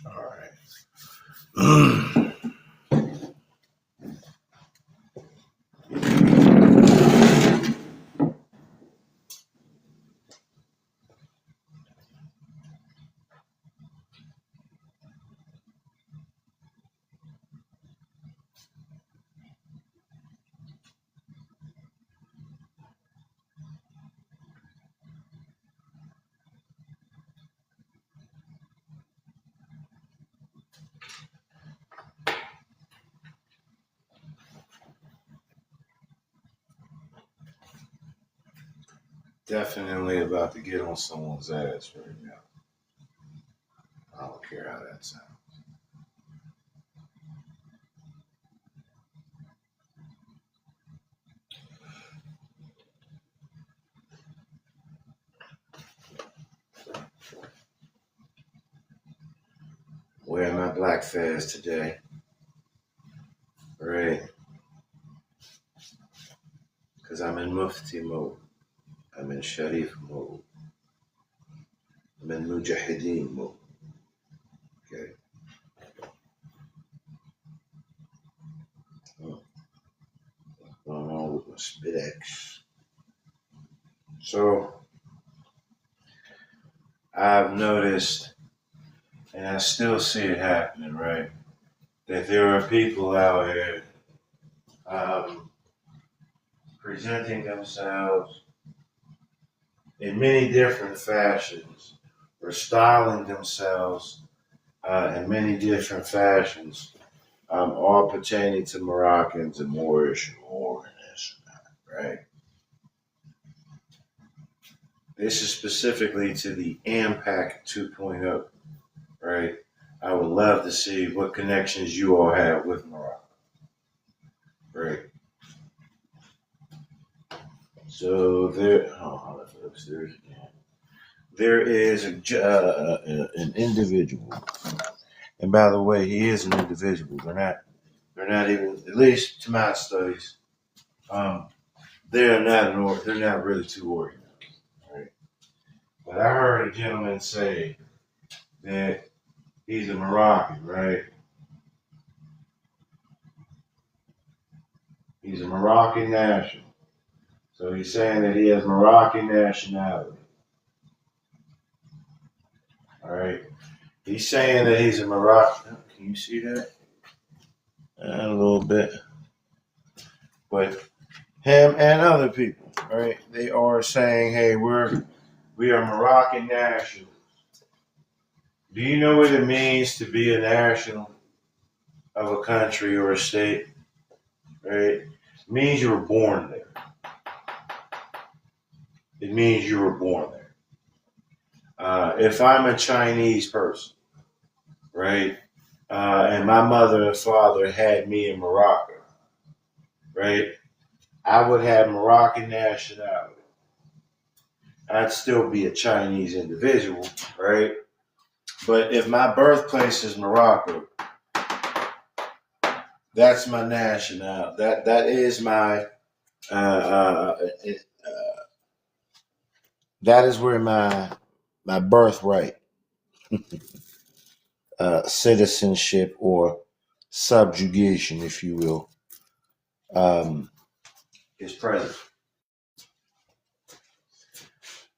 All right. Definitely about to get on someone's ass right now. I don't care how that sounds. Wearing my black fez today, right? Because I'm in Mufti mode. I'm in Sharif mode. I'm in Mujahideen mode. Okay. What's going on with my SpitX? So I've noticed, and I still see it happening, right? That there are people out here um, presenting themselves in many different fashions or styling themselves in many different fashions, all pertaining to Moroccans and Moorish and Moor and this and that, right? This is specifically to the AMPAC 2.0, right? I would love to see what connections you all have with Morocco, right? So let's go upstairs again. There is an individual, and by the way, he is an individual. They're not even, at least to my studies, um, they're not really too organized, right? But I heard a gentleman say that he's a Moroccan, right? He's a Moroccan national. So he's saying that he has Moroccan nationality. All right. He's saying that he's a Moroccan. Can you see that? A little bit. But him and other people, right? They are saying, hey, we are Moroccan nationals. Do you know what it means to be a national of a country or a state? Right? It means you were born there. It means you were born there. If I'm a Chinese person, right, and my mother and father had me in Morocco, right, I would have Moroccan nationality. I'd still be a Chinese individual, right? But if my birthplace is Morocco, that's my nationality. That is my that is where my birthright, citizenship or subjugation, if you will, um, is present.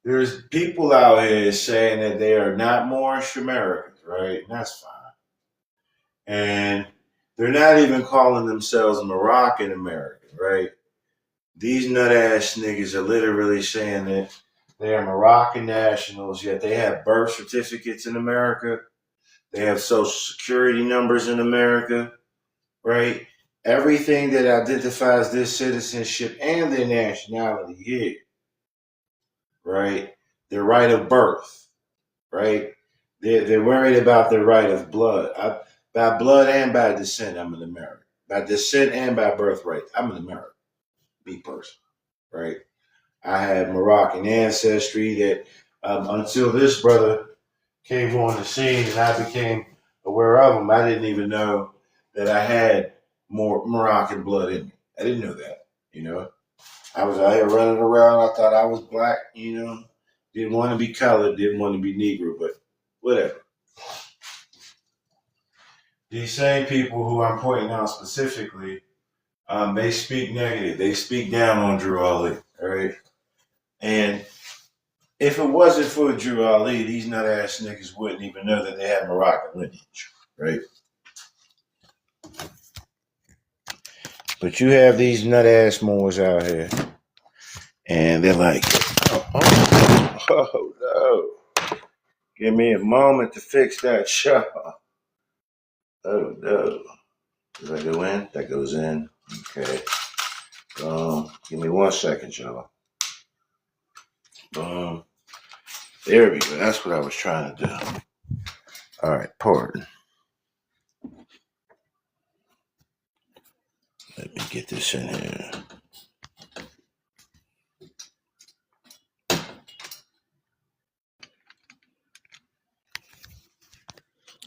There's people out here saying that they are not Moorish Americans, right? And that's fine. And they're not even calling themselves Moroccan American, right? These nut ass niggas are literally saying that they are Moroccan nationals, yet they have birth certificates in America. They have social security numbers in America, right? Everything that identifies their citizenship and their nationality here, right? Their right of birth, right? They're worried about their right of blood. By blood and by descent, I'm an American. By descent and by birthright, I'm an American. Me person, right? I had Moroccan ancestry that until this brother came on the scene and I became aware of him, I didn't even know that I had more Moroccan blood in me. I didn't know that, you know. I was out here running around. I thought I was black, you know. Didn't want to be colored, didn't want to be Negro, but whatever. these same people who I'm pointing out specifically, they speak negative. They speak down on Drew Ali, all right? And if it wasn't for Drew Ali, these nut ass niggas wouldn't even know that they had Moroccan lineage, right? But you have these nut ass Moors out here, and they're like, oh no. Give me a moment to fix that shot. Oh no. Does that go in? That goes in. Okay. Give me 1 second, y'all. There we go. That's what I was trying to do. All right, pardon. Let me get this in here.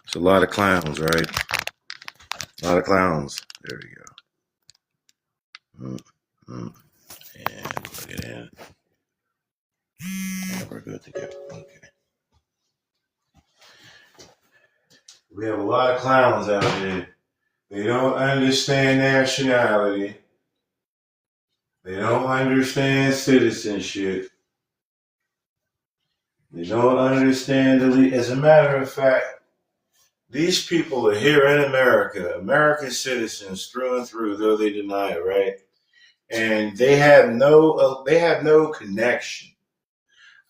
It's a lot of clowns, right? A lot of clowns. There we go. And plug it in. And we're good to go. Okay. We have a lot of clowns out there. They don't understand nationality. They don't understand citizenship. They don't understand as a matter of fact, these people are here in America, American citizens through and through, though they deny it, right? And they have no connection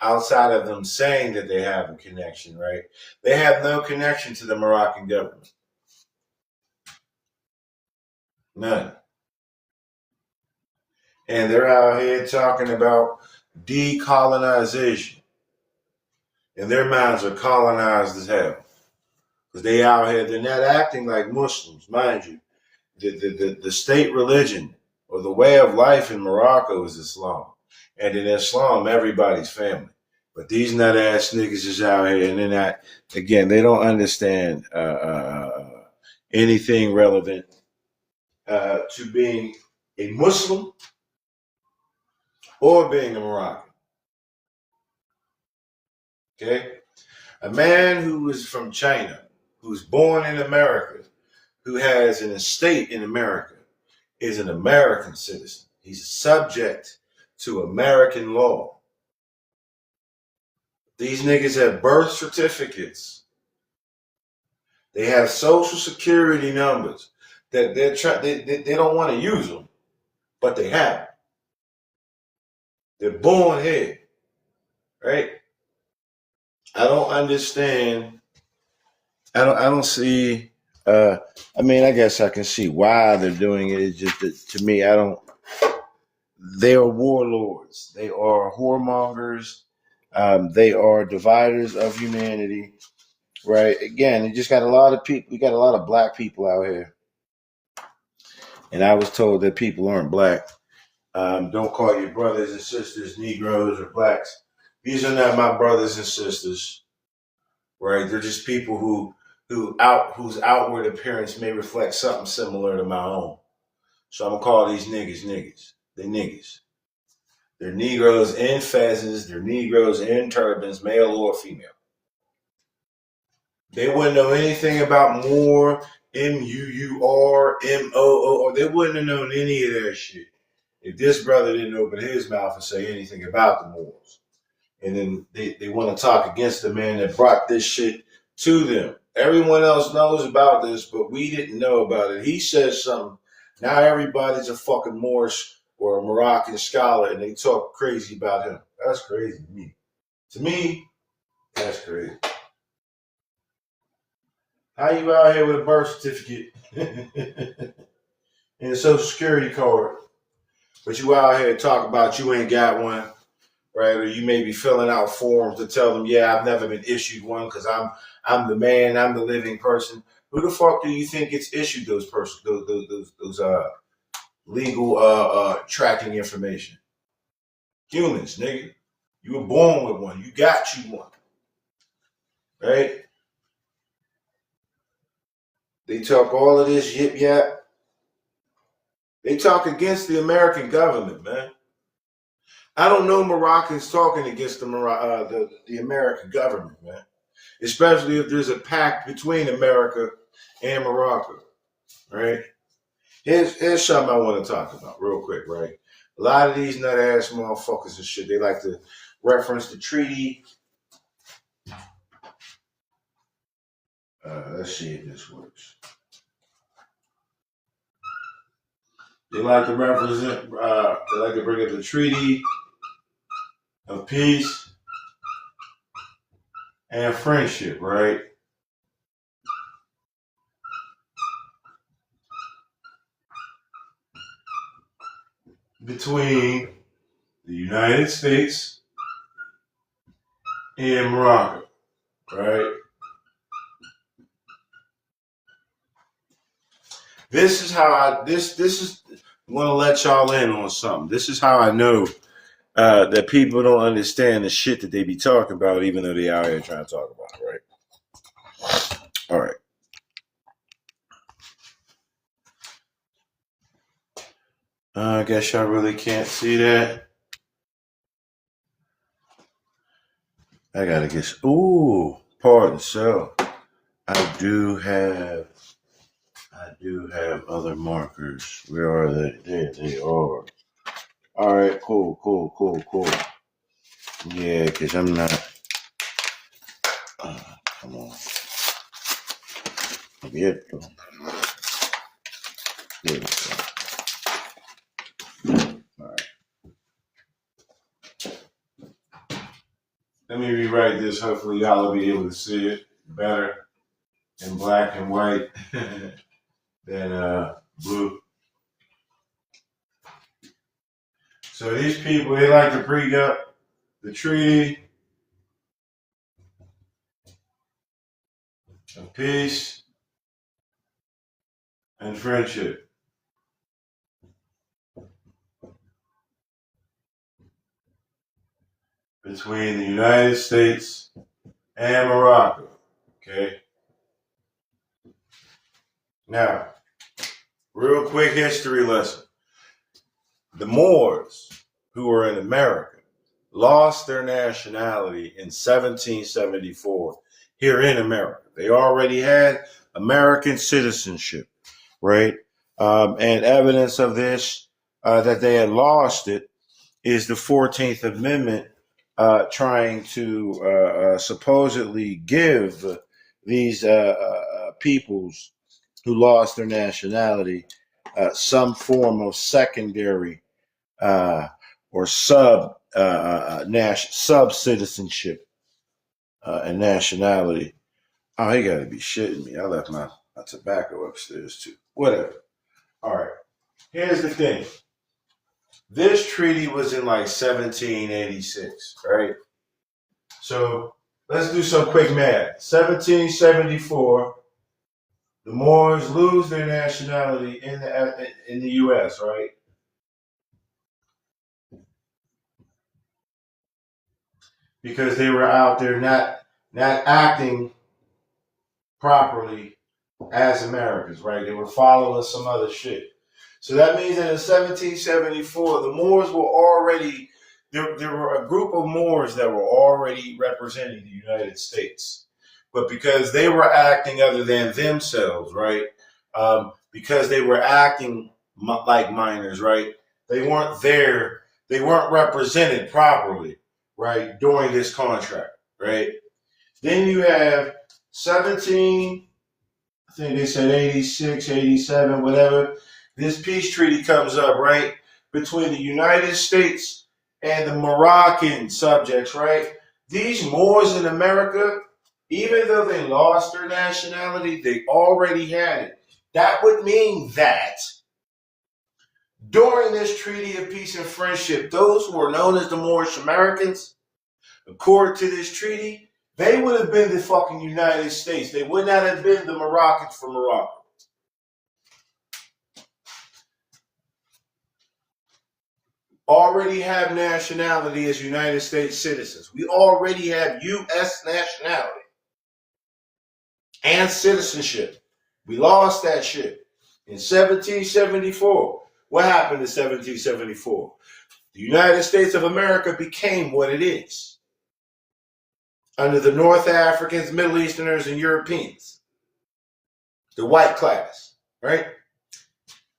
outside of them saying that they have a connection, right? They have no connection to the Moroccan government. None. And they're out here talking about decolonization. And their minds are colonized as hell. Because they out here, they're not acting like Muslims, mind you. The state religion or the way of life in Morocco is Islam. And in Islam, everybody's family. But these nut ass niggas is out here and they're not, again, they don't understand anything relevant to being a Muslim or being a Moroccan. Okay? A man who is from China, who's born in America, who has an estate in America, is an American citizen. He's subject to American law. These niggas have birth certificates. They have social security numbers that they don't want to use them, but they have them. They're born here, right? I don't understand. I don't see. I mean, I guess I can see why they're doing it. It's just that to me, I don't. They are warlords. They are whoremongers. They are dividers of humanity. Right. Again, you just got a lot of people. You got a lot of black people out here, and I was told that people aren't black. Don't call your brothers and sisters Negroes or blacks. These are not my brothers and sisters. Right. They're just people whose outward appearance may reflect something similar to my own. So I'm gonna call these niggas niggas. They niggas. They're Negroes in fezzes. They're Negroes in turbans, male or female. They wouldn't know anything about Moor, Muur, Moo, or they wouldn't have known any of that shit if this brother didn't open his mouth and say anything about the Moors. And then they want to talk against the man that brought this shit to them. Everyone else knows about this, but we didn't know about it. He says something. Now everybody's a fucking Moorish or a Moroccan scholar, and they talk crazy about him. That's crazy to me. To me, that's crazy. How you out here with a birth certificate and a social security card, but you out here talk about you ain't got one, right? Or you may be filling out forms to tell them, yeah, I've never been issued one because I'm the man, I'm the living person. Who the fuck do you think gets issued those legal tracking information? Humans, nigga. You were born with one. You got you one, right? They talk all of this yip yap. They talk against the American government, man. I don't know Moroccans talking against the American government, man. Especially if there's a pact between America and Morocco, right? Here's something I want to talk about real quick, right? A lot of these nut ass motherfuckers and shit, they like to reference the treaty. Let's see if this works. They like to represent. They like to bring up the Treaty of Peace and Friendship, right? Between the United States and Morocco, right? This is how this is. I want to let y'all in on something. This is how I know that people don't understand the shit that they be talking about, even though they out here trying to talk about it, right? All right. I guess y'all really can't see that. I gotta get. Ooh, pardon. So I do have other markers. Where are they? There they are. All right, cool. Yeah, because I'm not. Come on. Abierto. There we go. All right. Let me rewrite this. Hopefully, y'all will be able to see it better in black and white than blue. So these people, they like to bring up the Treaty of Peace and Friendship between the United States and Morocco. Okay. Now, real quick history lesson. The Moors, who were in America, lost their nationality in 1774 here in America. They already had American citizenship, right? And evidence of this, that they had lost it, is the 14th Amendment trying to supposedly give these peoples who lost their nationality some form of secondary or sub citizenship and nationality. Oh, he got to be shitting me. I left my tobacco upstairs too. Whatever. All right. Here's the thing. This treaty was in like 1786, right? So let's do some quick math. 1774, the Moors lose their nationality in the U.S., right? Because they were out there not acting properly as Americans, right? They were following some other shit. So that means that in 1774, the Moors were already, there were a group of Moors that were already representing the United States. But because they were acting other than themselves, right? Because they were acting like minors, right? They weren't there, they weren't represented properly, right? During this contract, right? Then you have 17, I think they said 86, 87, whatever. This peace treaty comes up, right? Between the United States and the Moroccan subjects, right? These Moors in America, even though they lost their nationality, they already had it. That would mean that during this Treaty of Peace and Friendship, those who were known as the Moorish Americans, according to this treaty, they would have been the fucking United States. They would not have been the Moroccans from Morocco. Already have nationality as United States citizens. We already have U.S. nationality and citizenship. We lost that shit in 1774. What happened in 1774? The United States of America became what it is under the North Africans, Middle Easterners, and Europeans. the white class, right?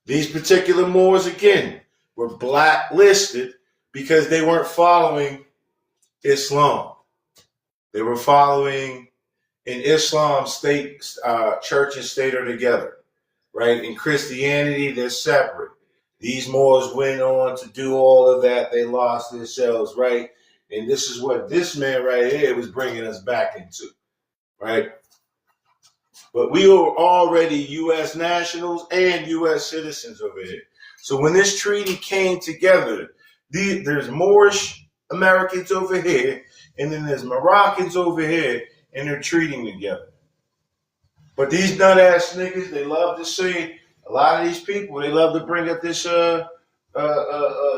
These particular Moors, again, were blacklisted because they weren't following Islam. They were following, in Islam, state, church and state are together, right? In Christianity, they're separate. These Moors went on to do all of that. They lost themselves, right? And this is what this man right here was bringing us back into, right? But we were already U.S. nationals and U.S. citizens over here. So when this treaty came together, there's Moorish Americans over here, and then there's Moroccans over here, and they're treating together. But these nut-ass niggas, they love to say, a lot of these people, they love to bring up this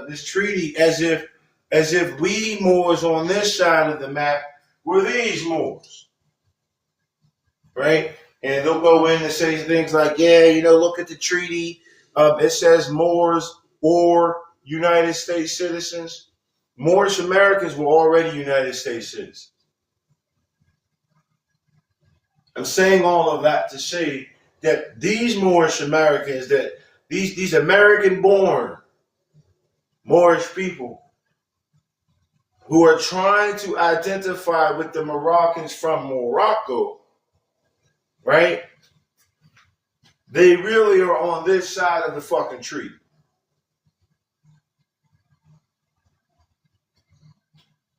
this treaty as if we Moors on this side of the map were these Moors, right? And they'll go in and say things like, yeah, look at the treaty. It says Moors or United States citizens. Moorish Americans were already United States citizens. I'm saying all of that to say that these Moorish Americans, that these American-born Moorish people who are trying to identify with the Moroccans from Morocco, right? They really are on this side of the fucking treaty.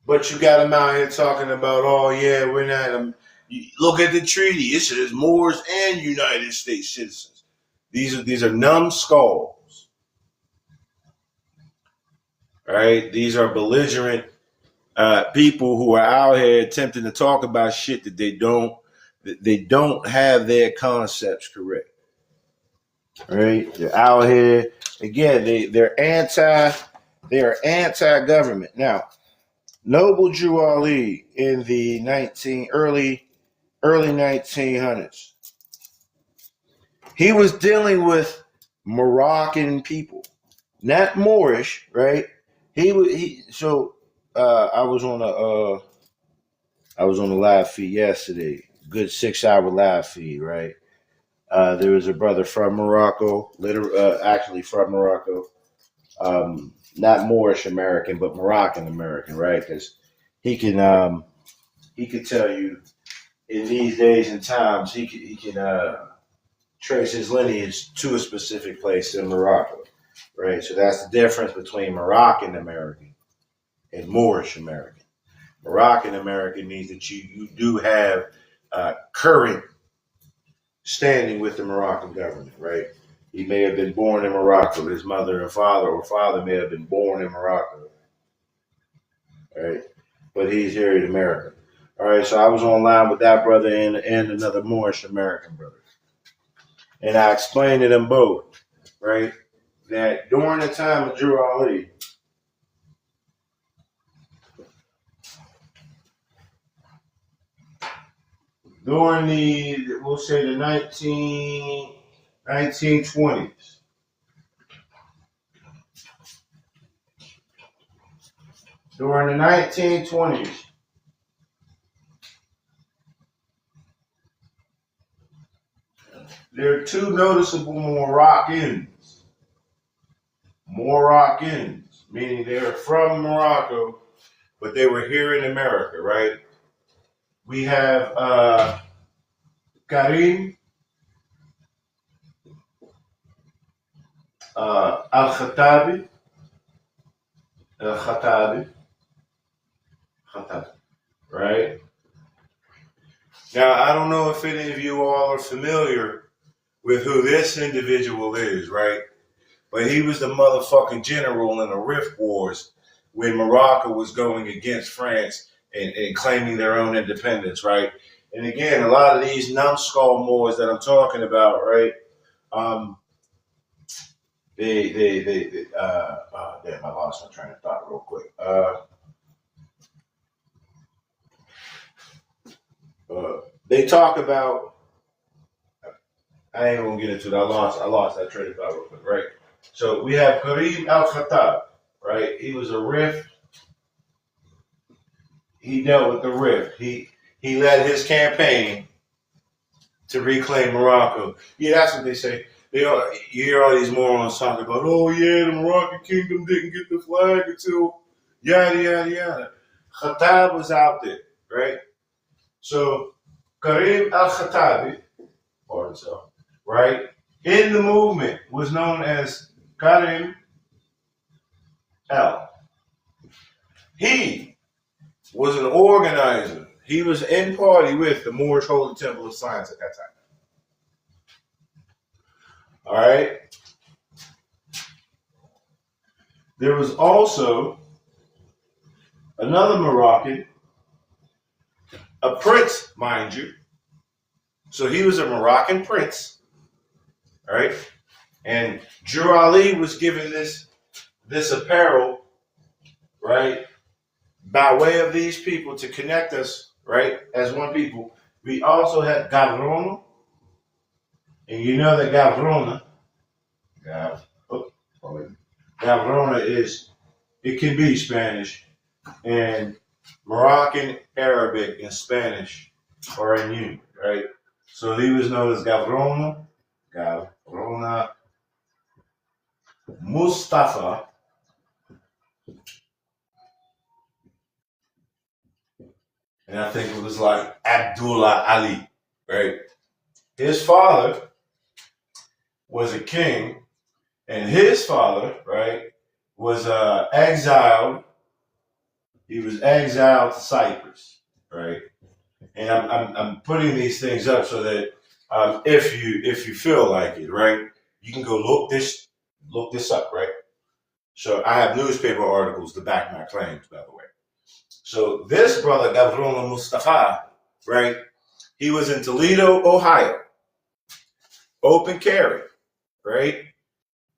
But you got them out here talking about, oh yeah, we're not. Look at the treaty. It says Moors and United States citizens. These are numbskulls. Right? These are belligerent people who are out here attempting to talk about shit that they don't have their concepts correct. Right? They're out here again. They're anti-government. Now, Noble Drew Ali in the early 1900s, he was dealing with Moroccan people, not Moorish, right? I was on a live feed yesterday, good 6-hour live feed, right? There was a brother from Morocco, actually from Morocco, not Moorish American, but Moroccan American, right? Because he could tell you in these days and times he can trace his lineage to a specific place in Morocco, right? So that's the difference between Moroccan American and Moorish American. Moroccan American means that you do have current standing with the Moroccan government, right? He may have been born in Morocco. His mother and father, or father may have been born in Morocco, right? But he's here in America. All right, so I was online with that brother and another Moorish American brother. And I explained to them both, right, that during the time of Drew Ali, during we'll say the 1920s, during the 1920s, there are two noticeable Moroccans, meaning they are from Morocco, but they were here in America, right? We have Karim Al-Khattabi, right? Now, I don't know if any of you all are familiar with who this individual is, right? But he was the motherfucking general in the Rift Wars when Morocco was going against France and claiming their own independence, right? And again, a lot of these numbskull Moors that I'm talking about, right? Damn, I lost my train of thought real quick. They talk about. I ain't gonna get into it. I lost that train of thought real quick, right? So we have Karim Al-Khattab, right? He was a Rift. He dealt with the Rift. He led his campaign to reclaim Morocco. Yeah, that's what they say. You hear all these morons talking about, oh yeah, the Moroccan kingdom didn't get the flag until yada yada yada. Khattab was out there, right? So Karim al-Khattabi, pardon himself, right, in the movement was known as Karim al. He was an organizer. He was in party with the Moorish Holy Temple of Science at that time. All right. There was also another Moroccan, a prince, mind you. So he was a Moroccan prince, all right? And Jur Ali was given this apparel, right, by way of these people to connect us, right, as one people. We also had Gavrona, and you know that Gavrona is, it can be Spanish, and Moroccan, Arabic, and Spanish are in union, right? So he was known as Gavrona Mustafa, and I think it was like Abdullah Ali, right? His father was a king, and his father, right, was exiled. He was exiled to Cyprus, right? And I'm putting these things up so that if you feel like it, right, you can go look this up, right? So I have newspaper articles to back my claims, by the way. So this brother, Gavrona Mustafa, right, he was in Toledo, Ohio, open carry, right?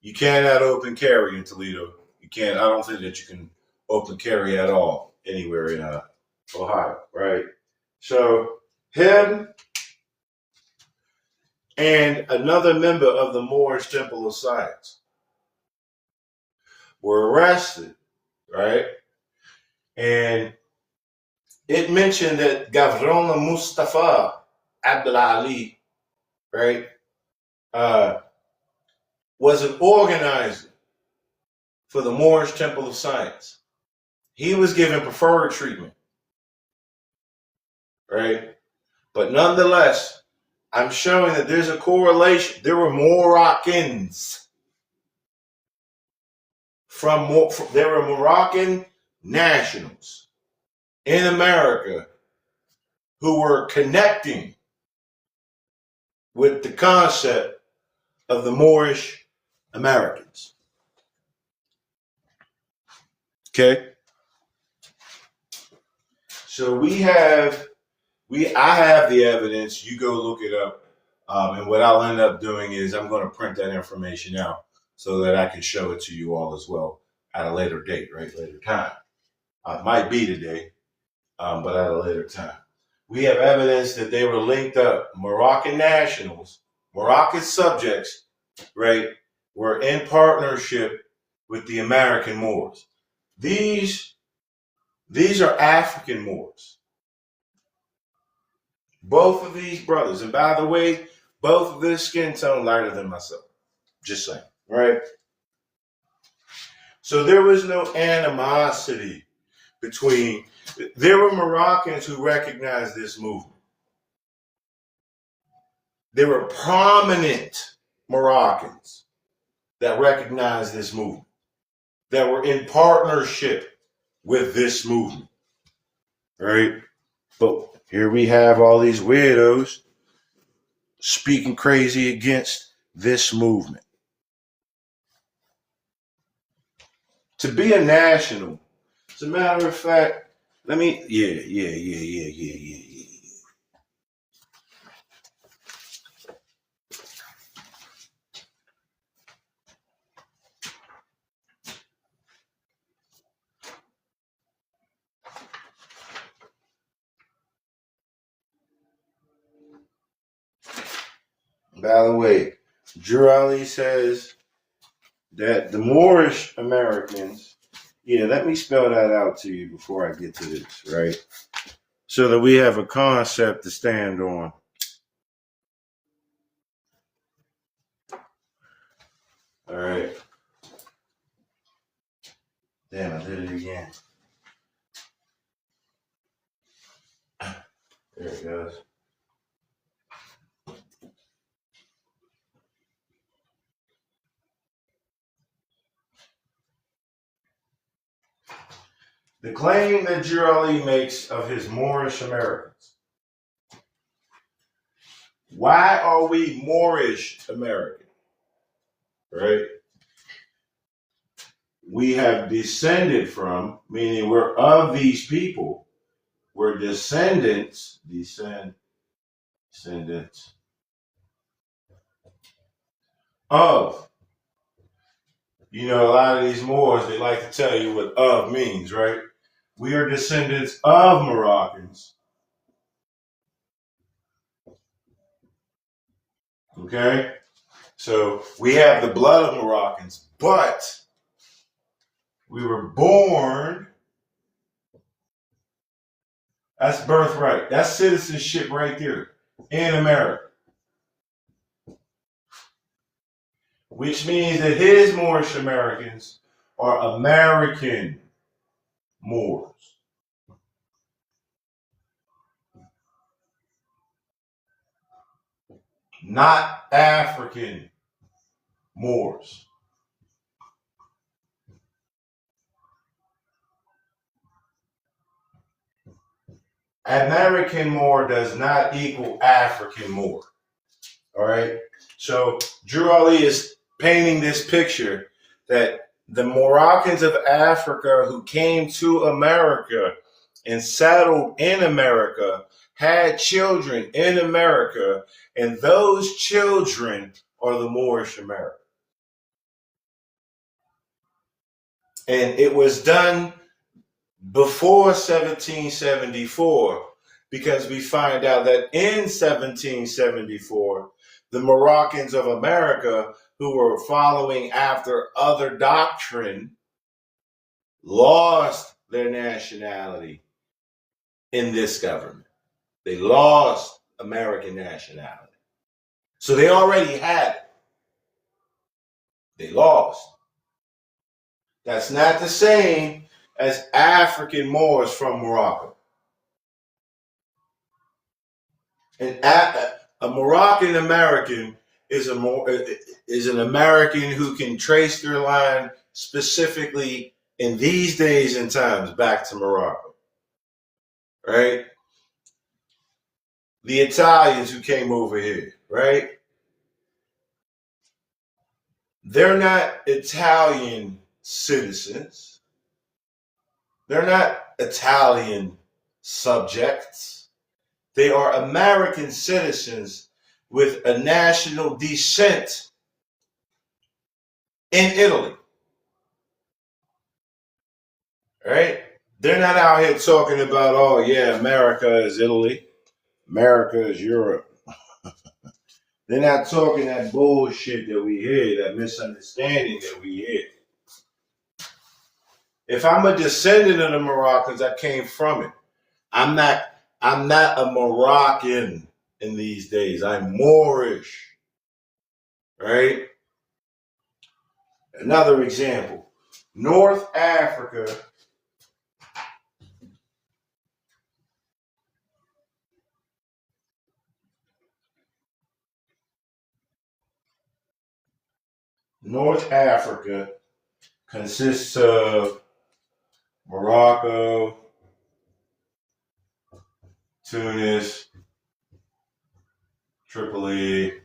You can't have open carry in Toledo. You can't. I don't think that you can open carry at all anywhere in Ohio, right? So him and another member of the Moorish Temple of Science were arrested, right? And it mentioned that Gavrona Mustafa Abdullah Ali, right, was an organizer for the Moorish Temple of Science. He was given preferred treatment, right? But nonetheless, I'm showing that there's a correlation. There were Moroccans there were Moroccan nationals in America who were connecting with the concept of the Moorish Americans. Okay? So I have the evidence. You go look it up. And what I'll end up doing is I'm going to print that information out so that I can show it to you all as well at a later date, right? Later time. Might be today, but at a later time. We have evidence that they were linked up. Moroccan nationals, Moroccan subjects, right, were in partnership with the American Moors. These are African Moors. Both of these brothers, and by the way, both of their skin tone lighter than myself. Just saying, right? So there was no animosity between. There were Moroccans who recognized this movement. There were prominent Moroccans that recognized this movement, that were in partnership with this movement, right? But here we have all these weirdos speaking crazy against this movement. To be a national, as a matter of fact, yeah. By the way, Jurali says that the Moorish Americans, yeah, let me spell that out to you before I get to this, right? So that we have a concept to stand on. All right. Damn, I did it again. There it goes. The claim that Jurali makes of his Moorish Americans. Why are we Moorish American? Right? We have descended from, meaning we're of these people. We're descendants of. You know, a lot of these Moors, they like to tell you what of means, right? We are descendants of Moroccans. Okay? So we have the blood of Moroccans, but we were born. That's birthright. That's citizenship right there in America. Which means that his Moorish Americans are American Moors. Not African Moors. American Moor does not equal African Moor. All right. So Drew Ali is painting this picture that the Moroccans of Africa who came to America and settled in America had children in America, and those children are the Moorish Americans. And it was done before 1774 because we find out that in 1774, the Moroccans of America who were following after other doctrine lost their nationality in this government. They lost American nationality. So they already had it. They lost. That's not the same as African Moors from Morocco. A Moroccan American is an American who can trace their line specifically in these days and times back to Morocco, right? The Italians who came over here, right? They're not Italian citizens. They're not Italian subjects. They are American citizens with a national descent in Italy. Right? They're not out here talking about, oh, yeah, America is Italy. America is Europe. They're not talking that bullshit that we hear, that misunderstanding that we hear. If I'm a descendant of the Moroccans, I came from it. I'm not a Moroccan in these days. I'm Moorish. Right? Another example. North Africa consists of Morocco, Tunis, Tripoli,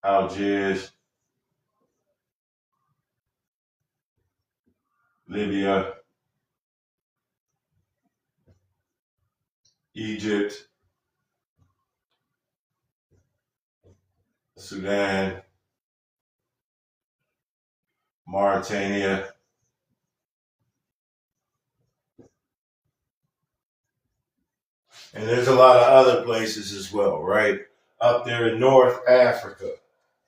Algiers, Libya, Egypt, Sudan, Mauritania, and there's a lot of other places as well, right? Up there in North Africa.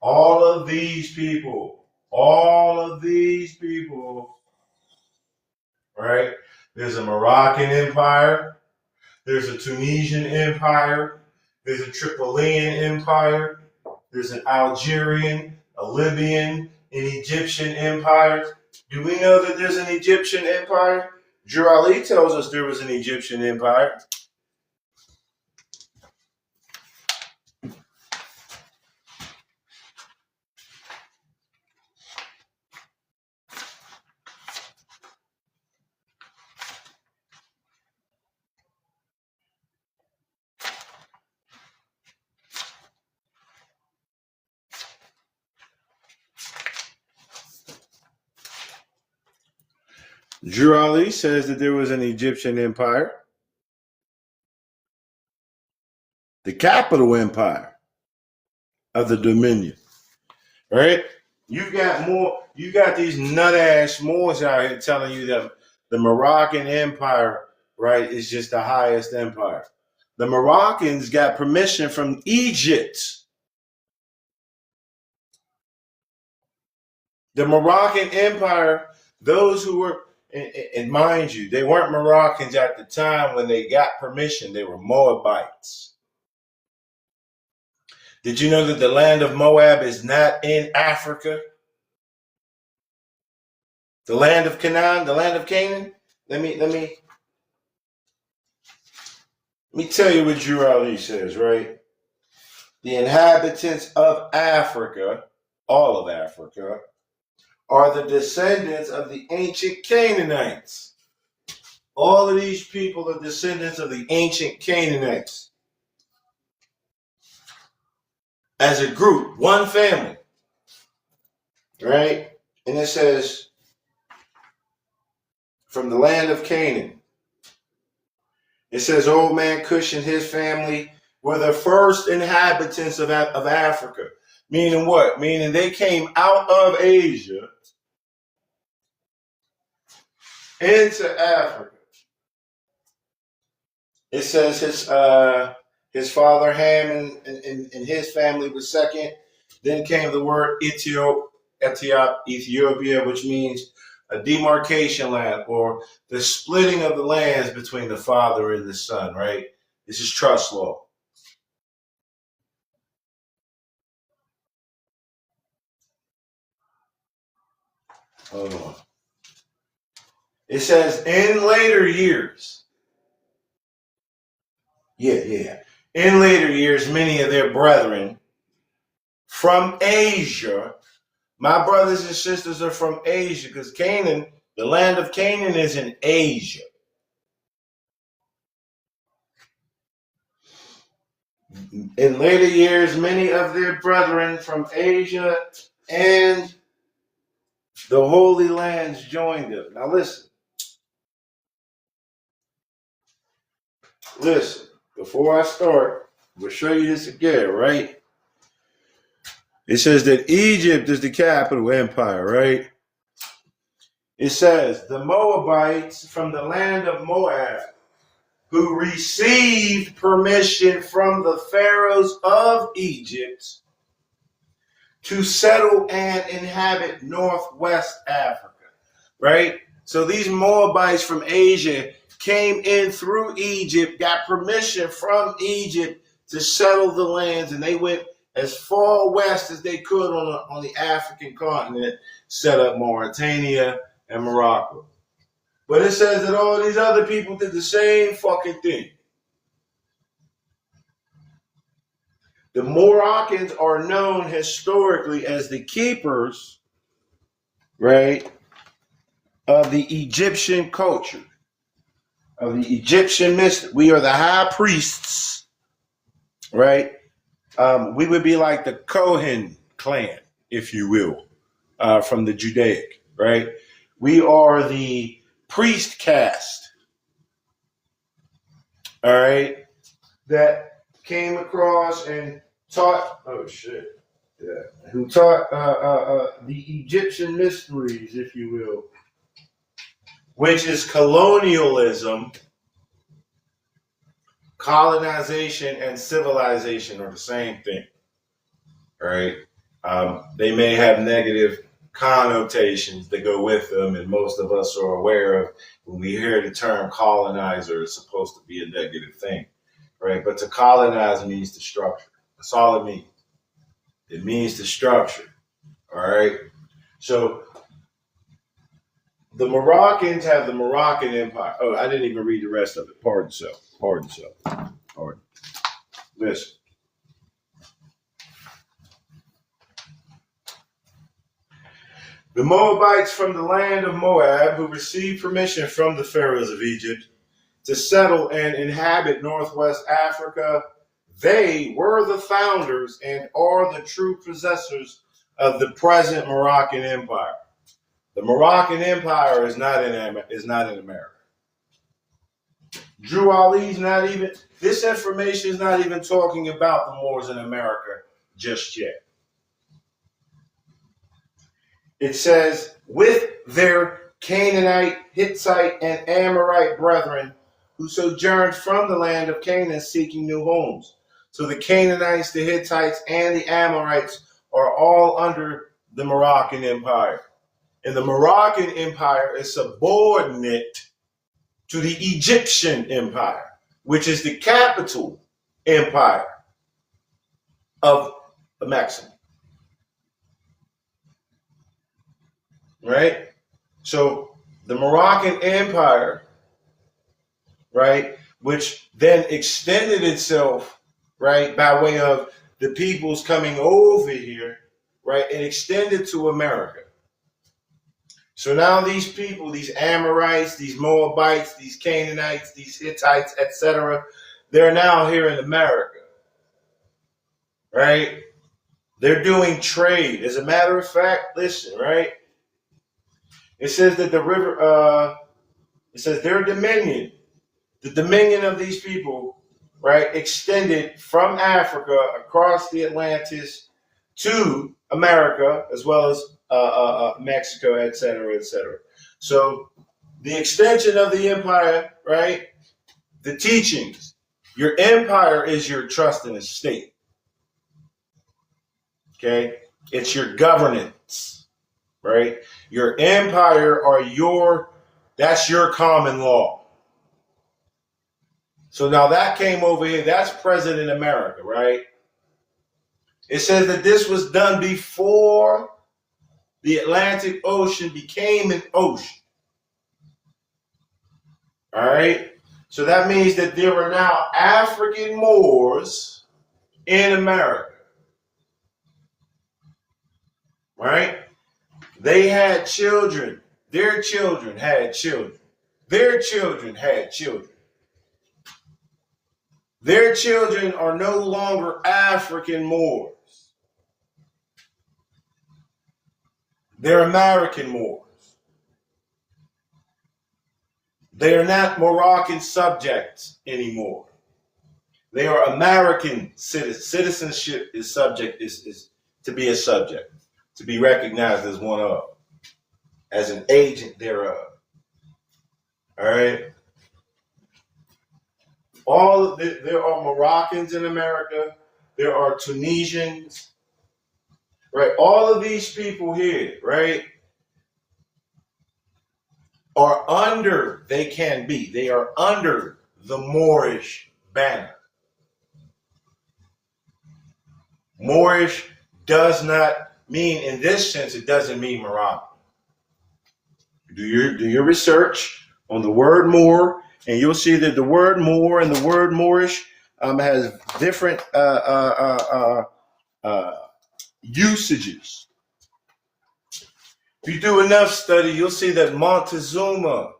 All of these people, right? There's a Moroccan empire, there's a Tunisian empire, there's a Tripolitan empire, There's an Algerian, a Libyan, an Egyptian empire. Do we know that there's an Egyptian empire? Drew Ali tells us there was an Egyptian empire. Drew Ali says that there was an Egyptian empire, the capital empire of the Dominion. Right? You got these nut ass Moors out here telling you that the Moroccan Empire, right, is just the highest empire. The Moroccans got permission from Egypt. The Moroccan Empire, those who were, and mind you, they weren't Moroccans at the time when they got permission. They were Moabites. Did you know that the land of Moab is not in Africa? The land of Canaan, the land of Canaan. Let me tell you what Drew Ali says, right? The inhabitants of Africa, all of Africa, are the descendants of the ancient Canaanites. All of these people are descendants of the ancient Canaanites. As a group, one family, right? And it says, from the land of Canaan. It says old man Cush and his family were the first inhabitants of Africa. Meaning what? Meaning they came out of Asia into Africa. It says his father Ham and his family was second. Then came the word Ethiopia, which means a demarcation land or the splitting of the lands between the father and the son, right? This is trust law. Hold on. It says in later years. In later years, many of their brethren from Asia, my brothers and sisters are from Asia because Canaan, the land of Canaan is in Asia. In later years, many of their brethren from Asia and the Holy Lands joined them. Now listen, before I start, we'll show you this again, right? It says that Egypt is the capital empire, right? It says the Moabites from the land of Moab who received permission from the pharaohs of Egypt to settle and inhabit northwest Africa, right? So these Moabites from Asia came in through Egypt, got permission from Egypt to settle the lands, and they went as far west as they could on the African continent, set up Mauritania and Morocco. But it says that all these other people did the same fucking thing. The Moroccans are known historically as the keepers, right, of the Egyptian culture, of the Egyptian mystery. We are the high priests, right? We would be like the Cohen clan, if you will, from the Judaic, right? We are the priest caste, all right, that came across and taught, who taught the Egyptian mysteries, if you will, which is colonialism, colonization, and civilization are the same thing, right? They may have negative connotations that go with them, and most of us are aware of when we hear the term colonizer, it's supposed to be a negative thing, right? But to colonize means to structure. That's all it means. It means the structure. All right. So the Moroccans have the Moroccan Empire. Oh, I didn't even read the rest of it. Pardon self. Pardon self. Pardon. Listen. The Moabites from the land of Moab, who received permission from the pharaohs of Egypt to settle and inhabit northwest Africa, they were the founders and are the true possessors of the present Moroccan Empire. The Moroccan Empire is not in America. Drew Ali's not even. This information is not even talking about the Moors in America just yet. It says, with their Canaanite, Hittite, and Amorite brethren who sojourned from the land of Canaan seeking new homes. So the Canaanites, the Hittites, and the Amorites are all under the Moroccan Empire. And the Moroccan Empire is subordinate to the Egyptian Empire, which is the capital empire of Mexico. Right? So the Moroccan Empire, right, which then extended itself, right, by way of the peoples coming over here, right, and extended to America. So now these people, these Amorites, these Moabites, these Canaanites, these Hittites, etc., they're now here in America, right? They're doing trade. As a matter of fact, listen, right? It says that the river, it says their dominion, the dominion of these people, right, extended from Africa across the Atlantis to America, as well as Mexico, et cetera, et cetera. So the extension of the empire, right, the teachings, your empire is your trust in the state. Okay? It's your governance, right? Your empire that's your common law. So now that came over here, that's present in America, right? It says that this was done before the Atlantic Ocean became an ocean. All right? So that means that there are now African Moors in America. Right? They had children. Their children had children. Their children had children. Their children are no longer African Moors. They're American Moors. They are not Moroccan subjects anymore. They are American citizens. Citizenship is to be a subject, to be recognized as one of, as an agent thereof. All right. There are Moroccans in America. There are Tunisians. Right. All of these people here, right, they are under the Moorish banner. Moorish does not mean, in this sense, it doesn't mean Moroccan. Do your research on the word Moor, and you'll see that the word Moor and the word Moorish has different usages. If you do enough study, you'll see that Montezuma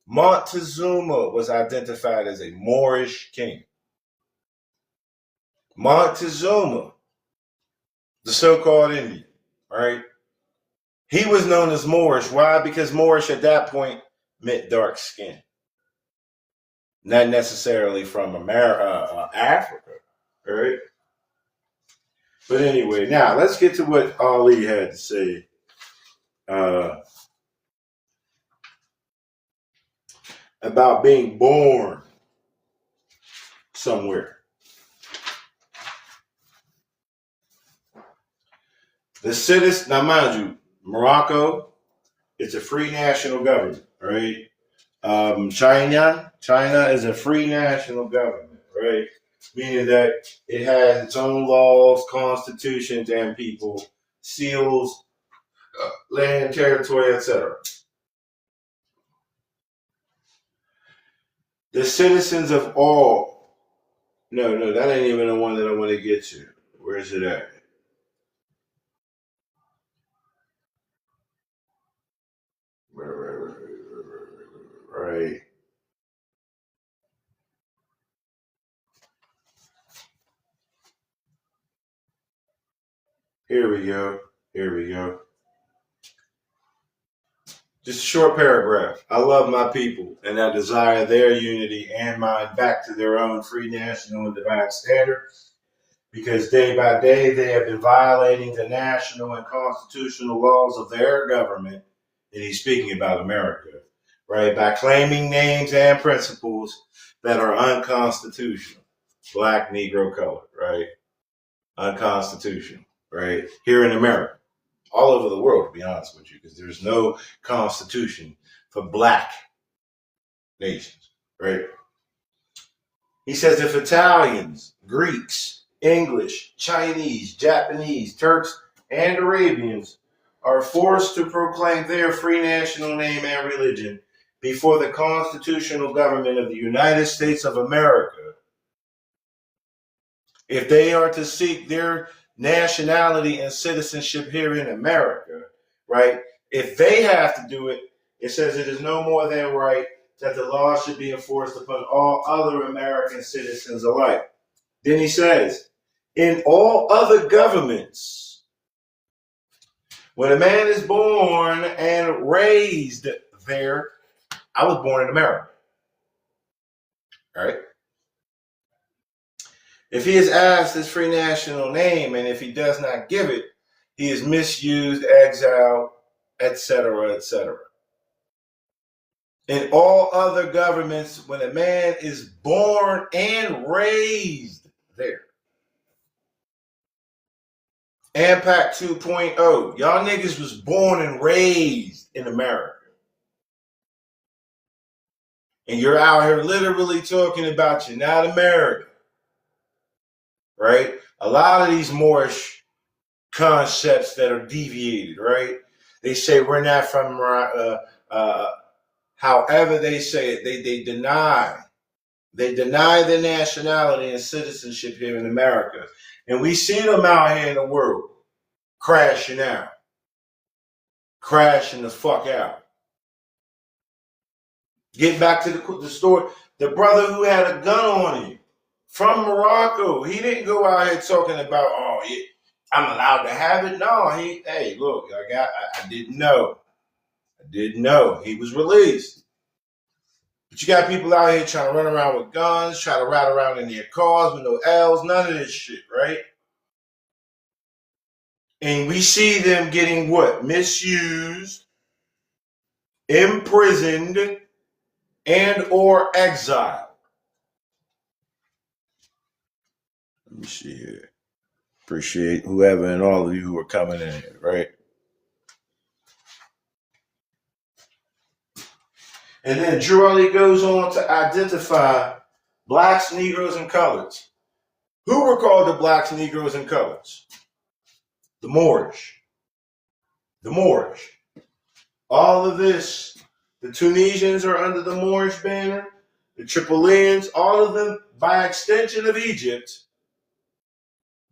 was identified as a Moorish king. Montezuma, the so-called Indian, right? He was known as Moorish. Why? Because Moorish at that point meant dark skin. Not necessarily from Africa, right? But anyway, now let's get to what Ali had to say. About being born somewhere. The citizen, now mind you, Morocco, it's a free national government, right? China is a free national government, right? meaning that it has its own laws, constitutions, and people, seals, land, territory, etc. The citizens of all. No, that ain't even the one that I want to get to. Where is it at? Right. Here we go. Here we go. Just a short paragraph. I love my people, and I desire their unity and mine back to their own free national and divine standard, because day by day they have been violating the national and constitutional laws of their government. And he's speaking about America, right? By claiming names and principles that are unconstitutional. Black, Negro, colored, right? Unconstitutional, right? Here in America, all over the world, to be honest with you, because there's no constitution for black nations, right? He says if Italians, Greeks, English, Chinese, Japanese, Turks, and Arabians are forced to proclaim their free national name and religion before the constitutional government of the United States of America, if they are to seek their nationality and citizenship here in America, right? If they have to do it, it says it is no more than right that the law should be enforced upon all other American citizens alike. Then he says, in all other governments, when a man is born and raised there, I was born in America, right? If he is asked his free national name and if he does not give it, he is misused, exiled, etc., etc. In all other governments, when a man is born and raised there. AMPAC 2.0, y'all niggas was born and raised in America. And you're out here literally talking about you're not American, right? A lot of these Moorish concepts that are deviated, right? They say we're not from, however they say it, they deny the nationality and citizenship here in America. And we see them out here in the world crashing out, crashing the fuck out. Get back to the story. The brother who had a gun on him from Morocco, he didn't go out here talking about, oh, yeah, I'm allowed to have it. No, hey, look, I didn't know. I didn't know. He was released. But you got people out here trying to run around with guns, try to ride around in their cars with no L's, none of this shit, right? And we see them getting what? Misused, imprisoned, and or exiled. Let me see here. Appreciate whoever and all of you who are coming in here, right? And then Drew goes on to identify blacks, Negroes, and coloreds. Who were called the blacks, Negroes, and coloreds? The Moorish. The Moorish. All of this, the Tunisians are under the Moorish banner, the Tripolians, all of them, by extension of Egypt,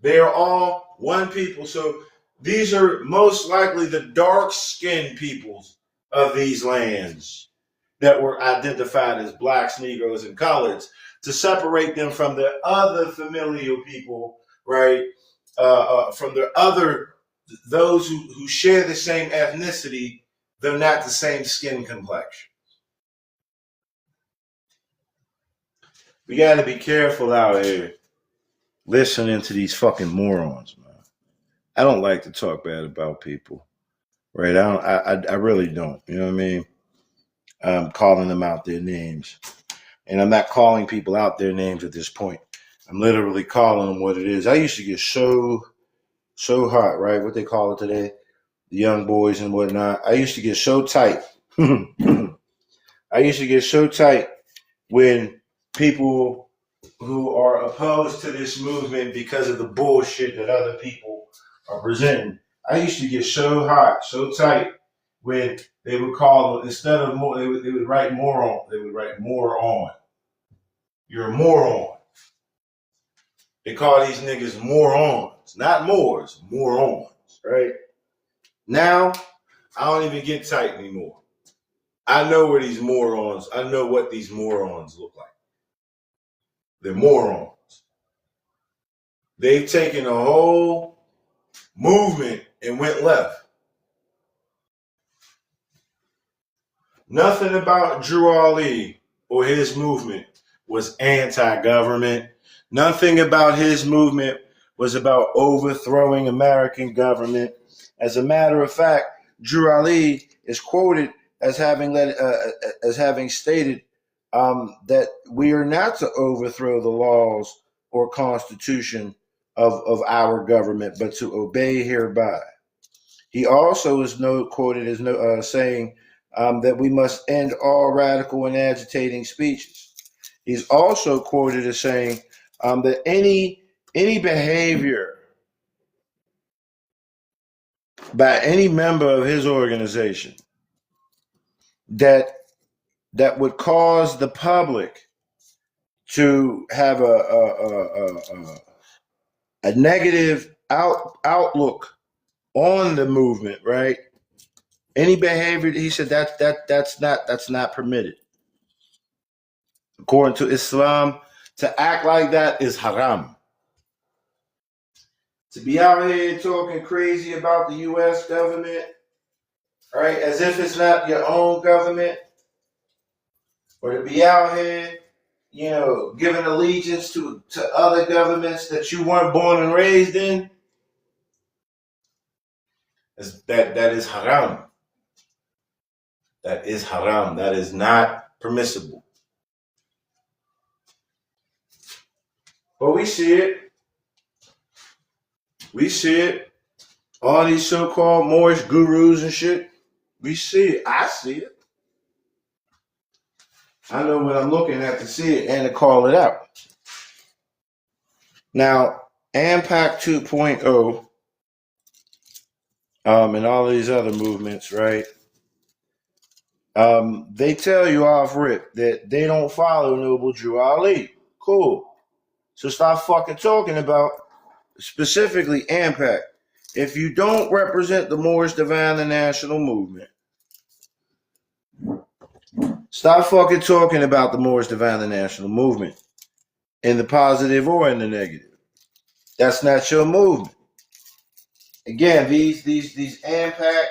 they are all one people. So these are most likely the dark-skinned peoples of these lands that were identified as blacks, Negroes, and coloreds to separate them from the other familial people, right? From the other, those who share the same ethnicity, though not the same skin complexion. We got to be careful out here listening to these fucking morons, man. I don't like to talk bad about people, right? I really don't. You know what I mean? I'm calling them out their names. And I'm not calling people out their names at this point. I'm literally calling them what it is. I used to get so hot, right? What they call it today, the young boys and whatnot. I used to get so tight. I used to get so tight when people who are opposed to this movement because of the bullshit that other people are presenting. I used to get so hot, so tight when they would call, instead of more, they would write moron. They would write moron. You're a moron. They call these niggas morons, not Moors, morons, right? Now, I don't even get tight anymore. I know where these morons, I know what these morons look like. They're morons. They've taken a whole movement and went left. Nothing about Drew Ali or his movement was anti-government. Nothing about his movement was about overthrowing American government. As a matter of fact, Drew Ali is quoted as having stated that we are not to overthrow the laws or constitution of our government, but to obey hereby. He also is quoted as saying that we must end all radical and agitating speeches. He's also quoted as saying that any behavior by any member of his organization that would cause the public to have a negative outlook on the movement, right? Any behavior, he said, that's not permitted. According to Islam, to act like that is haram. To be out here talking crazy about the U.S. government, right, as if it's not your own government, or to be out here, giving allegiance to other governments that you weren't born and raised in, that is haram. That is haram. That is not permissible. But we see it. We see it. All these so-called Moorish gurus and shit. We see it. I see it. I know what I'm looking at to see it and to call it out. Now, AMPAC 2.0 and all these other movements, right? They tell you off rip that they don't follow Noble Drew Ali. Cool. So stop fucking talking about specifically AMPAC. If you don't represent the Moorish Divine the National Movement, stop fucking talking about the Moorish Divine the National Movement in the positive or in the negative. That's not your movement. Again, these AMPAC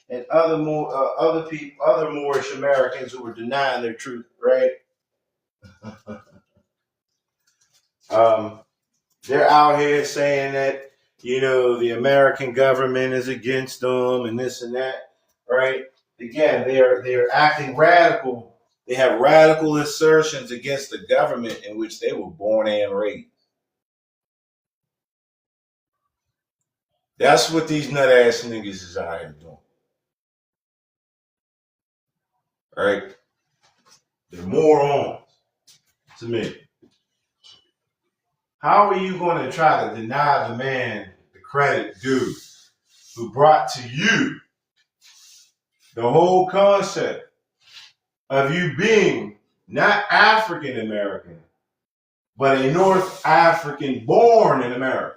and other Moorish Americans who were denying their truth, right? They're out here saying that the American government is against them and this and that, right? Again, they're acting radical. They have radical assertions against the government in which they were born and raised. That's what these nut ass niggas is out here doing. Right? They're morons to me. How are you going to try to deny the man the credit due who brought to you the whole concept of you being not African American, but a North African born in America?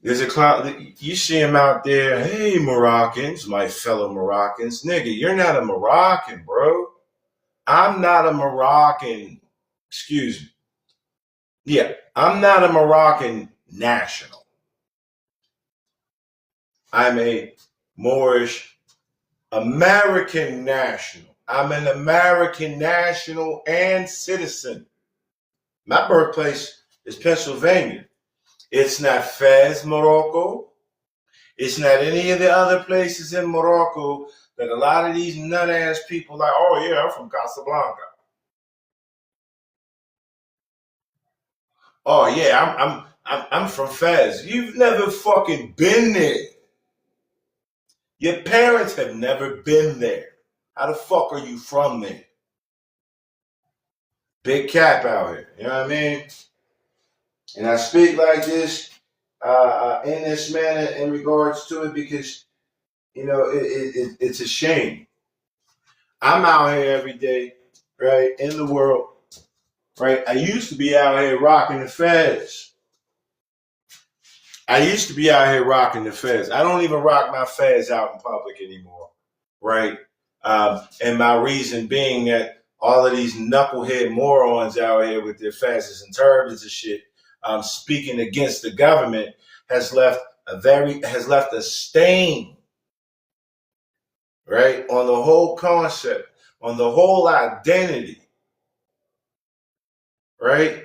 There's a cloud. You see him out there. Hey, Moroccans, my fellow Moroccans. Nigga, you're not a Moroccan, bro. I'm not a Moroccan. Excuse me. Yeah, I'm not a Moroccan national. I'm a Moorish American national. I'm an American national and citizen. My birthplace is Pennsylvania. It's not Fez, Morocco. It's not any of the other places in Morocco that a lot of these nut-ass people like, oh yeah, I'm from Casablanca. Oh yeah, I'm from Fez. You've never fucking been there. Your parents have never been there. How the fuck are you from there? Big cap out here. You know what I mean? And I speak like this in this manner in regards to it because, it's a shame. I'm out here every day, right, in the world, right? I used to be out here rocking the fez. I used to be out here rocking the fez. I don't even rock my fez out in public anymore, right? And my reason being that all of these knucklehead morons out here with their fezes and turbans and shit, speaking against the government, has left a stain, right, on the whole concept, on the whole identity, right?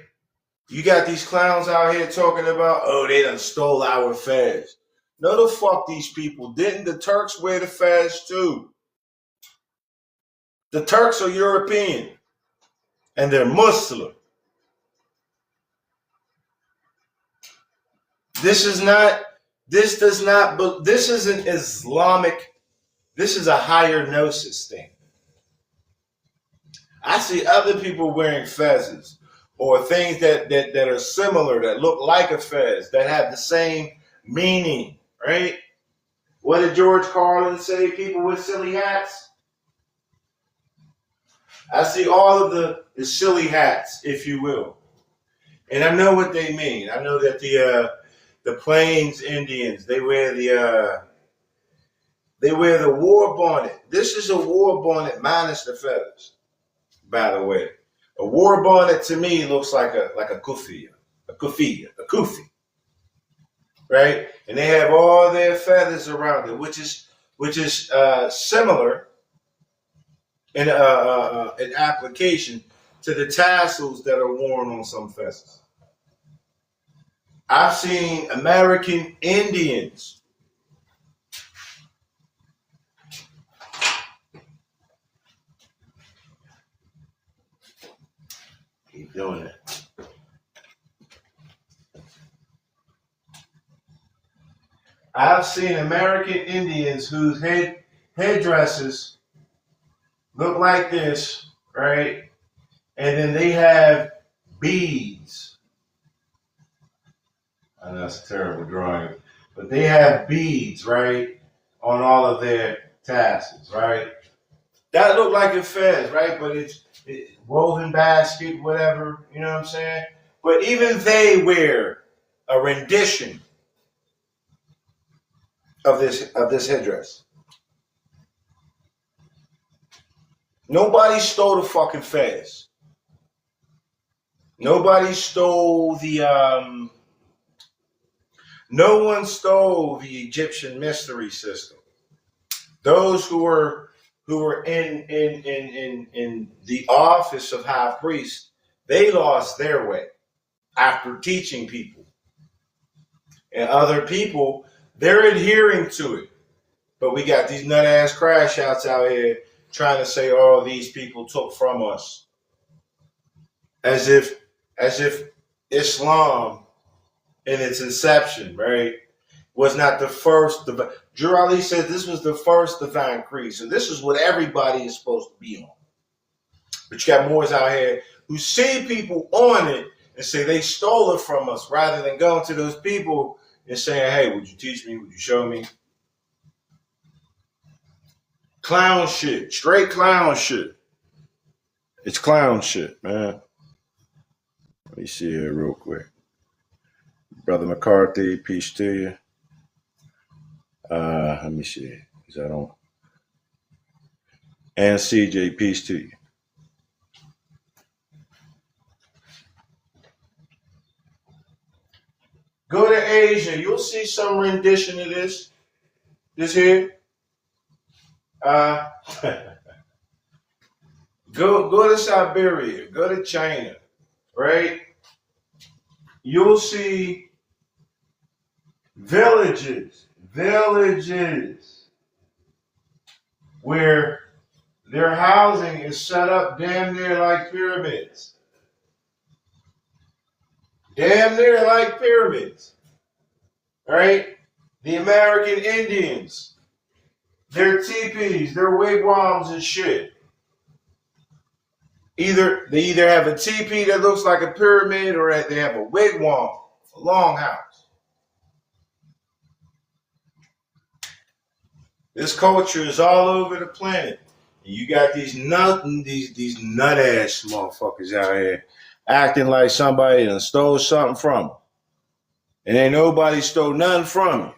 You got these clowns out here talking about, oh, they done stole our fez. No, the fuck these people didn't. The Turks wear the fez too. The Turks are European and they're Muslim. This is an Islamic, this is a higher gnosis thing. I see other people wearing fezes or things that are similar, that look like a fez, that have the same meaning, right? What did George Carlin say? People with silly hats? I see all of the silly hats, if you will. And I know what they mean. I know that the Plains Indians, they wear the war bonnet. This is a war bonnet minus the feathers, by the way. A war bonnet to me looks like a kufi, right? And they have all their feathers around it, which is similar in application to the tassels that are worn on some feathers. I've seen American Indians keep doing it. I've seen American Indians whose headdresses look like this, right? And then they have beads. I know that's a terrible drawing, but they have beads, right, on all of their tassels, right? That look like a fez, right? But it's woven basket, whatever, you know what I'm saying? But even they wear a rendition of this headdress. Nobody stole the fucking fez. Nobody stole no one stole the Egyptian mystery system. Those who were in the office of high priest, they lost their way after teaching people. And other people, they're adhering to it. But we got these nut ass crash outs out here trying to say, oh, these people took from us. As if Islam in its inception, right, was not the first. Drew Ali said this was the first divine creed. So this is what everybody is supposed to be on. But you got Moors out here who see people on it and say they stole it from us, rather than going to those people and saying, hey, would you teach me? Would you show me? Clown shit. Straight clown shit. It's clown shit, man. Let me see here real quick. Brother McCarthy, peace to you. Let me see. Is that on? And CJ, peace to you. Go to Asia. You'll see some rendition of this. This here. Go to Siberia. Go to China. Right? You'll see villages where their housing is set up damn near like pyramids. Damn near like pyramids. Right? The American Indians Their teepees, their wigwams and shit. They either have a teepee that looks like a pyramid, or they have a wigwam, a longhouse. This culture is all over the planet. And you got these nut ass motherfuckers out here acting like somebody done stole something from them. And ain't nobody stole nothing from you.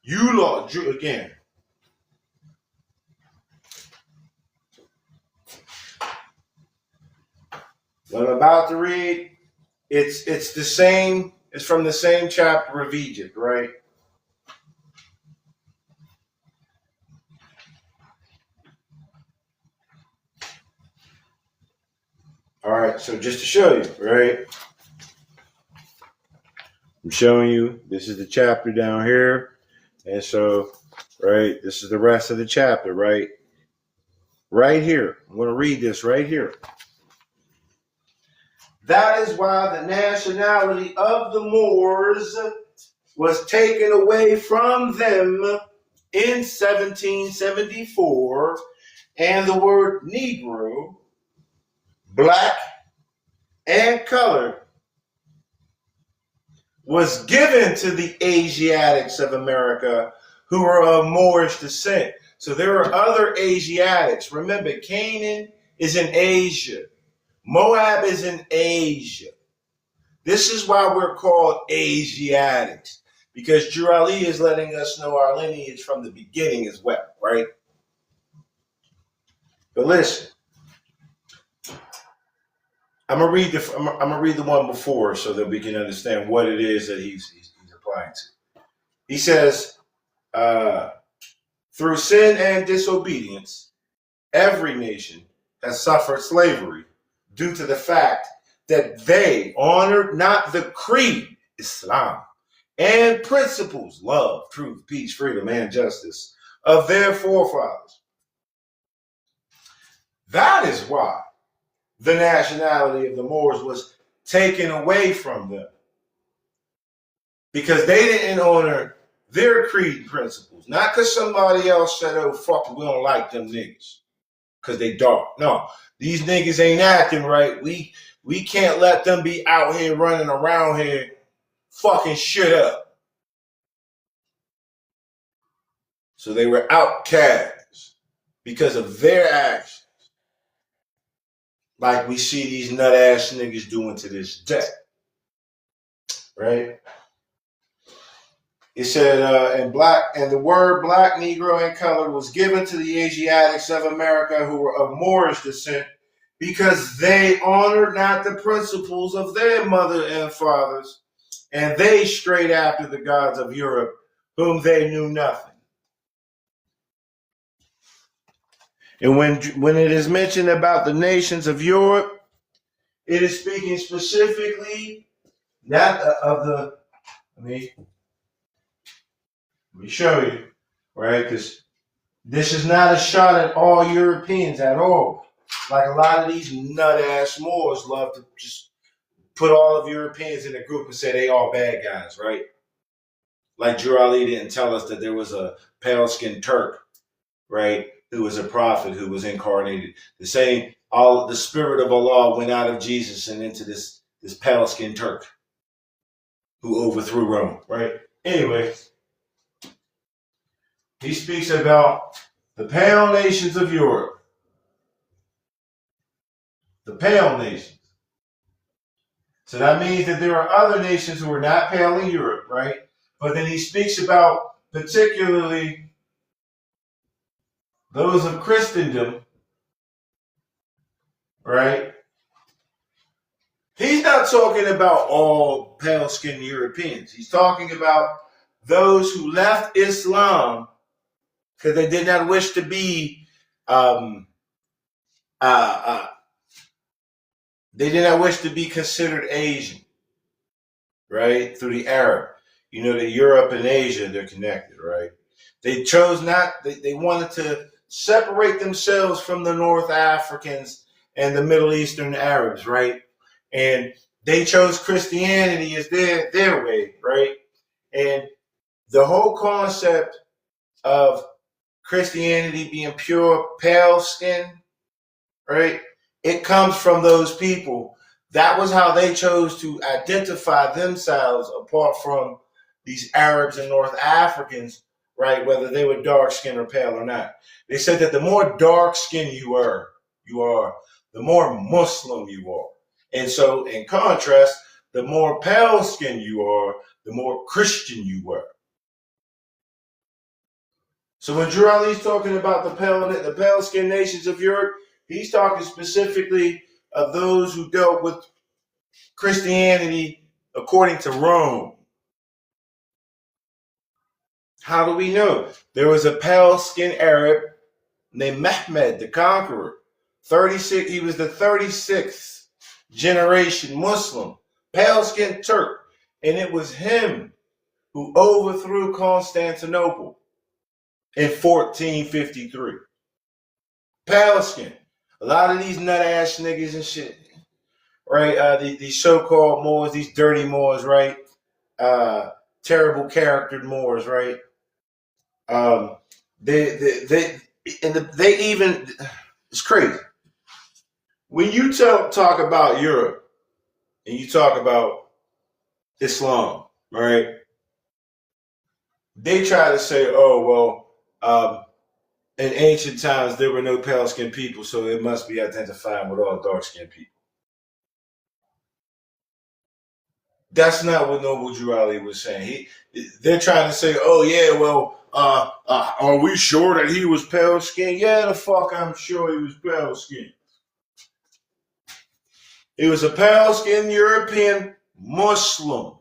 You lost, again. What I'm about to read, it's the same, it's from the same chapter of Egypt, right? All right, so just to show you, right? I'm showing you, this is the chapter down here. And so, right, this is the rest of the chapter, right? Right here. I'm going to read this right here. That is why the nationality of the Moors was taken away from them in 1774, and the word Negro, black, and colored was given to the Asiatics of America who are of Moorish descent. So there are other Asiatics. Remember, Canaan is in Asia. Moab is in Asia. This is why we're called Asiatics, because Jurali is letting us know our lineage from the beginning as well, right? But listen, I'm gonna read the one before so that we can understand what it is that he's applying to. He says, through sin and disobedience, every nation has suffered slavery due to the fact that they honored not the creed, Islam, and principles, love, truth, peace, freedom, and justice, of their forefathers. That is why the nationality of the Moors was taken away from them, because they didn't honor their creed and principles. Not because somebody else said, oh, fuck, we don't like them niggas because they dark. No, these niggas ain't acting right. We can't let them be out here running around here fucking shit up. So they were outcasts because of their actions. Like we see these nut ass niggas doing to this day. Right? It said, and the word black, Negro, and colored was given to the Asiatics of America who were of Moorish descent because they honored not the principles of their mother and fathers, and they strayed after the gods of Europe, whom they knew nothing. And when it is mentioned about the nations of Europe, it is speaking specifically not of the, let me show you, right? Because this is not a shot at all Europeans at all. Like a lot of these nut-ass Moors love to just put all of Europeans in a group and say they all bad guys, right? Like Drew Ali didn't tell us that there was a pale-skinned Turk, right, who was a prophet who was incarnated. The same, all the spirit of Allah went out of Jesus and into this pale-skinned Turk who overthrew Rome, right? Anyway, he speaks about the pale nations of Europe. The pale nations. So that means that there are other nations who are not pale in Europe, right? But then he speaks about particularly those of Christendom, right? He's not talking about all pale-skinned Europeans. He's talking about those who left Islam because they did not wish to be they did not wish to be considered Asian, right? Through the Arab. You know that Europe and Asia, they're connected, right? They chose not, they wanted to separate themselves from the North Africans and the Middle Eastern Arabs, right? And they chose Christianity as their way, right? And the whole concept of Christianity being pure pale skin, right? It comes from those people. That was how they chose to identify themselves apart from these Arabs and North Africans, right? Whether they were dark skinned or pale or not. They said that the more dark skinned you are, the more Muslim you are. And so, in contrast, the more pale skinned you are, the more Christian you were. So when Drew Ali's talking about the pale skinned nations of Europe, he's talking specifically of those who dealt with Christianity according to Rome. How do we know? There was a pale skinned Arab named Mehmed the Conqueror. 36, he was the 36th generation Muslim, pale skinned Turk. And it was him who overthrew Constantinople in 1453. Pale skin. A lot of these nut ass niggas and shit, right? These so-called Moors, these dirty Moors, right? Terrible charactered Moors, right? Um, they even, it's crazy. When you talk about Europe and you talk about Islam, right? They try to say, oh well, in ancient times there were no pale skinned people, so it must be identifying with all dark skinned people. That's not what Noble Drew Ali was saying. They're trying to say, oh yeah, well, are we sure that he was pale skinned? Yeah, the fuck, I'm sure he was pale skinned. He was a pale skinned European Muslim.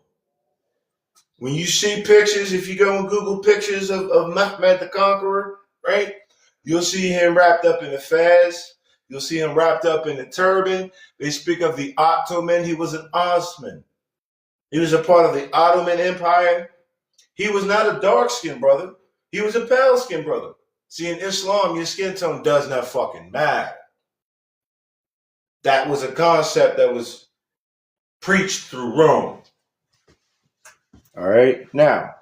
When you see pictures, if you go and Google pictures of Mehmed the Conqueror, right, you'll see him wrapped up in a fez. You'll see him wrapped up in a turban. They speak of the Ottoman. He was an Osman. He was a part of the Ottoman Empire. He was not a dark-skinned brother. He was a pale-skinned brother. See, in Islam, your skin tone does not fucking matter. That was a concept that was preached through Rome. All right? Now,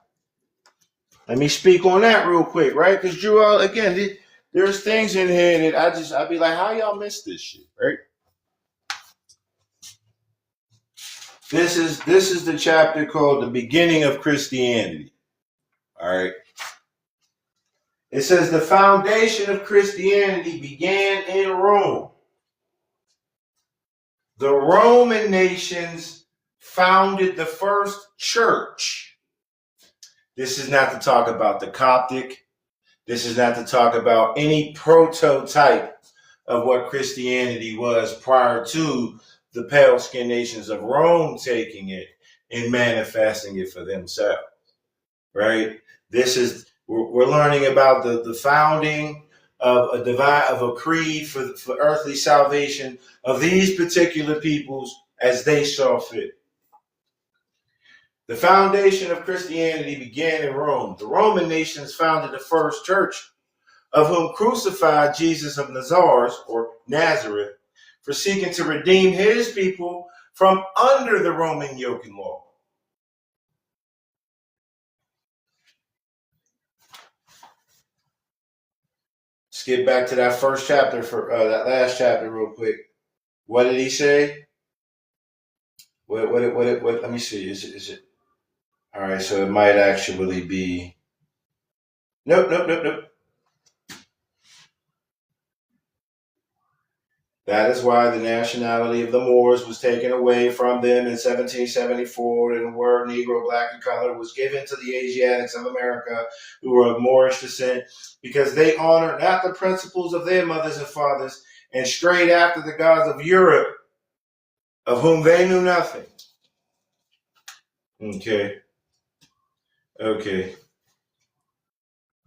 let me speak on that real quick, right? Because Drew, again, there's things in here that I'd be like, how y'all miss this shit, right? This is the chapter called The Beginning of Christianity. All right. It says the foundation of Christianity began in Rome. The Roman nations founded the first church. This is not to talk about the Coptic. This is not to talk about any prototype of what Christianity was prior to the pale-skinned nations of Rome taking it and manifesting it for themselves. Right? We're learning about the founding of a creed for earthly salvation of these particular peoples as they saw fit. The foundation of Christianity began in Rome. The Roman nations founded the first church, of whom crucified Jesus of Nazareth, for seeking to redeem his people from under the Roman yoke and law. Skip back to that first chapter that last chapter real quick. What did he say? What? Let me see. Is it? All right. So it might actually be. Nope. That is why the nationality of the Moors was taken away from them in 1774, and the word Negro, black, and colored was given to the Asiatics of America who were of Moorish descent, because they honored not the principles of their mothers and fathers and strayed after the gods of Europe, of whom they knew nothing. Okay.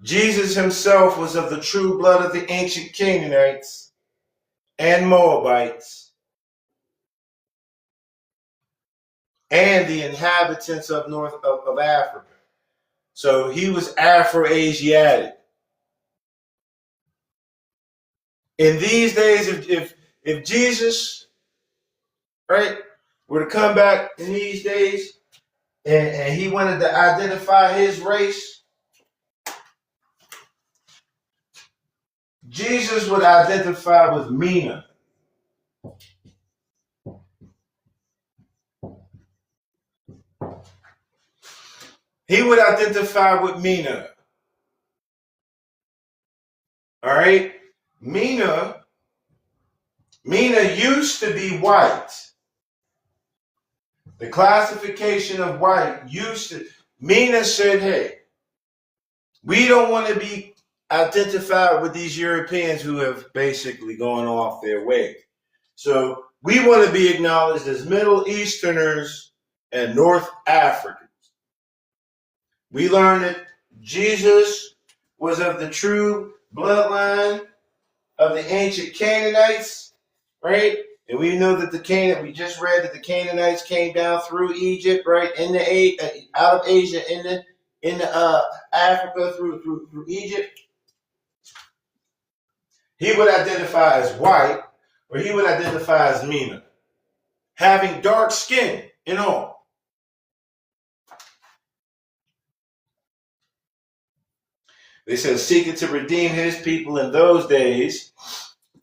Jesus himself was of the true blood of the ancient Canaanites and Moabites and the inhabitants of of Africa. So he was Afro-Asiatic. In these days, if Jesus, right, were to come back in these days, and he wanted to identify his race, Jesus would identify with Mina. He would identify with Mina. All right? Mina used to be white. The classification of white used to, Mina said, hey, we don't want to be identified with these Europeans who have basically gone off their way. So we want to be acknowledged as Middle Easterners and North Africans. We learned that Jesus was of the true bloodline of the ancient Canaanites, right? And we know that we just read that the Canaanites came down through Egypt, right, out of Asia, in the Africa through Egypt. He would identify as white, or he would identify as Mina, having dark skin and all. They said, seeking to redeem his people in those days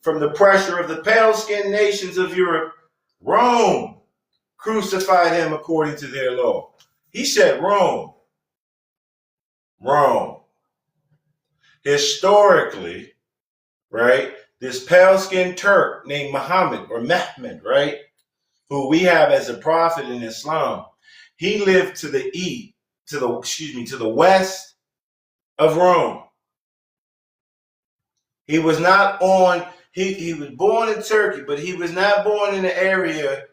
from the pressure of the pale-skinned nations of Europe, Rome crucified him according to their law. He said Rome. Historically, right, this pale-skinned Turk named Muhammad or Mehmed, right, who we have as a prophet in Islam, he lived to the west of Rome. He was not on, he was born in Turkey, but he was not born in the area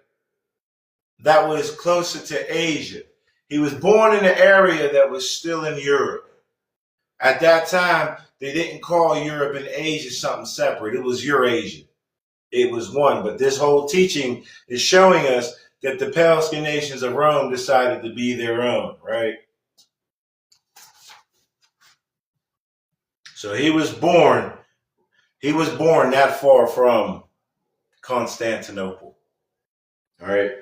that was closer to Asia. He was born in an area that was still in Europe. At that time, they didn't call Europe and Asia something separate. It was Eurasia. It was one. But this whole teaching is showing us that the Palestinian nations of Rome decided to be their own, right? So he was born not far from Constantinople. All right.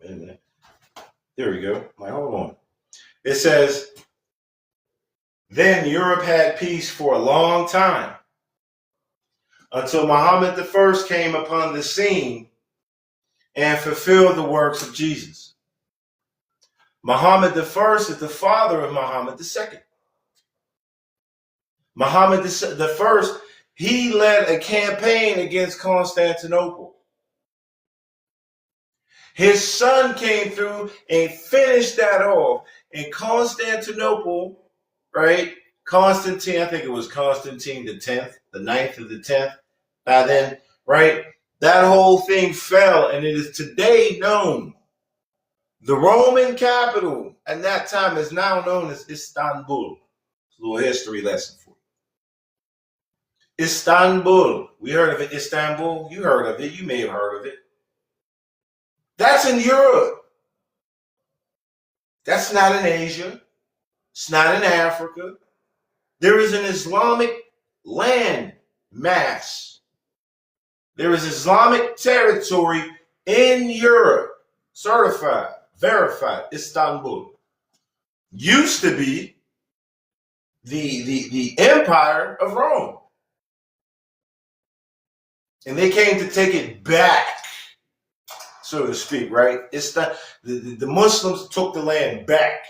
Wait a minute. There we go. Hold on. It says, then Europe had peace for a long time until Muhammad I came upon the scene and fulfilled the works of Jesus. Muhammad I is the father of Muhammad II. Muhammad I, he led a campaign against Constantinople. His son came through and finished that off. And Constantinople, right? Constantine, I think it was Constantine the 10th, the 9th of the 10th. By then, right? That whole thing fell, and it is today known. The Roman capital at that time is now known as Istanbul. A little history lesson for you. Istanbul. We heard of it, Istanbul. You heard of it. You may have heard of it. That's in Europe. That's not in Asia. It's not in Africa. There is an Islamic land mass. There is Islamic territory in Europe. Certified, verified, Istanbul. Used to be the Empire of Rome. And they came to take it back, so to speak, right? It's the Muslims took the land back.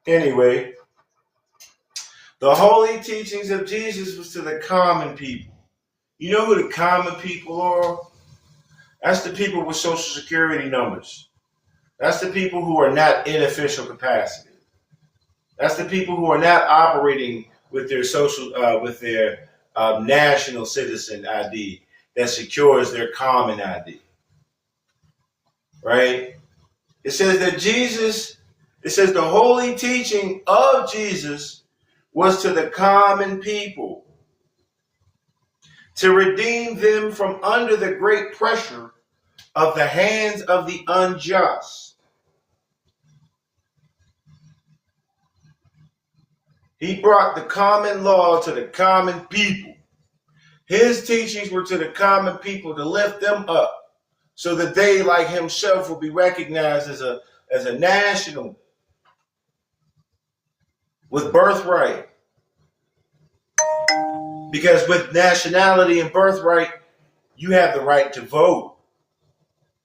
Anyway, the holy teachings of Jesus was to the common people. You know who the common people are? That's the people with social security numbers. That's the people who are not in official capacity. That's the people who are not operating with their national citizen ID that secures their common ID. Right? It says the holy teaching of Jesus was to the common people, to redeem them from under the great pressure of the hands of the unjust. He brought the common law to the common people. His teachings were to the common people to lift them up so that they, like himself, will be recognized as a national with birthright. Because with nationality and birthright, you have the right to vote.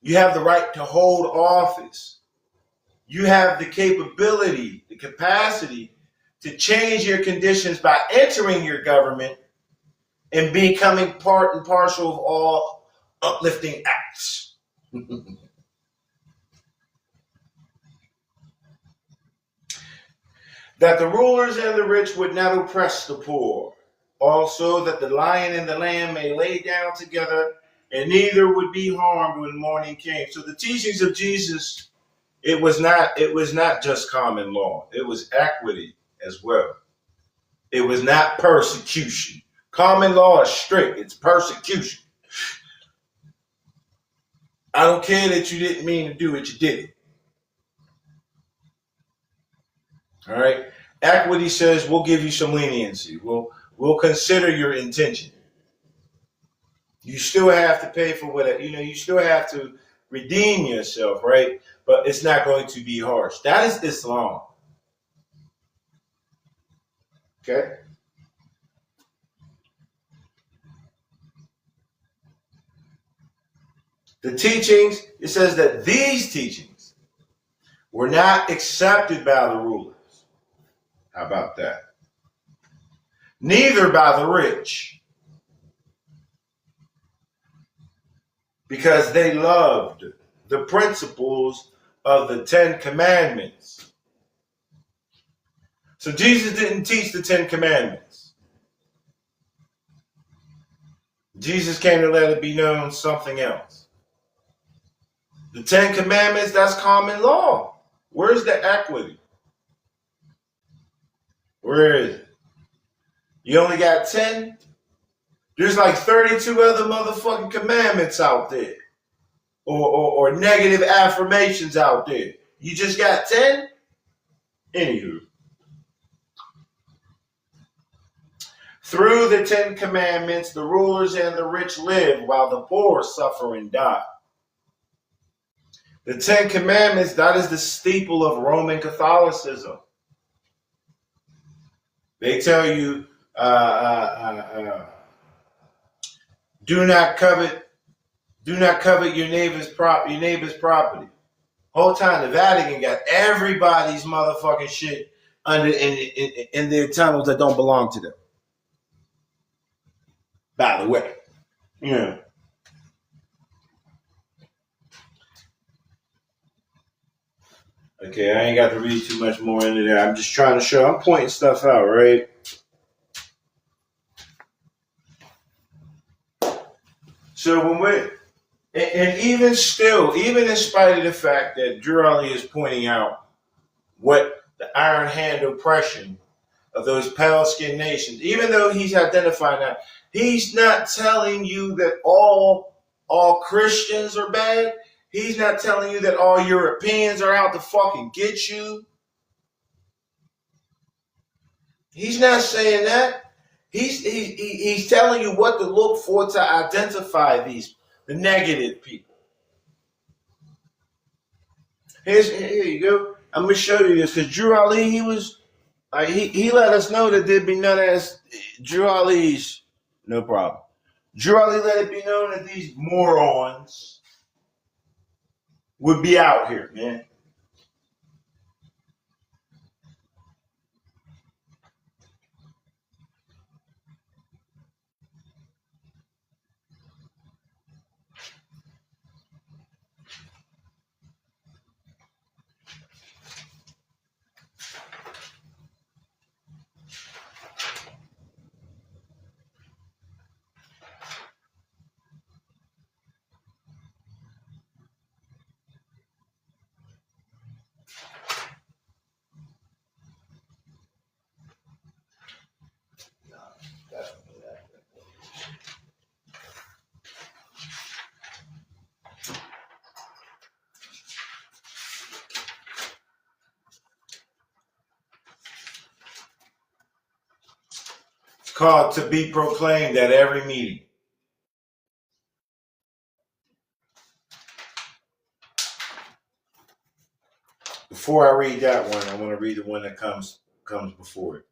You have the right to hold office. You have the capability, the capacity to change your conditions by entering your government and becoming part and parcel of all uplifting acts. That the rulers and the rich would not oppress the poor. Also, that the lion and the lamb may lay down together, and neither would be harmed when morning came. So the teachings of Jesus, it was not just common law. It was equity as well. It was not persecution. Common law is strict. It's persecution. I don't care that you didn't mean to do it, you did it. All right. Equity says we'll give you some leniency. We'll consider your intention. You still have to pay for whatever, you still have to redeem yourself, right? But it's not going to be harsh. That is Islam. Okay? The teachings, it says that these teachings were not accepted by the rulers. How about that? Neither by the rich, because they loved the principles of the Ten Commandments. So Jesus didn't teach the Ten Commandments. Jesus came to let it be known something else. The Ten Commandments, that's common law. Where's the equity? Where is it? You only got 10? There's like 32 other motherfucking commandments out there. Or negative affirmations out there. You just got 10? Anywho. Through the Ten Commandments, the rulers and the rich live, while the poor suffer and die. The Ten Commandments, that is the steeple of Roman Catholicism. They tell you, do not covet your neighbor's property. Whole time the Vatican got everybody's motherfucking shit under in their tunnels that don't belong to them. By the way, yeah. Okay, I ain't got to read too much more into there. I'm just trying to show. I'm pointing stuff out, right? So when we're and even still, even in spite of the fact that Drew Ali is pointing out what the iron hand oppression of those pale-skinned nations, even though he's identifying that, he's not telling you that all Christians are bad. He's not telling you that all Europeans are out to fucking get you. He's not saying that. He's telling you what to look for to identify the negative people. Here you go. I'm gonna show you this because Drew Ali, he let us know that there'd be none of Drew Ali's. No problem. Drew Ali let it be known that these morons would be out here, man. Called to be proclaimed at every meeting. Before I read that one, I want to read the one that comes before it.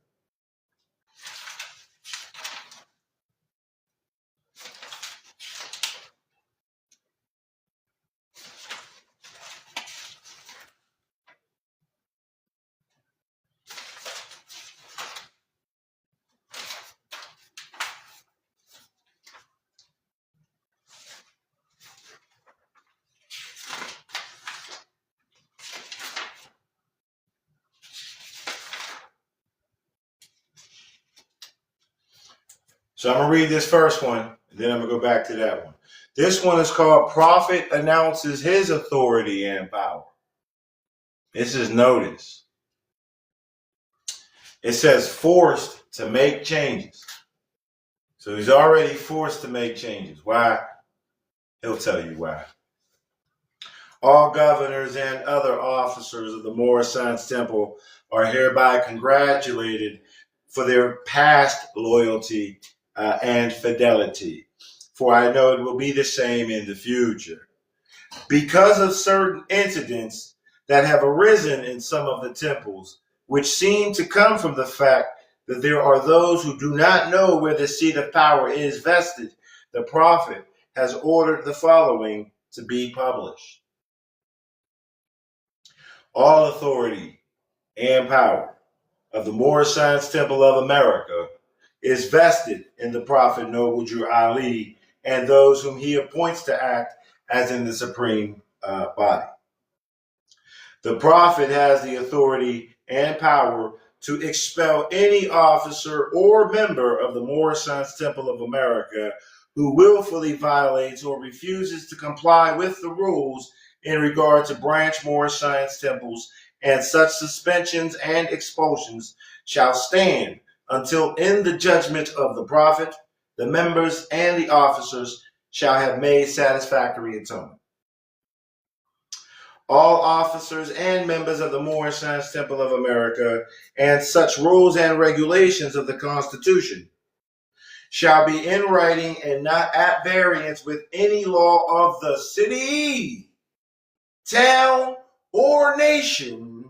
So I'm going to read this first one, and then I'm going to go back to that one. This one is called Prophet Announces His Authority and Power. This is notice. It says forced to make changes. So he's already forced to make changes. Why? He'll tell you why. All governors and other officers of the Moorish Science Temple are hereby congratulated for their past loyalty and fidelity, for I know it will be the same in the future. Because of certain incidents that have arisen in some of the temples, which seem to come from the fact that there are those who do not know where the seat of power is vested, the prophet has ordered the following to be published. All authority and power of the Moorish Science Temple of America is vested in the Prophet Noble Ali and those whom he appoints to act as in the supreme body. The Prophet has the authority and power to expel any officer or member of the Moorish Science Temple of America who willfully violates or refuses to comply with the rules in regard to branch Moorish Science temples, and such suspensions and expulsions shall stand until in the judgment of the Prophet, the members and the officers shall have made satisfactory atonement. All officers and members of the Moorish Science Temple of America and such rules and regulations of the Constitution shall be in writing and not at variance with any law of the city, town, or nation,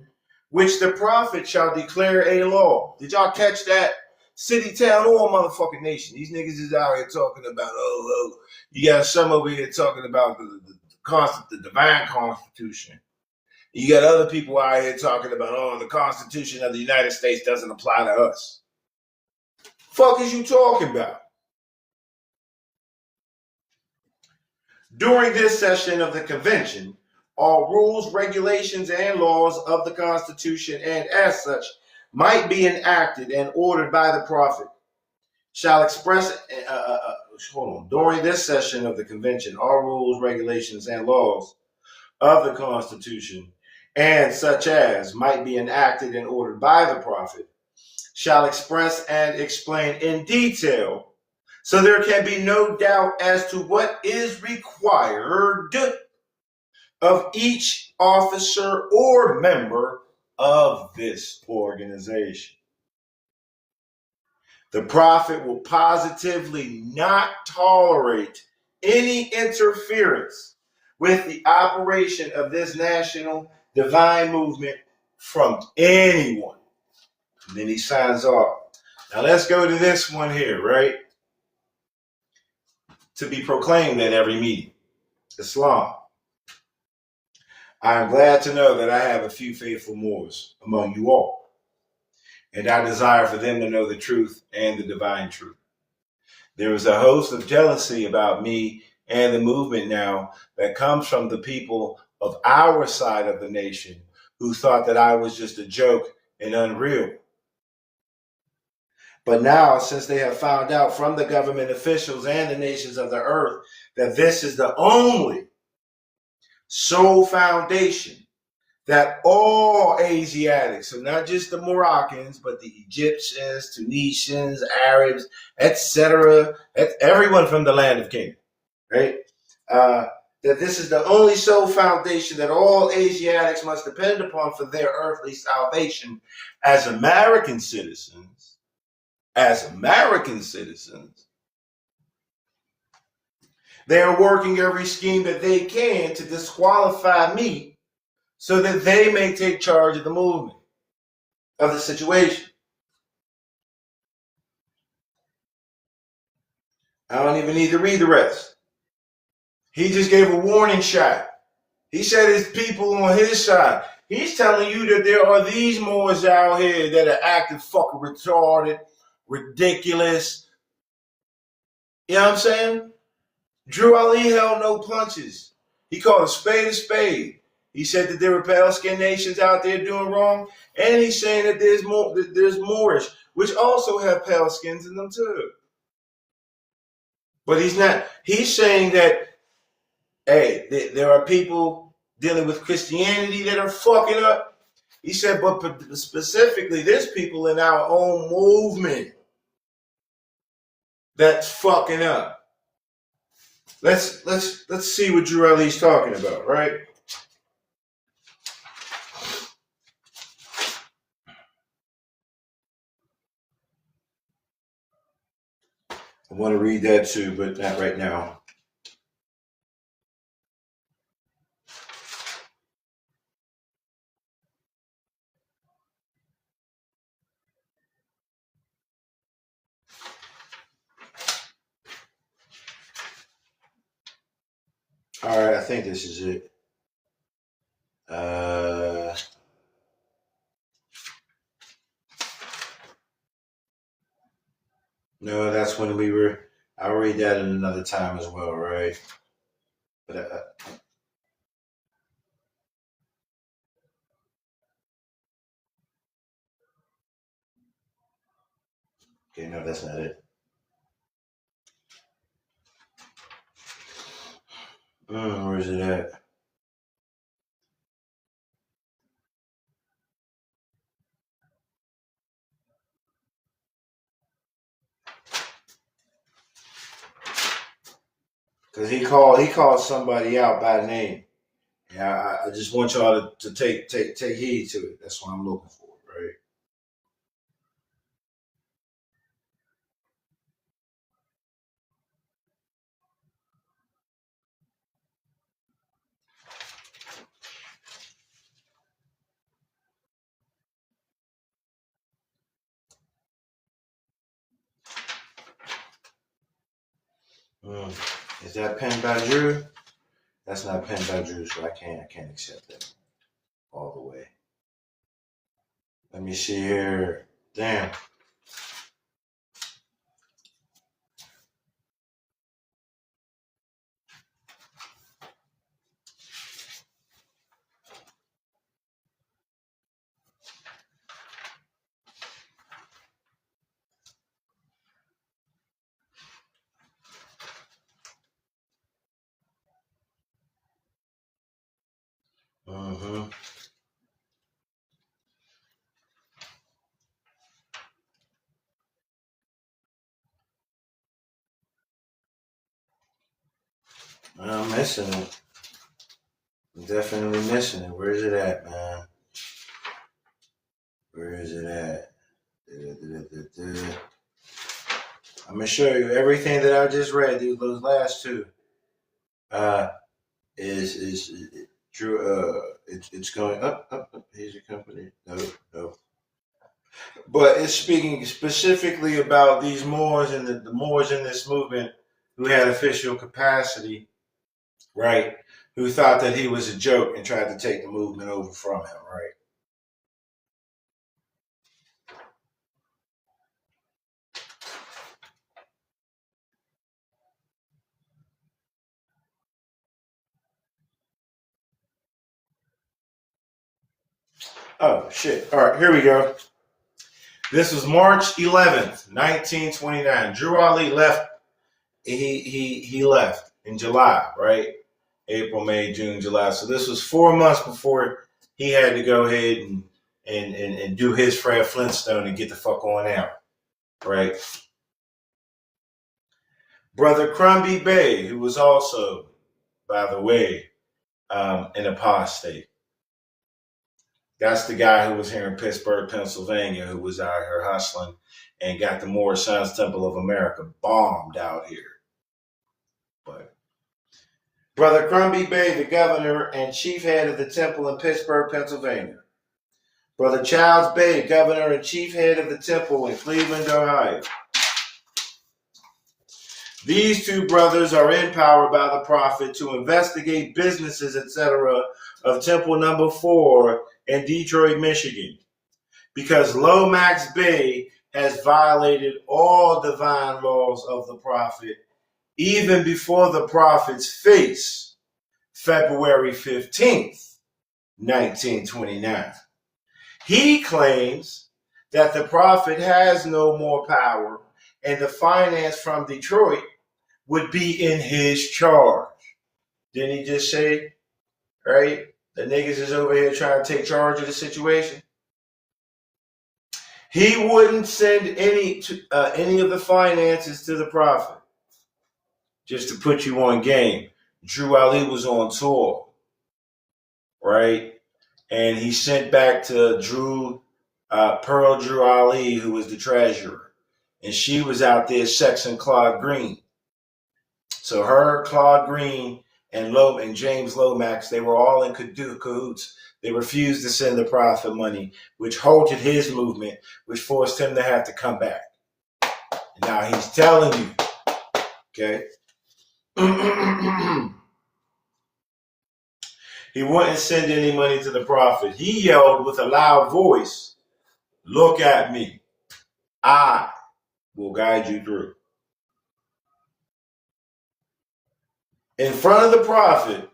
which the prophet shall declare a law. Did y'all catch that? City, town, or motherfucking nation. These niggas is out here talking about, you got some over here talking about the divine constitution. You got other people out here talking about, the Constitution of the United States doesn't apply to us. Fuck is you talking about? During this session of the convention, all rules, regulations, and laws of the Constitution, and as such, might be enacted and ordered by the prophet, shall express, during this session of the convention, all rules, regulations, and laws of the Constitution, and such as might be enacted and ordered by the prophet, shall express and explain in detail, so there can be no doubt as to what is required of each officer or member of this organization. The prophet will positively not tolerate any interference with the operation of this national divine movement from anyone. And then he signs off. Now let's go to this one here, right? To be proclaimed at every meeting. Islam. I am glad to know that I have a few faithful Moors among you all, and I desire for them to know the truth and the divine truth. There is a host of jealousy about me and the movement now that comes from the people of our side of the nation who thought that I was just a joke and unreal. But now, since they have found out from the government officials and the nations of the earth that this is the only sole foundation that all Asiatics, so not just the Moroccans, but the Egyptians, Tunisians, Arabs, etc., everyone from the land of Canaan, right? That this is the only sole foundation that all Asiatics must depend upon for their earthly salvation as American citizens. They are working every scheme that they can to disqualify me so that they may take charge of the movement, of the situation. I don't even need to read the rest. He just gave a warning shot. He said his people on his side. He's telling you that there are these Moors out here that are acting fucking retarded, ridiculous. You know what I'm saying? Drew Ali held no punches. He called a spade a spade. He said that there were pale skinned nations out there doing wrong, and he's saying that there's Moorish, which also have pale skins in them too. But he's not. He's saying that, hey, there are people dealing with Christianity that are fucking up. He said, but specifically, there's people in our own movement that's fucking up. Let's see what Drew Ali's talking about, right? I want to read that too, but not right now. All right, I think this is it. No, that's when we were. I'll read that in another time as well, right? But okay, no, that's not it. Where is it at? Because he called somebody out by name. Yeah, I just want y'all to take heed to it. That's what I'm looking for, right? Is that pen by Drew? That's not pen by Drew, so I can't accept that all the way. Let me see here. Damn. Mm-hmm. I'm missing it. I'm definitely missing it. Where is it at, man? Where is it at? I'm gonna show you everything that I just read. Those last two. Uh, is Drew? It's going up. Here's your company. No. But it's speaking specifically about these Moors and the Moors in this movement who had official capacity, right? Who thought that he was a joke and tried to take the movement over from him, right? Oh shit! All right, here we go. This was March 11th, 1929. Drew Ali left. He left in July, right? April, May, June, July. So this was 4 months before he had to go ahead and do his Fred Flintstone and get the fuck on out, right? Brother Crumby Bay, who was also, by the way, an apostate. That's the guy who was here in Pittsburgh, Pennsylvania, who was out here hustling and got the Moorish Sons Temple of America bombed out here. But Brother Crumbie Bay, the governor and chief head of the temple in Pittsburgh, Pennsylvania. Brother Charles Bay, governor and chief head of the temple in Cleveland, Ohio. These two brothers are empowered by the prophet to investigate businesses, etc., of Temple Number 4 in Detroit, Michigan, because Lomax Bay has violated all divine laws of the prophet even before the prophet's face, February 15th, 1929. He claims that the prophet has no more power and the finance from Detroit would be in his charge. Didn't he just say, right? The niggas is over here trying to take charge of the situation. He wouldn't send any of the finances to the prophet. Just to put you on game, Drew Ali was on tour, right? And he sent back to Pearl Drew Ali, who was the treasurer. And she was out there sexing Claude Green. So her, Claude Green, and James Lomax, they were all in cahoots. They refused to send the prophet money, which halted his movement, which forced him to have to come back. And now he's telling you, okay? He wouldn't send any money to the prophet. He yelled with a loud voice, "Look at me. I will guide you through." In front of the prophet,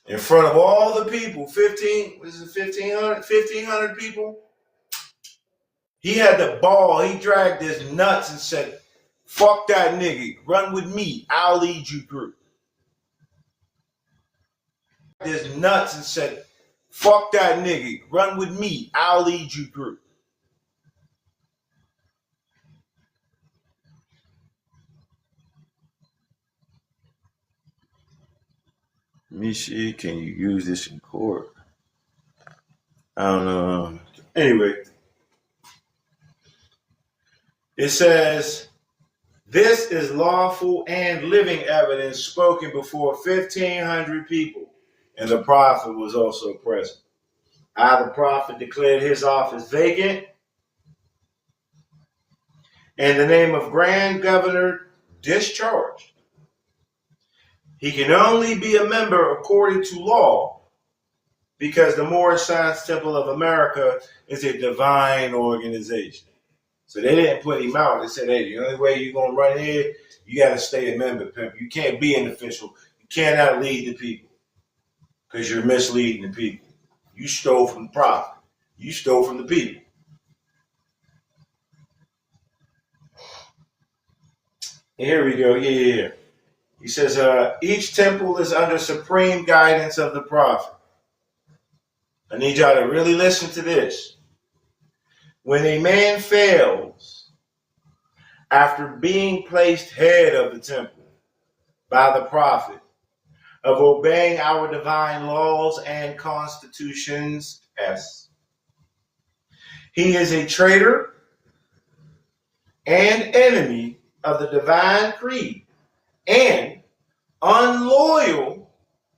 in front of all the people, 1,500 people, he had the ball. He dragged his nuts and said, "Fuck that nigga. Run with me. I'll lead you through." His nuts and said, "Fuck that nigga. Run with me. I'll lead you through." Let me see. Can you use this in court? I don't know. Anyway, it says, "This is lawful and living evidence spoken before 1,500 people, and the prophet was also present. I, the prophet, declared his office vacant, and the name of Grand Governor discharged. He can only be a member according to law, because the Moorish Science Temple of America is a divine organization." So they didn't put him out. They said, "Hey, the only way you're going to run here, you got to stay a member, pimp. You can't be an official. You cannot lead the people because you're misleading the people. You stole from the prophet. You stole from the people." Here we go. Yeah. He says, each temple is under supreme guidance of the prophet. I need y'all to really listen to this. When a man fails after being placed head of the temple by the prophet, of obeying our divine laws and constitutions, S, he is a traitor and enemy of the divine creed and unloyal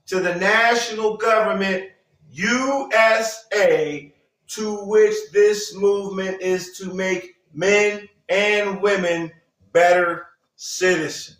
to the national government, USA, to which this movement is to make men and women better citizens.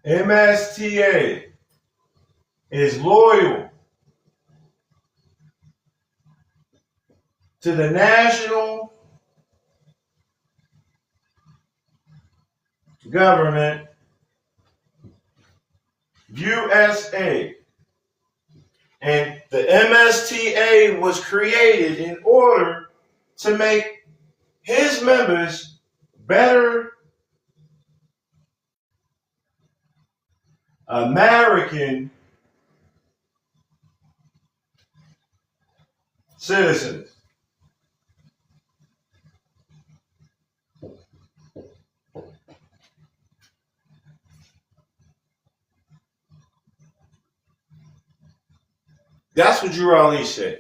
MSTA is loyal to the national government, USA. And the MSTA was created in order to make his members better American citizens. That's what Drew Ali said.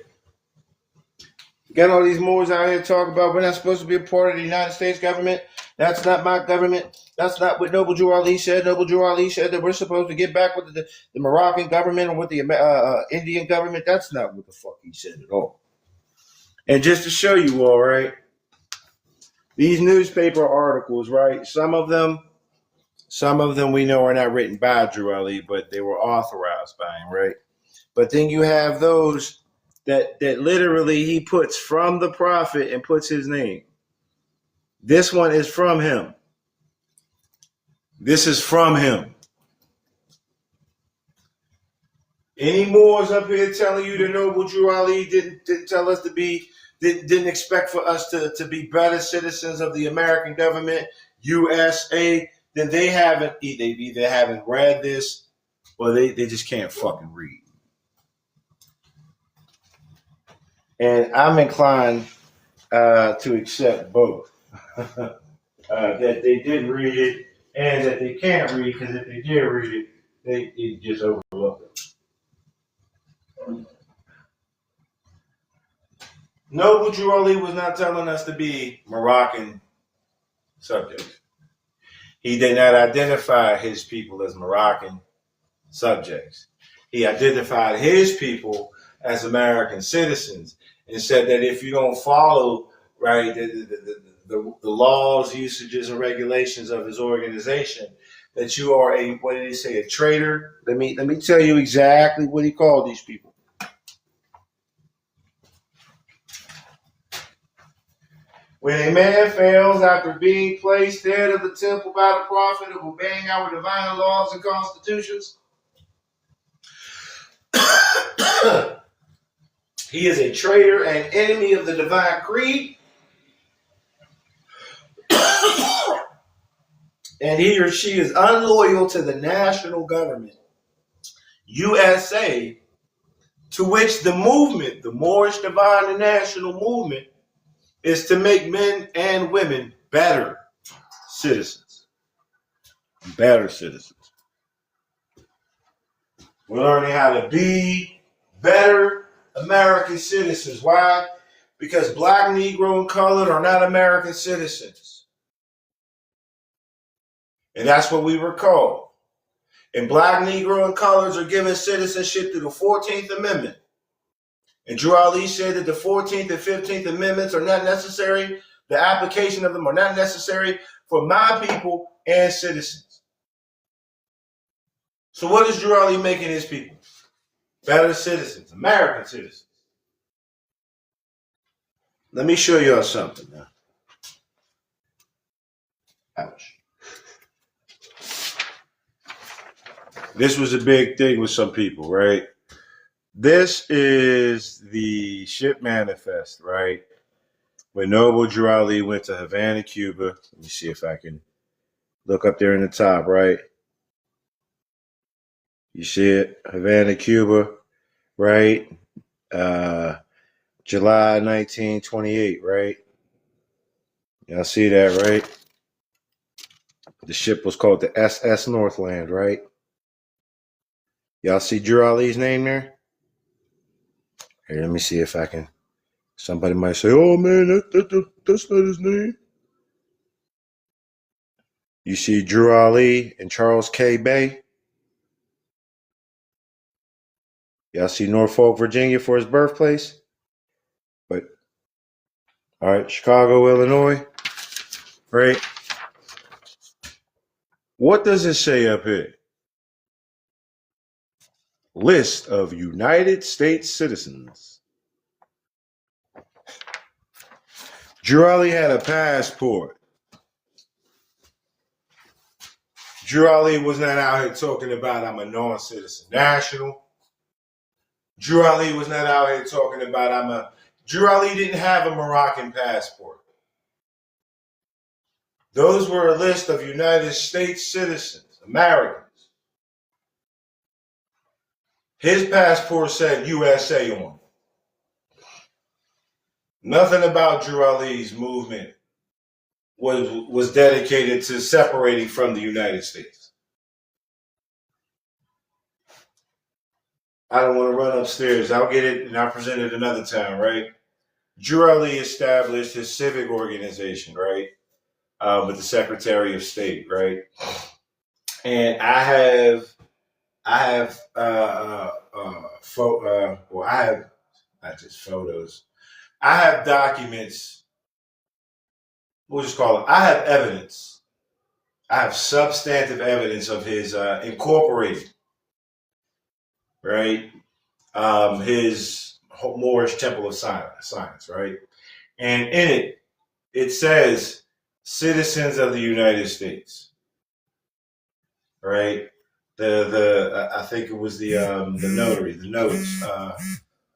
You got all these Moors out here talking about we're not supposed to be a part of the United States government. That's not my government. That's not what Noble Drew Ali said. Noble Drew Ali said that we're supposed to get back with the Moroccan government or with the Indian government. That's not what the fuck he said at all. And just to show you all, right, these newspaper articles, right, some of them we know are not written by Drew Ali, but they were authorized by him, right? But then you have those that literally he puts from the prophet and puts his name. This one is from him. This is from him. Any Moors up here telling you the Noble Drew Ali didn't tell us to be, didn't expect for us to be better citizens of the American government, USA, then they either haven't read this or they just can't fucking read. And I'm inclined to accept both. That they didn't read it and that they can't read, because if they did read it, they just overlook it. Noble Drew Ali was not telling us to be Moroccan subjects. He did not identify his people as Moroccan subjects. He identified his people as American citizens and said that if you don't follow, right, the laws, usages, and regulations of his organization, that you are a, what did he say, a traitor? Let me tell you exactly what he called these people. When a man fails after being placed head of the temple by the prophet of obeying our divine laws and constitutions, he is a traitor and enemy of the divine creed, and he or she is unloyal to the national government, USA, to which the movement, the Moorish Divine and National Movement, is to make men and women better citizens. Better citizens. We're learning how to be better American citizens. Why? Because black, Negro, and colored are not American citizens. And that's what we were called. And black, Negro, and coloreds are given citizenship through the 14th Amendment. And Drew Ali said that the 14th and 15th Amendments are not necessary. The application of them are not necessary for my people and citizens. So what is Drew Ali making his people? Better citizens, American citizens. Let me show y'all something now. Ouch. This was a big thing with some people, right? This is the ship manifest, right? When Noble Drew Ali went to Havana, Cuba. Let me see if I can look up there in the top, right? You see it? Havana, Cuba, right? July 1928, right? Y'all see that, right? The ship was called the SS Northland, right? Y'all see Drew Ali's name there? Here, let me see if I can. Somebody might say, oh man, that's not his name. You see Drew Ali and Charles K. Bay. Y'all see Norfolk, Virginia for his birthplace? But, all right, Chicago, Illinois, right? What does it say up here? List of United States citizens. Drew Ali had a passport. Drew Ali was not out here talking about I'm a non-citizen national. Drew Ali was not out here talking about Drew Ali didn't have a Moroccan passport. Those were a list of United States citizens, Americans. His passport said USA on it. Nothing about Drew Ali's movement was dedicated to separating from the United States. I don't want to run upstairs. I'll get it and I'll present it another time, right? Drew Ali established his civic organization, right, with the Secretary of State, right? And I have, well, I have not just photos. I have documents. We'll just call it. I have evidence. I have substantive evidence of his incorporated, right? His Moorish Temple of Science, right? And in it, it says citizens of the United States, right? I think it was the notary, the notice,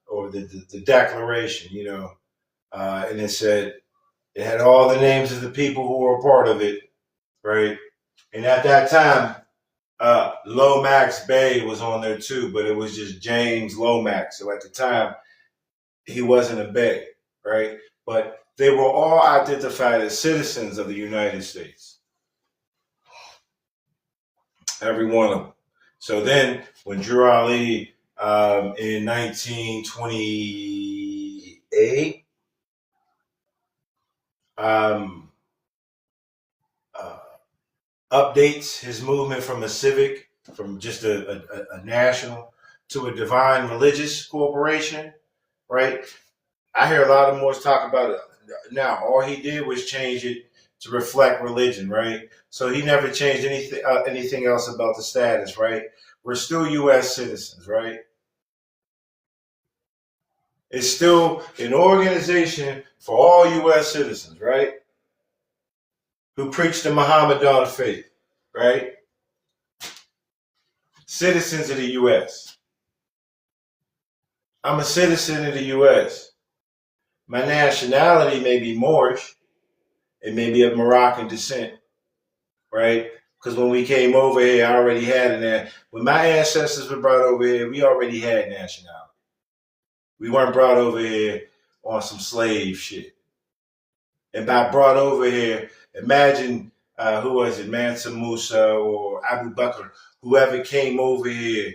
or the declaration, and it said it had all the names of the people who were a part of it, right? And at that time, Lomax Bay was on there too, but it was just James Lomax. So at the time, he wasn't a Bay, right? But they were all identified as citizens of the United States. Every one of them. So then, when Drew Ali in 1928 um, uh, updates his movement from a civic, from just a national, to a divine religious corporation, right? I hear a lot of Moors talk about it now. All he did was change it to reflect religion, right? So he never changed anything else about the status, right? We're still U.S. citizens, right? It's still an organization for all U.S. citizens, right? Who preach the Mohammedan faith, right? Citizens of the U.S. I'm a citizen of the U.S. My nationality may be Moorish. It may be of Moroccan descent, right? Because when we came over here, I already had when my ancestors were brought over here, we already had nationality. We weren't brought over here on some slave shit. And by brought over here, imagine who was it, Mansa Musa or Abu Bakr, whoever came over here,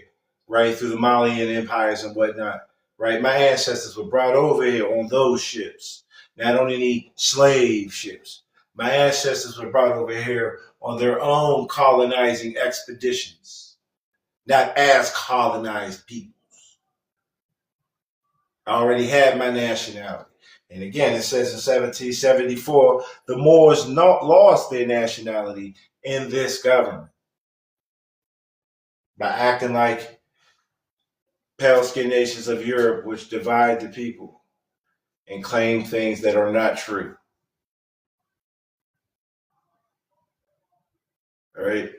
right, through the Malian empires and whatnot, right? My ancestors were brought over here on those ships, not on any slave ships. My ancestors were brought over here on their own colonizing expeditions, not as colonized people. I already had my nationality. And again, it says in 1774, the Moors lost their nationality in this government by acting like pale skinned nations of Europe, which divide the people and claim things that are not true. All right.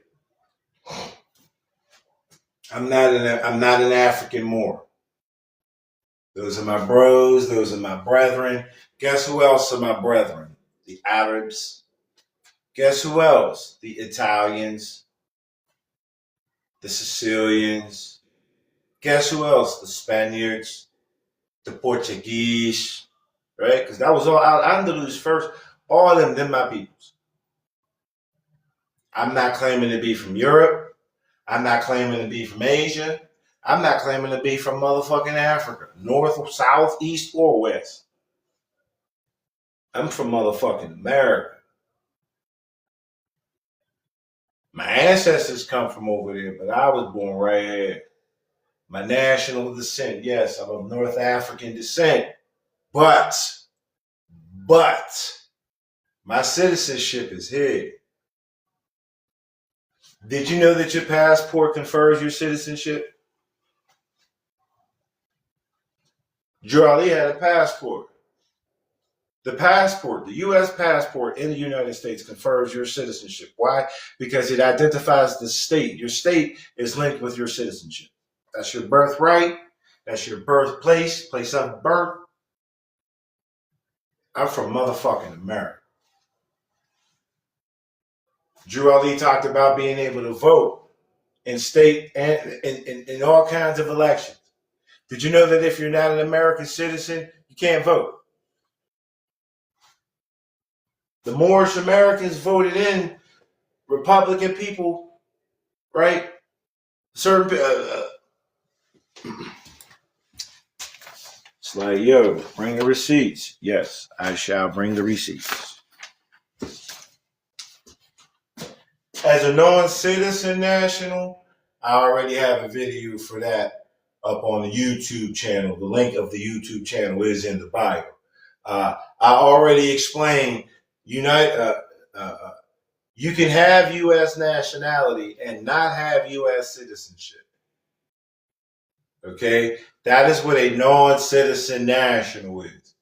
I'm not an African Moor. Those are my bros. Those are my brethren. Guess who else are my brethren? The Arabs. Guess who else? The Italians, the Sicilians. Guess who else? The Spaniards, the Portuguese, right? Because that was all Andalus first. All of them my peoples. I'm not claiming to be from Europe. I'm not claiming to be from Asia. I'm not claiming to be from motherfucking Africa, north, south, east, or west. I'm from motherfucking America. My ancestors come from over there, but I was born right here. My national descent, yes, I'm of North African descent, but my citizenship is here. Did you know that your passport confers your citizenship? Drew Ali had a passport. The U.S. passport in the United States confers your citizenship. Why? Because it identifies the state. Your state is linked with your citizenship. That's your birthright. That's your birthplace, place of birth. I'm from motherfucking America. Drew Ali talked about being able to vote. in state and in all kinds of elections. Did you know that if you're not an American citizen, you can't vote? The Moorish Americans voted in Republican people, right? Certain it's like, yo, bring the receipts. Yes, I shall bring the receipts. As a non-citizen national, I already have a video for that up on the YouTube channel. The link of the YouTube channel is in the bio. I already explained you can have U.S. nationality and not have U.S. citizenship. Okay? That is what a non-citizen national is.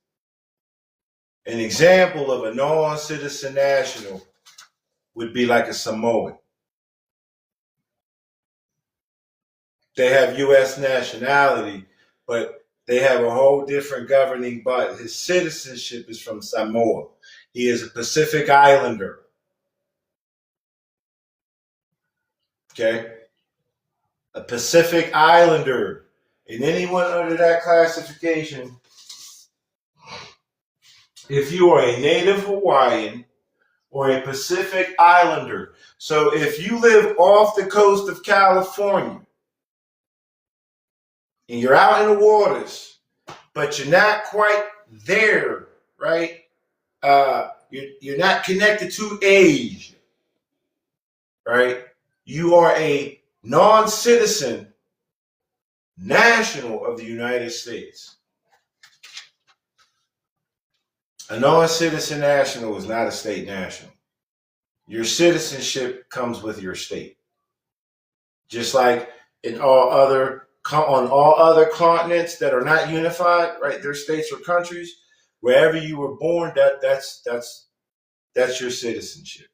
An example of a non-citizen national would be like a Samoan. They have U.S. nationality, but they have a whole different governing body. His citizenship is from Samoa. He is a Pacific Islander. Okay? A Pacific Islander. And anyone under that classification, if you are a native Hawaiian or a Pacific Islander, so if you live off the coast of California and you're out in the waters, but you're not quite there, right? You're not connected to Asia, right? You are a non-citizen national of the United States. A non-citizen national is not a state national. Your citizenship comes with your state. Just like on all other continents that are not unified, right? They're states or countries. Wherever you were born, that's your citizenship.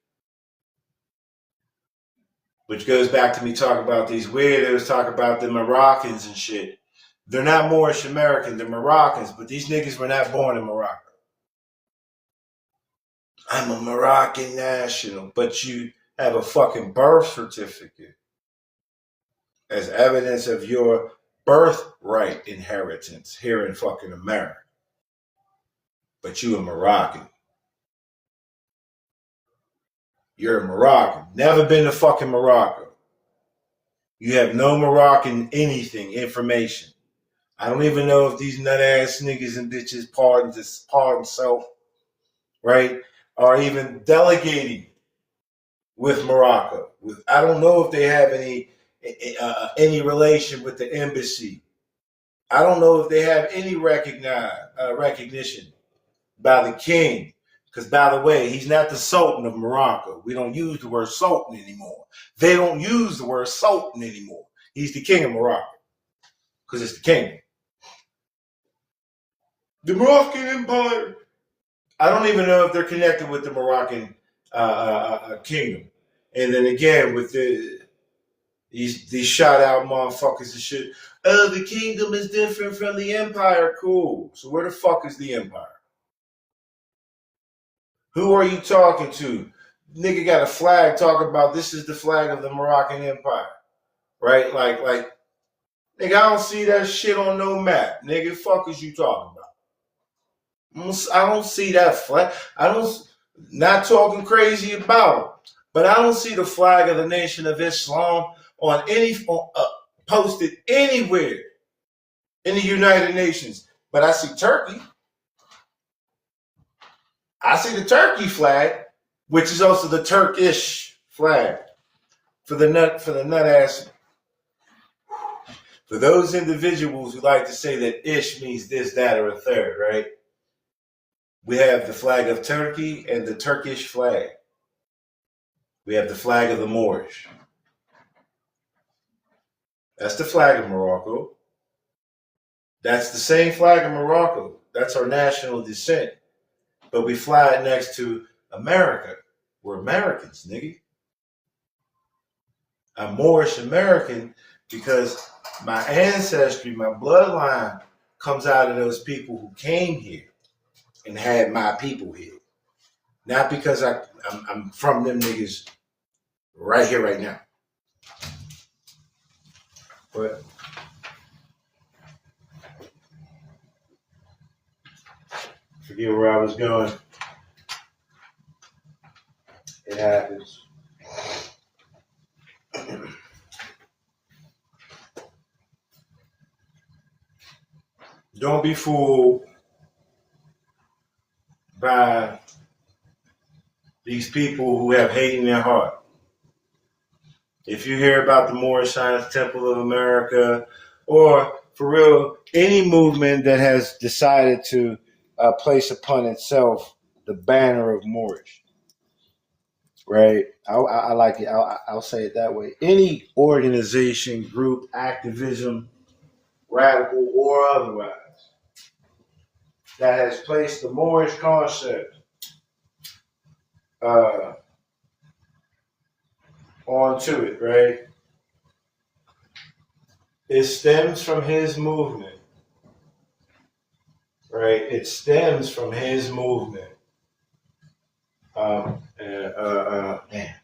Which goes back to me talking about these weirdos, talk about the Moroccans and shit. They're not Moorish American, they're Moroccans, but these niggas were not born in Morocco. I'm a Moroccan national, but you have a fucking birth certificate as evidence of your birthright inheritance here in fucking America. But you a Moroccan. You're a Moroccan. Never been to fucking Morocco. You have no Moroccan anything, information. I don't even know if these nut ass niggas and bitches, pardon self, right, are even delegating with Morocco. I don't know if they have any relation with the embassy. I don't know if they have any recognition by the king. Because, by the way, he's not the Sultan of Morocco. We don't use the word Sultan anymore. They don't use the word Sultan anymore. He's the king of Morocco. Because it's the kingdom. The Moroccan Empire. I don't even know if they're connected with the Moroccan kingdom. And then again, with these shot out motherfuckers and shit. Oh, the kingdom is different from the empire. Cool. So where the fuck is the empire? Who are you talking to? Nigga got a flag talking about this is the flag of the Moroccan Empire. Right? Like, nigga, I don't see that shit on no map. Nigga, fuck is you talking about? I don't see that flag. Not talking crazy about it, but I don't see the flag of the Nation of Islam posted anywhere in the United Nations. But I see Turkey. I see the Turkey flag, which is also the Turkish flag for the nut ass. For those individuals who like to say that ish means this, that, or a third, right? We have the flag of Turkey and the Turkish flag. We have the flag of the Moorish. That's the flag of Morocco. That's the same flag of Morocco. That's our national descent. But we fly it next to America. We're Americans, nigga. I'm Moorish American because my ancestry, my bloodline comes out of those people who came here and had my people here. Not because I'm from them niggas right here, right now. But forget where I was going. It happens. Don't be fooled by these people who have hate in their heart. If you hear about the Moorish Science Temple of America, or for real, any movement that has decided to place upon itself the banner of Moorish, right? I like it. I'll say it that way. Any organization, group, activism, radical or otherwise, that has placed the Moorish concept uh, onto it, right? It stems from his movement, right? It stems from his movement. Damn. Yeah,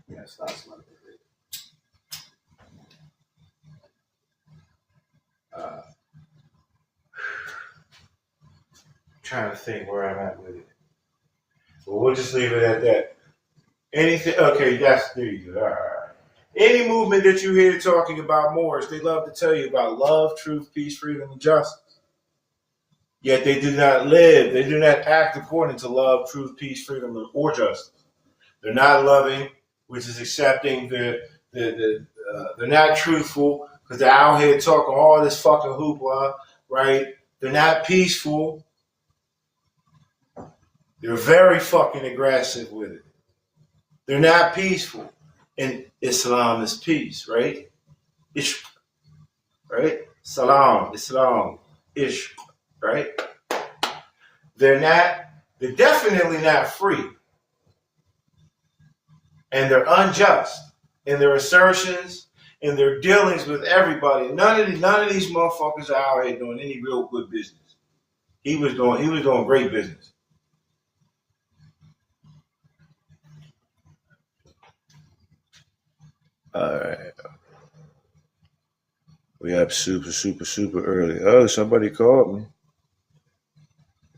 it's not smart. Trying to think where I'm at with it. But we'll just leave it at that. Anything? Okay, there you go. All right. Any movement that you hear talking about Moors, they love to tell you about love, truth, peace, freedom, and justice. Yet they do not live, they do not act according to love, truth, peace, freedom, or justice. They're not loving, which is accepting. They're not truthful because they're out here talking all this fucking hoopla, right? They're not peaceful. They're very fucking aggressive with it. They're not peaceful. And Islam is peace, right? Ishq, right? Salam, Islam, Ishq, right? They're definitely not free. And they're unjust in their assertions, in their dealings with everybody. None of these motherfuckers are out here doing any real good business. He was doing great business. All right. We up super early. Oh, somebody called me.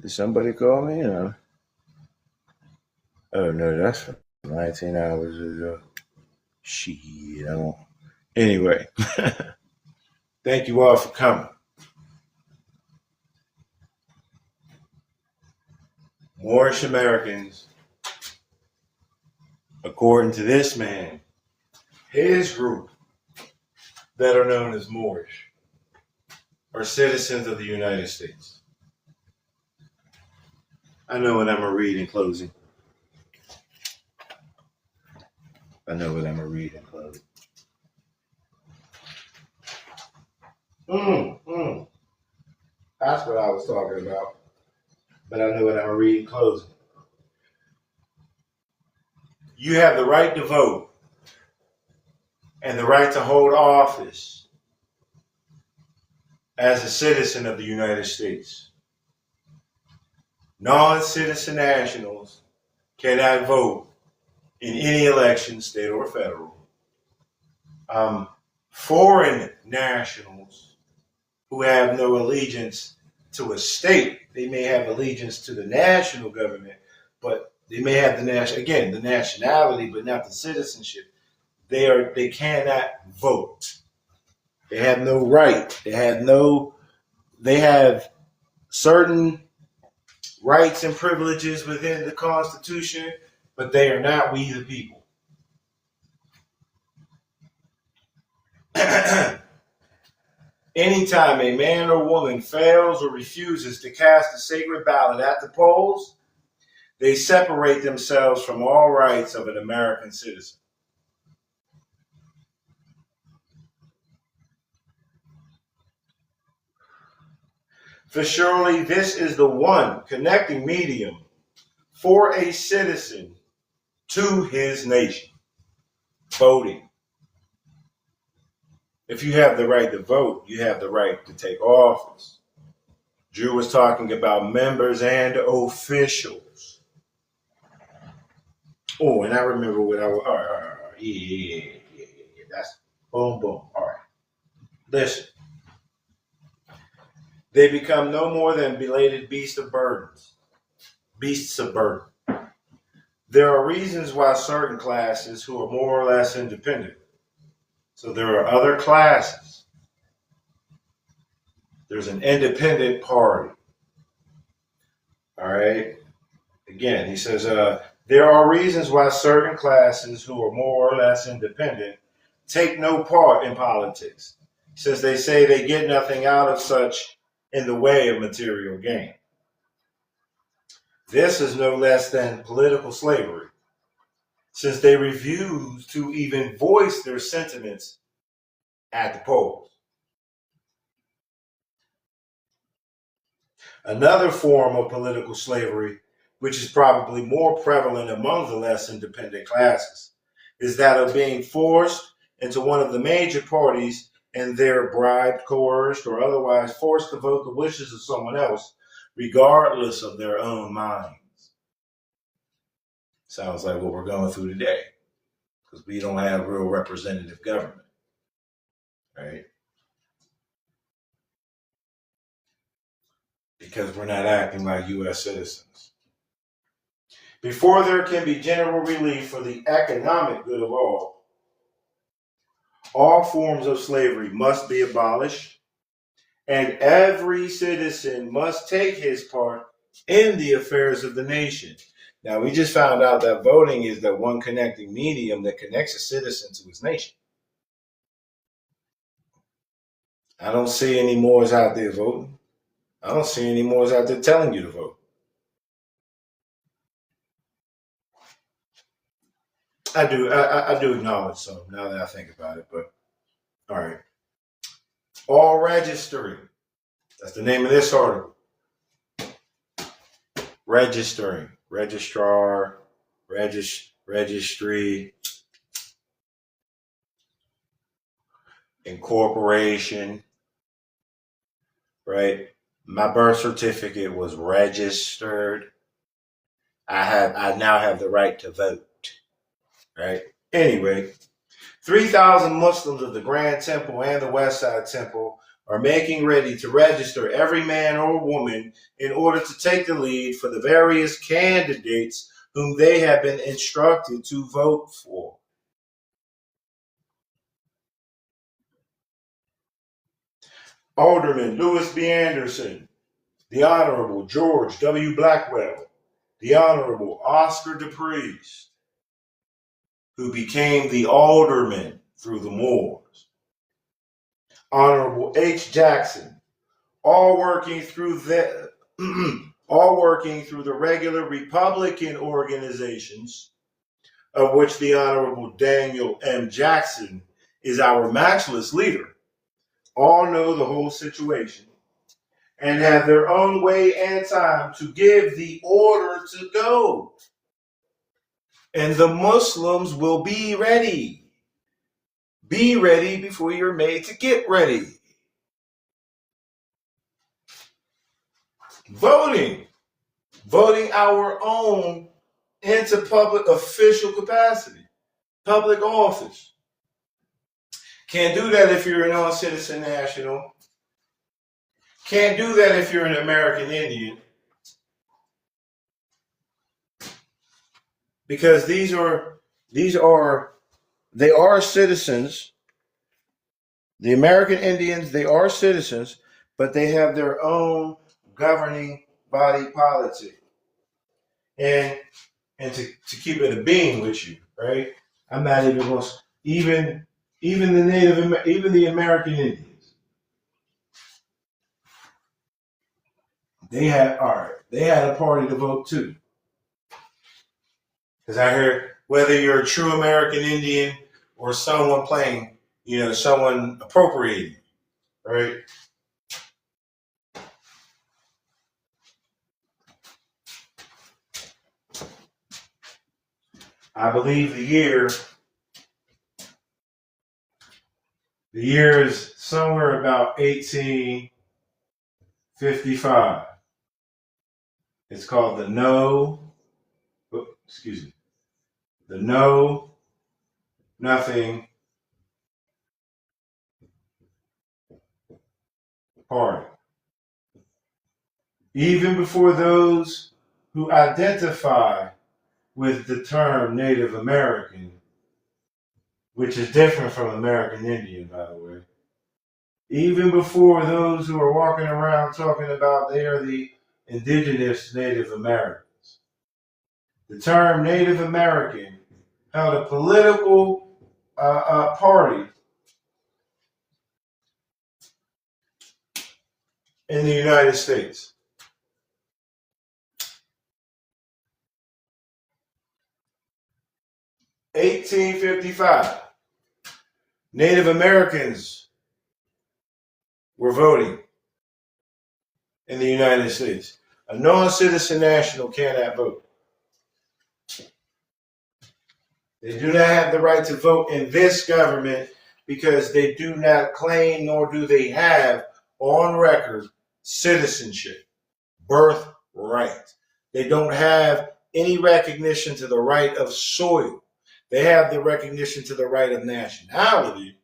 Did somebody call me? Oh no, that's 19 hours ago. Shit, I don't. Anyway, thank you all for coming. Moorish Americans, according to this man, his group that are known as Moorish, are citizens of the United States. I know what I'm going to read in closing. That's what I was talking about. But I know what I'm going to read in closing. You have the right to vote and the right to hold office as a citizen of the United States. Non-citizen nationals cannot vote in any election, state or federal. Foreign nationals who have no allegiance to a state, they may have allegiance to the national government, but they may have the nationality, but not the citizenship. They cannot vote. They have no right. They have certain rights and privileges within the Constitution, but they are not we the people. Anytime a man or woman fails or refuses to cast a sacred ballot at the polls, they separate themselves from all rights of an American citizen. For surely this is the one connecting medium for a citizen to his nation. Voting. If you have the right to vote, you have the right to take office. Drew was talking about members and officials. Oh, and I remember what I was. All right. Yeah. That's boom. All right. Listen, they become no more than belated beasts of burdens. Beasts of burden. There are reasons why certain classes who are more or less independent. So there are other classes. There's an independent party. All right. Again, he says, there are reasons why certain classes who are more or less independent take no part in politics, since they say they get nothing out of such in the way of material gain. This is no less than political slavery, since they refuse to even voice their sentiments at the polls. Another form of political slavery, which is probably more prevalent among the less independent classes, is that of being forced into one of the major parties and they're bribed, coerced, or otherwise forced to vote the wishes of someone else, regardless of their own minds. Sounds like what we're going through today, because we don't have real representative government, right? Because we're not acting like U.S. citizens. Before there can be general relief for the economic good of all forms of slavery must be abolished, and every citizen must take his part in the affairs of the nation. Now, we just found out that voting is the one connecting medium that connects a citizen to his nation. I don't see any Moors out there voting. I don't see any Moors out there telling you to vote. I do acknowledge some now that I think about it, but all right. All registering. That's the name of this article. Registering. Registrar, registry, incorporation, right? My birth certificate was registered. I now have the right to vote, right? Anyway, 3,000 Muslims of the Grand Temple and the West Side Temple are making ready to register every man or woman in order to take the lead for the various candidates whom they have been instructed to vote for. Alderman Louis B. Anderson, the Honorable George W. Blackwell, the Honorable Oscar DePriest, who became the alderman through the Moors, Honorable H. Jackson, all working through the all working through the regular Republican organizations, of which the Honorable Daniel M. Jackson is our matchless leader, all know the whole situation and have their own way and time to give the order to go. And the Muslims will be ready. Be ready before you're made to get ready. Voting. Voting our own into public official capacity, public office. Can't do that if you're a non-citizen national. Can't do that if you're an American Indian. Because they are citizens. The American Indians, they are citizens, but they have their own governing body politic. And to keep it a being with you, right? I'm not even going to even the American Indians. They had a party to vote too. Because I heard whether you're a true American Indian or someone playing, someone appropriating, right? I believe the year is somewhere about 1855. It's called the Know Nothing Party. Even before those who identify with the term Native American, which is different from American Indian, by the way, even before those who are walking around talking about they are the indigenous Native Americans, the term Native American held a political party in the United States. 1855, Native Americans were voting in the United States. A non-citizen national cannot vote. They do not have the right to vote in this government because they do not claim nor do they have on record citizenship, birthright. They don't have any recognition to the right of soil. They have the recognition to the right of nationality,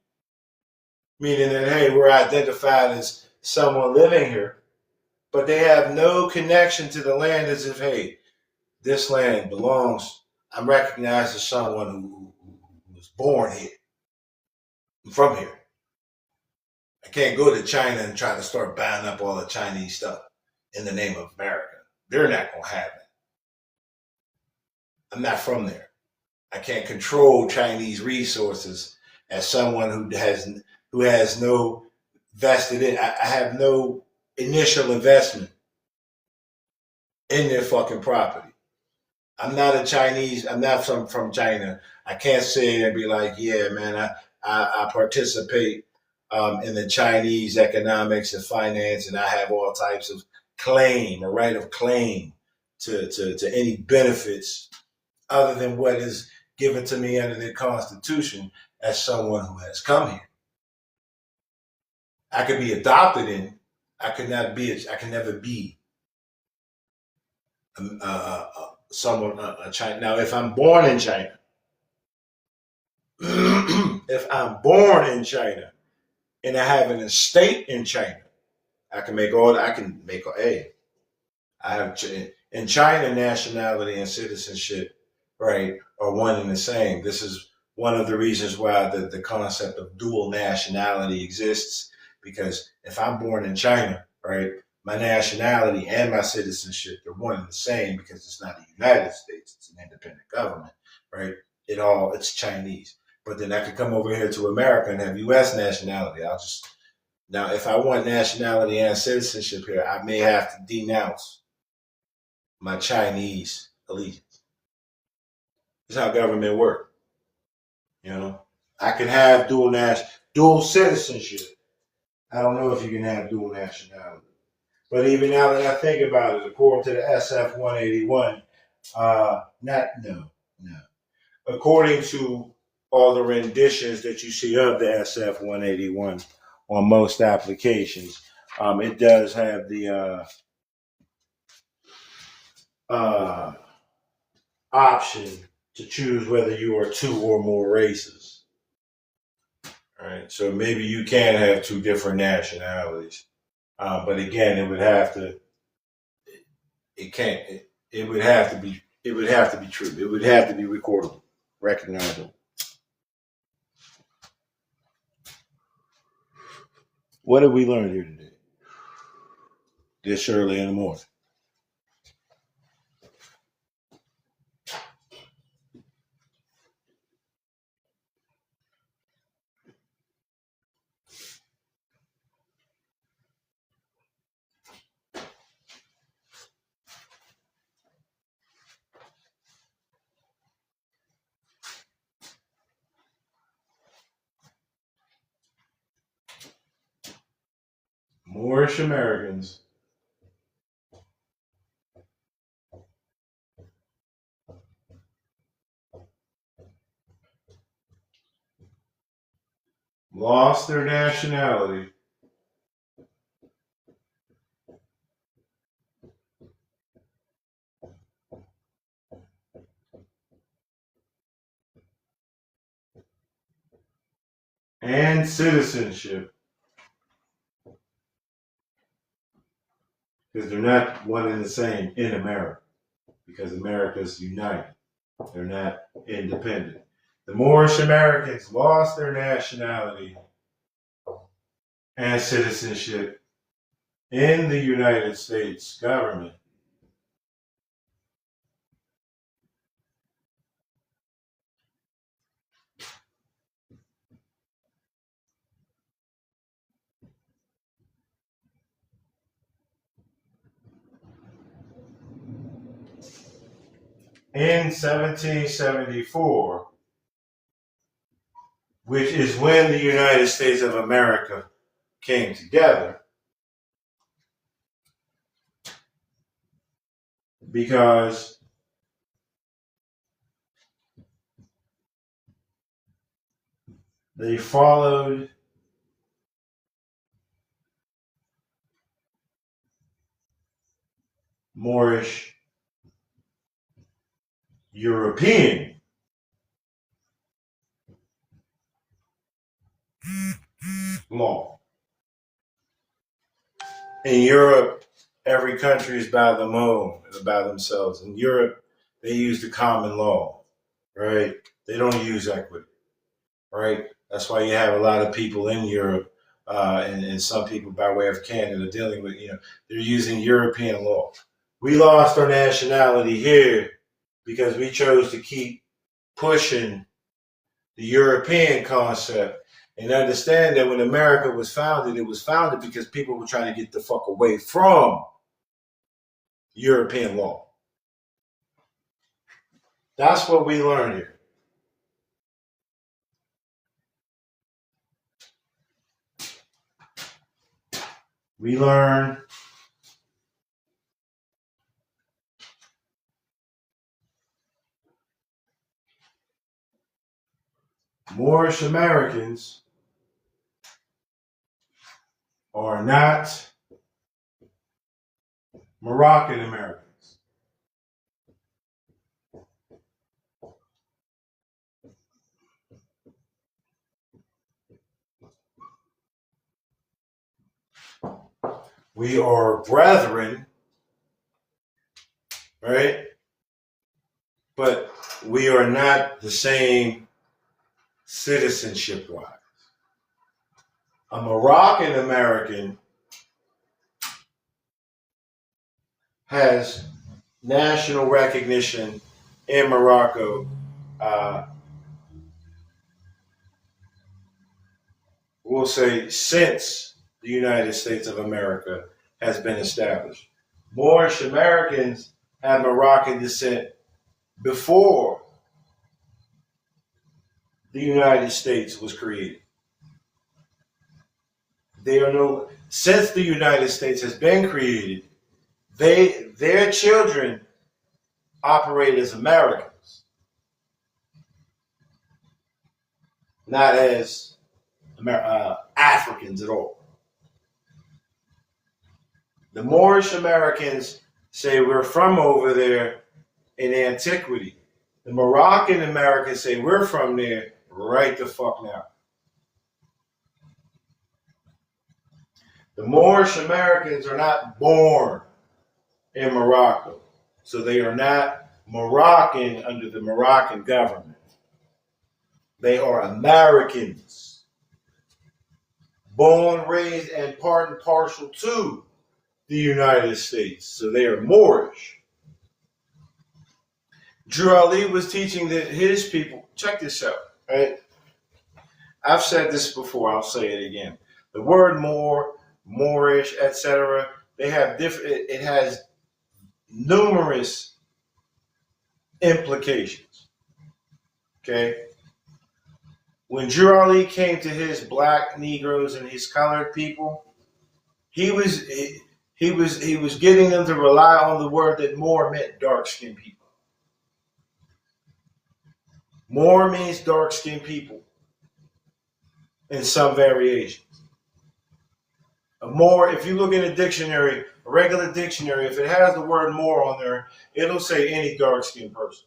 meaning that, hey, we're identified as someone living here, but they have no connection to the land as if, hey, this land belongs, I'm recognized as someone who was born here. I'm from here. I can't go to China and try to start buying up all the Chinese stuff in the name of America. They're not going to have it. I'm not from there. I can't control Chinese resources as someone who has no vested in. I have no initial investment in their fucking property. I'm not a Chinese. I'm not from China. I can't say and be like, yeah, man, I participate in the Chinese economics and finance, and I have all types of claim, a right of claim to any benefits other than what is given to me under the Constitution as someone who has come here. I could be adopted in. I could not be. I can never be someone China. Now, if I'm born in China, if I'm born in China and I have an estate in China, I can make all. I can make a. I have in China nationality and citizenship, right, are one and the same. This is one of the reasons why the concept of dual nationality exists. Because if I'm born in China, right, my nationality and my citizenship are one and the same because it's not the United States; it's an independent government, right? It's Chinese. But then I could come over here to America and have U.S. nationality. Now, if I want nationality and citizenship here, I may have to denounce my Chinese allegiance. This is how government works. You know, I can have dual citizenship. I don't know if you can have dual nationality. But even now that I think about it, according to the SF 181, no. According to all the renditions that you see of the SF 181 on most applications, it does have the option to choose whether you are two or more races. All right, so maybe you can have two different nationalities, but again, it would have to. It can't. It would have to be. It would have to be true. It would have to be recordable, recognizable. What did we learn here today? This early in the morning. Moorish Americans lost their nationality and citizenship because they're not one and the same in America, because America's united. They're not independent. The Moorish Americans lost their nationality and citizenship in the United States government in 1774, which is when the United States of America came together, because they followed Moorish European law. In Europe, every country is by them own, by themselves. In Europe, they use the common law, right? They don't use equity, right? That's why you have a lot of people in Europe, and some people by way of Canada dealing with, they're using European law. We lost our nationality here because we chose to keep pushing the European concept, and understand that when America was founded, it was founded because people were trying to get the fuck away from European law. That's what we learned here. We learn Moorish Americans are not Moroccan Americans. We are brethren, right? But we are not the same citizenship wise. A Moroccan American has national recognition in Morocco. We'll say since the United States of America has been established. Moorish Americans have Moroccan descent before the United States was created. Since the United States has been created, their children operate as Americans, not as Africans at all. The Moorish Americans say we're from over there in antiquity. The Moroccan Americans say we're from there right the fuck now. The Moorish Americans are not born in Morocco, so they are not Moroccan under the Moroccan government. They are Americans, born, raised, and part and parcel to the United States. So they are Moorish. Drew Ali was teaching that his people, check this out, right? I've said this before, I'll say it again. The word Moor, Moorish, etc., they have it has numerous implications. Okay? When Drew Ali came to his black Negroes and his colored people, he was getting them to rely on the word that Moor meant dark-skinned people. Moor means dark-skinned people in some variations. A Moor, if you look in a dictionary, a regular dictionary, if it has the word Moor on there, it'll say any dark-skinned person.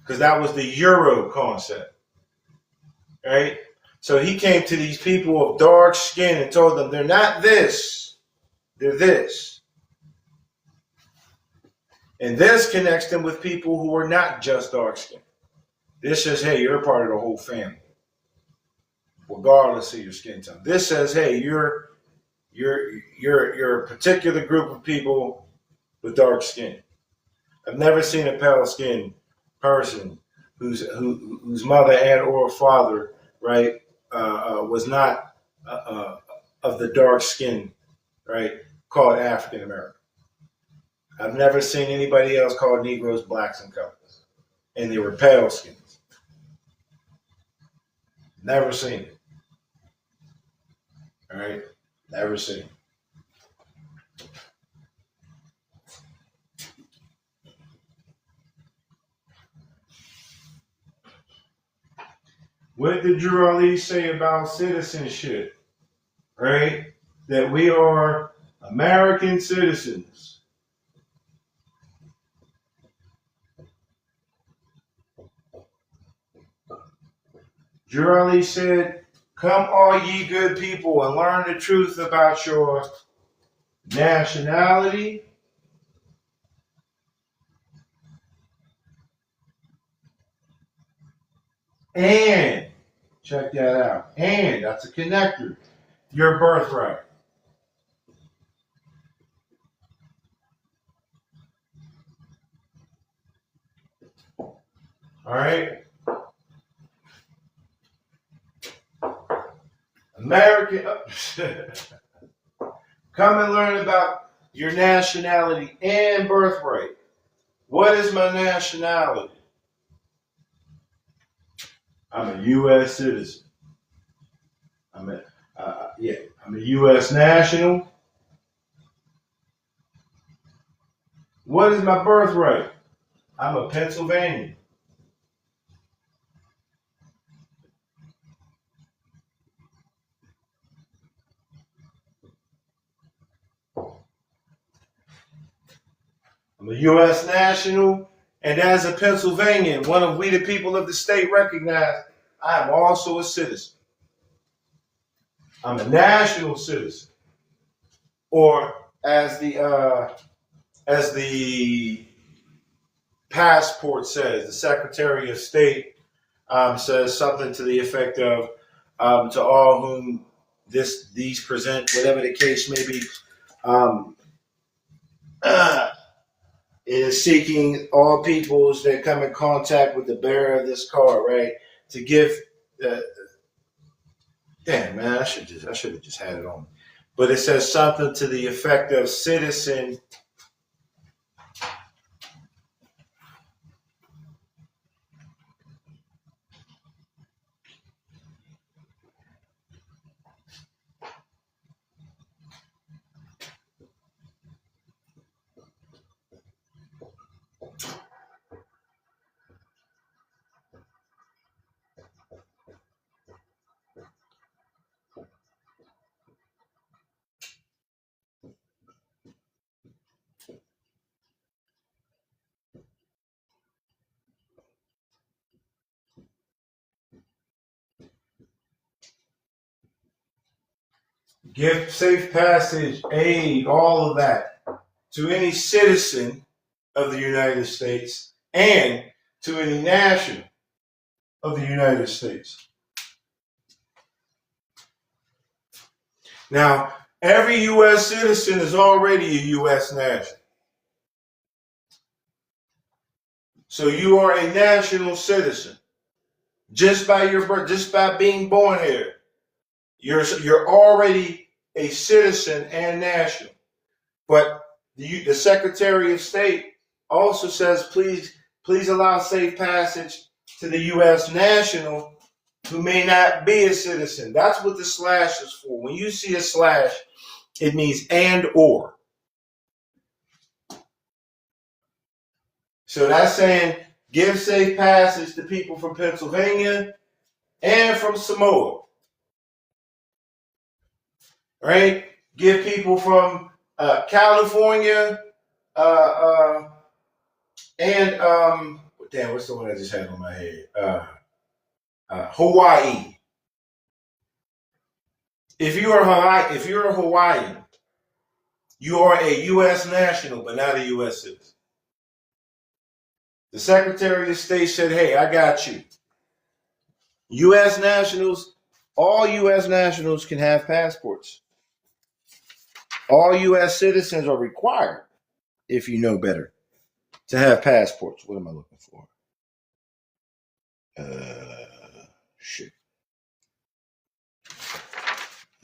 Because that was the Euro concept. Right? So he came to these people of dark skin and told them they're not this. They're this. And this connects them with people who are not just dark skinned. This says, hey, you're a part of the whole family, regardless of your skin tone. This says, hey, you're a particular group of people with dark skin. I've never seen a pale skinned person whose mother and or father, right, was not of the dark skin, right, called African American. I've never seen anybody else called Negroes, blacks, and colors, and they were pale skins. Never seen it. All right, never seen it. What did Drew Ali say about citizenship? Right, that we are American citizens. Drew Ali said, "Come, all ye good people, and learn the truth about your nationality and check that out. And that's a connector. Your birthright." All right, American. Come and learn about your nationality and birthright. What is my nationality? I'm a U.S. citizen. I'm a I'm a U.S. national. What is my birthright? I'm a Pennsylvanian. I'm a U.S. national, and as a Pennsylvanian, one of we the people of the state recognize, I am also a citizen. I'm a national citizen, or as the passport says, the Secretary of State says something to the effect of, to all whom these present, whatever the case may be, um, it is seeking all peoples that come in contact with the bearer of this card, right, to give. Uh, damn man, I should have just had it on. But it says something to the effect of citizen. Give safe passage, aid, all of that to any citizen of the United States and to any national of the United States. Now, every U.S. citizen is already a U.S. national. So you are a national citizen just by your birth, just by being born here. You're already a citizen and national. But the Secretary of State also says, please allow safe passage to the U.S. national who may not be a citizen. That's what the slash is for. When you see a slash, it means and or. So that's saying give safe passage to people from Pennsylvania and from Samoa. Right? Give people from California and damn, what's the one I just had on my head? Hawaii. If you're a Hawaiian You are a U.S. national, but not a U.S. citizen. The Secretary of State said, hey, I got you. U.S. nationals, all U.S. nationals can have passports. All U.S. citizens are required, if you know better, to have passports. What am I looking for? Shit.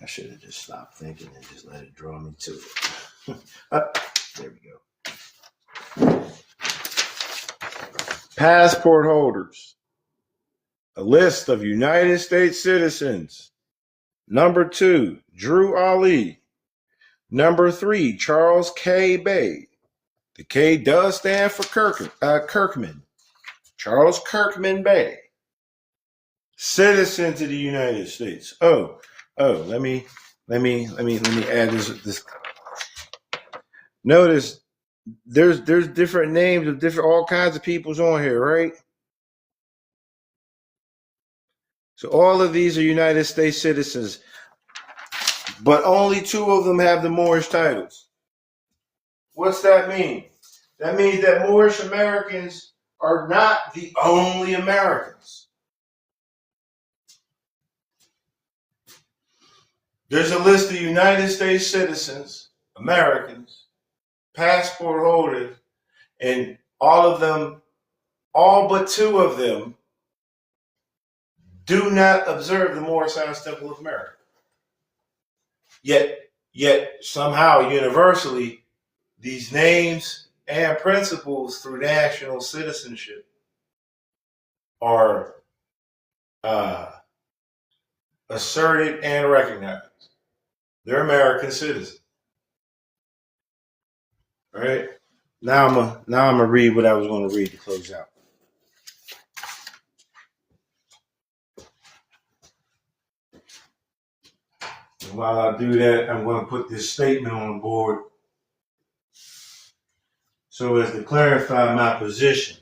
I should have just stopped thinking and just let it draw me to it. There we go. Passport holders. A list of United States citizens. Number 2, Drew Ali. Number 3, Charles K. Bay. The K does stand for Kirkman. Charles Kirkman Bay. Citizens of the United States. Let me add this. Notice there's different names of different all kinds of peoples on here, right? So all of these are United States citizens, but only 2 of them have the Moorish titles. What's that mean? That means that Moorish Americans are not the only Americans. There's a list of United States citizens, Americans, passport holders, and all of them, all but 2 of them, do not observe the Moorish Science Temple of America. Yet somehow, universally, these names and principles through national citizenship are asserted and recognized. They're American citizens. All right. Now I'm gonna read what I was going to read to close out. And while I do that, I'm going to put this statement on the board so as to clarify my position.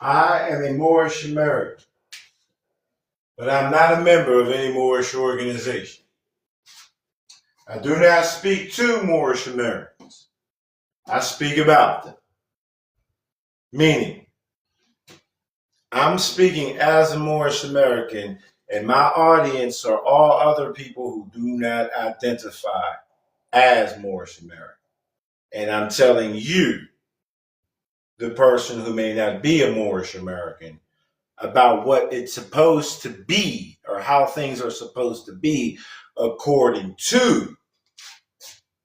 I am a Moorish American, but I'm not a member of any Moorish organization. I do not speak to Moorish Americans. I speak about them. Meaning, I'm speaking as a Moorish American, and my audience are all other people who do not identify as Moorish American. And I'm telling you, the person who may not be a Moorish American, about what it's supposed to be or how things are supposed to be according to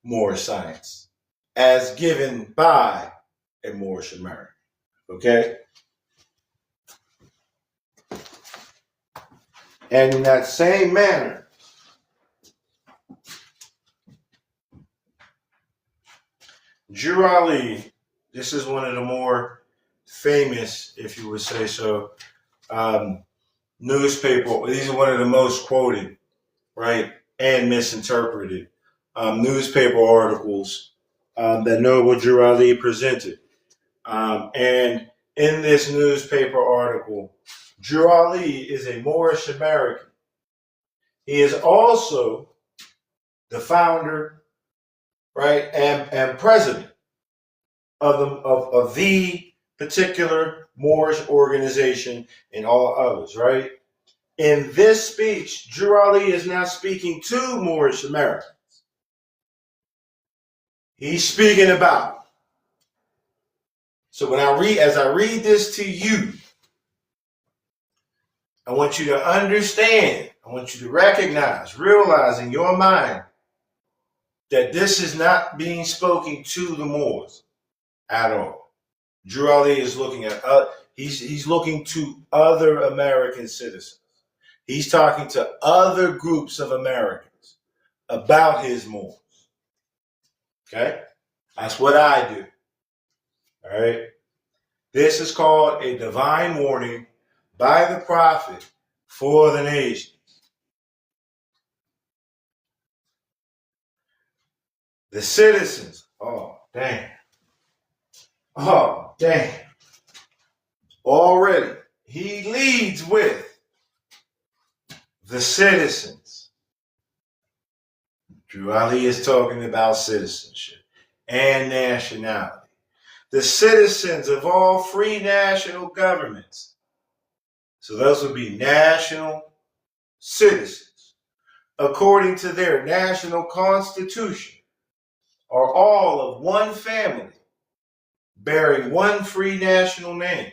Moorish science as given by a Moorish American. Okay? And in that same manner, Drew Ali, this is one of the more famous, if you would say so, um, newspaper. These are one of the most quoted, right, and misinterpreted newspaper articles that Noble Drew Ali presented. And in this newspaper article, Drew Ali is a Moorish American. He is also the founder, right, and president of the particular Moorish organization and all others, right? In this speech, Drew Ali is now speaking to Moorish Americans. He's speaking about. So as I read this to you, I want you to understand, I want you to realize in your mind that this is not being spoken to the Moors at all. Drew Ali is looking at he's looking to other American citizens. He's talking to other groups of Americans about his Moors. Okay? That's what I do. All right? This is called a divine warning by the prophet for the nation. The citizens. Oh, damn. Oh, damn. Already, he leads with the citizens. Drew Ali is talking about citizenship and nationality. The citizens of all free national governments. So those would be national citizens, according to their national constitution, are all of one family, bearing one free national name.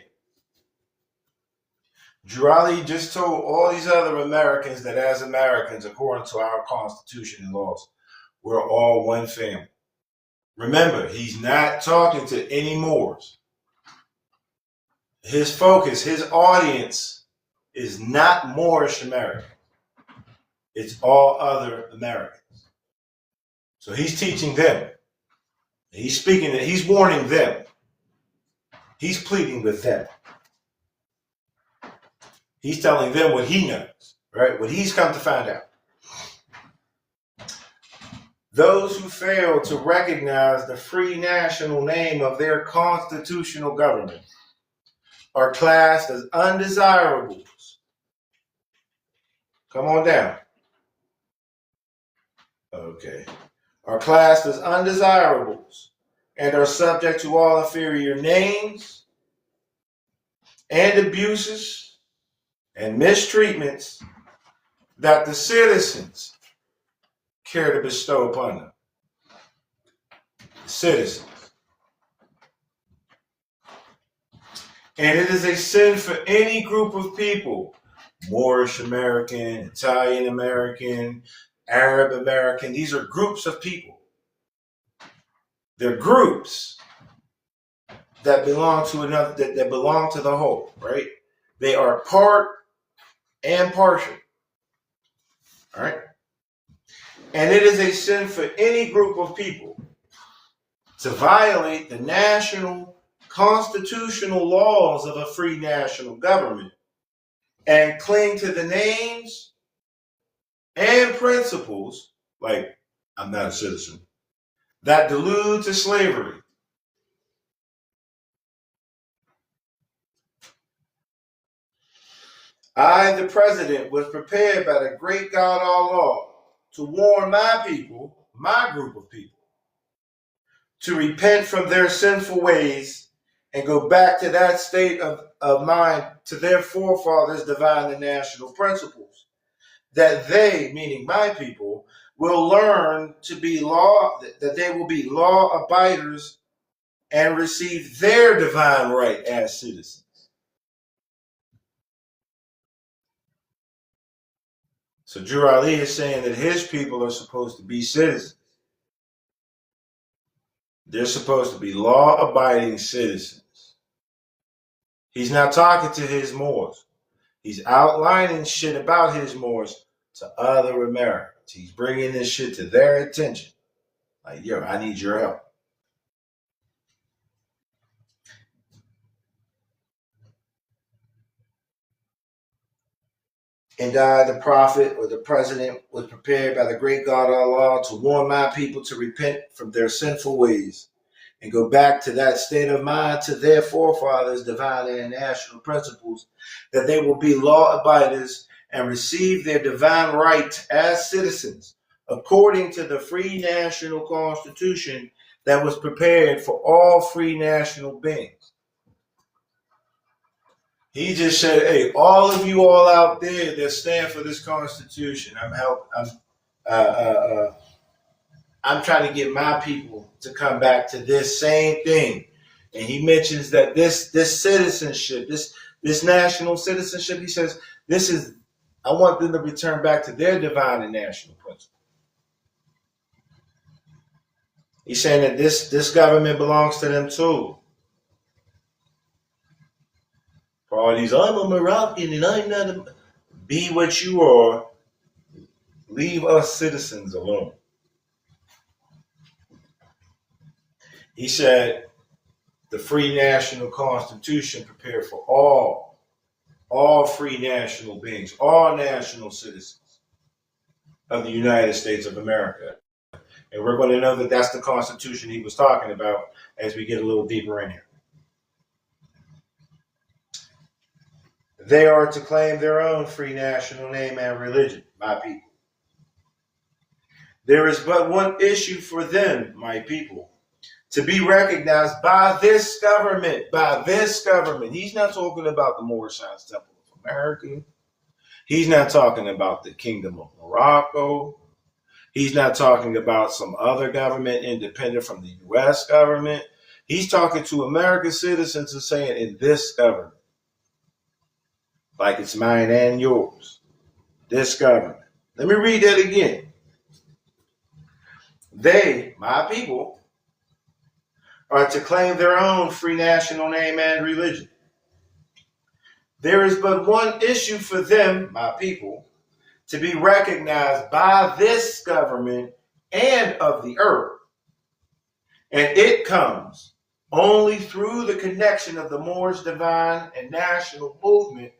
Drew Ali just told all these other Americans that as Americans, according to our Constitution and laws, we're all one family. Remember, he's not talking to any Moors. His focus, his audience is not Moorish American. It's all other Americans. So he's teaching them. He's speaking, he's warning them. He's pleading with them. He's telling them what he knows, right? What he's come to find out. Those who fail to recognize the free national name of their constitutional government are classed as undesirables. Come on down. Okay. Are classed as undesirables and are subject to all inferior names and abuses and mistreatments that the citizens care to bestow upon them. Citizens. And it is a sin for any group of people, Moorish American, Italian American, Arab American, these are groups of people. They're groups that belong to another, that belong to the whole, right? They are part and partial. All right? And it is a sin for any group of people to violate the national constitutional laws of a free national government and cling to the names and principles, like I'm not a citizen, that delude to slavery. I, the president, was prepared by the great God Allah to warn my people, my group of people, to repent from their sinful ways and go back to that state of mind, to their forefathers' divine and national principles, that they, meaning my people, will learn to be that they will be law abiders and receive their divine right as citizens. So Drew Ali is saying that his people are supposed to be citizens. They're supposed to be law-abiding citizens. He's not talking to his Moors. He's outlining shit about his Moors to other Americans. He's bringing this shit to their attention. Like, yo, I need your help. And I, the prophet or the president, was prepared by the great God Allah to warn my people to repent from their sinful ways and go back to that state of mind, to their forefathers' divine and national principles, that they will be law abiders and receive their divine rights as citizens according to the free national constitution that was prepared for all free national beings. He just said, "Hey, all of you all out there that stand for this constitution, I'm trying to get my people to come back to this same thing." And he mentions that this citizenship, this national citizenship, he says, I want them to return back to their divine and national principle. He's saying that this government belongs to them too. For all these, I'm a Moroccan and I'm not a... Be what you are. Leave us citizens alone. He said the free national constitution prepared for all free national beings, all national citizens of the United States of America. And we're going to know that that's the constitution he was talking about as we get a little deeper in here. They are to claim their own free national name and religion, my people. There is but one issue for them, my people, to be recognized by this government, by this government. He's not talking about the Moorish Temple of America. He's not talking about the Kingdom of Morocco. He's not talking about some other government independent from the U.S. government. He's talking to American citizens and saying, in this government, like it's mine and yours, this government. Let me read that again. They, my people, are to claim their own free national name and religion. There is but one issue for them, my people, to be recognized by this government and of the earth. And it comes only through the connection of the Moorish divine and national movement,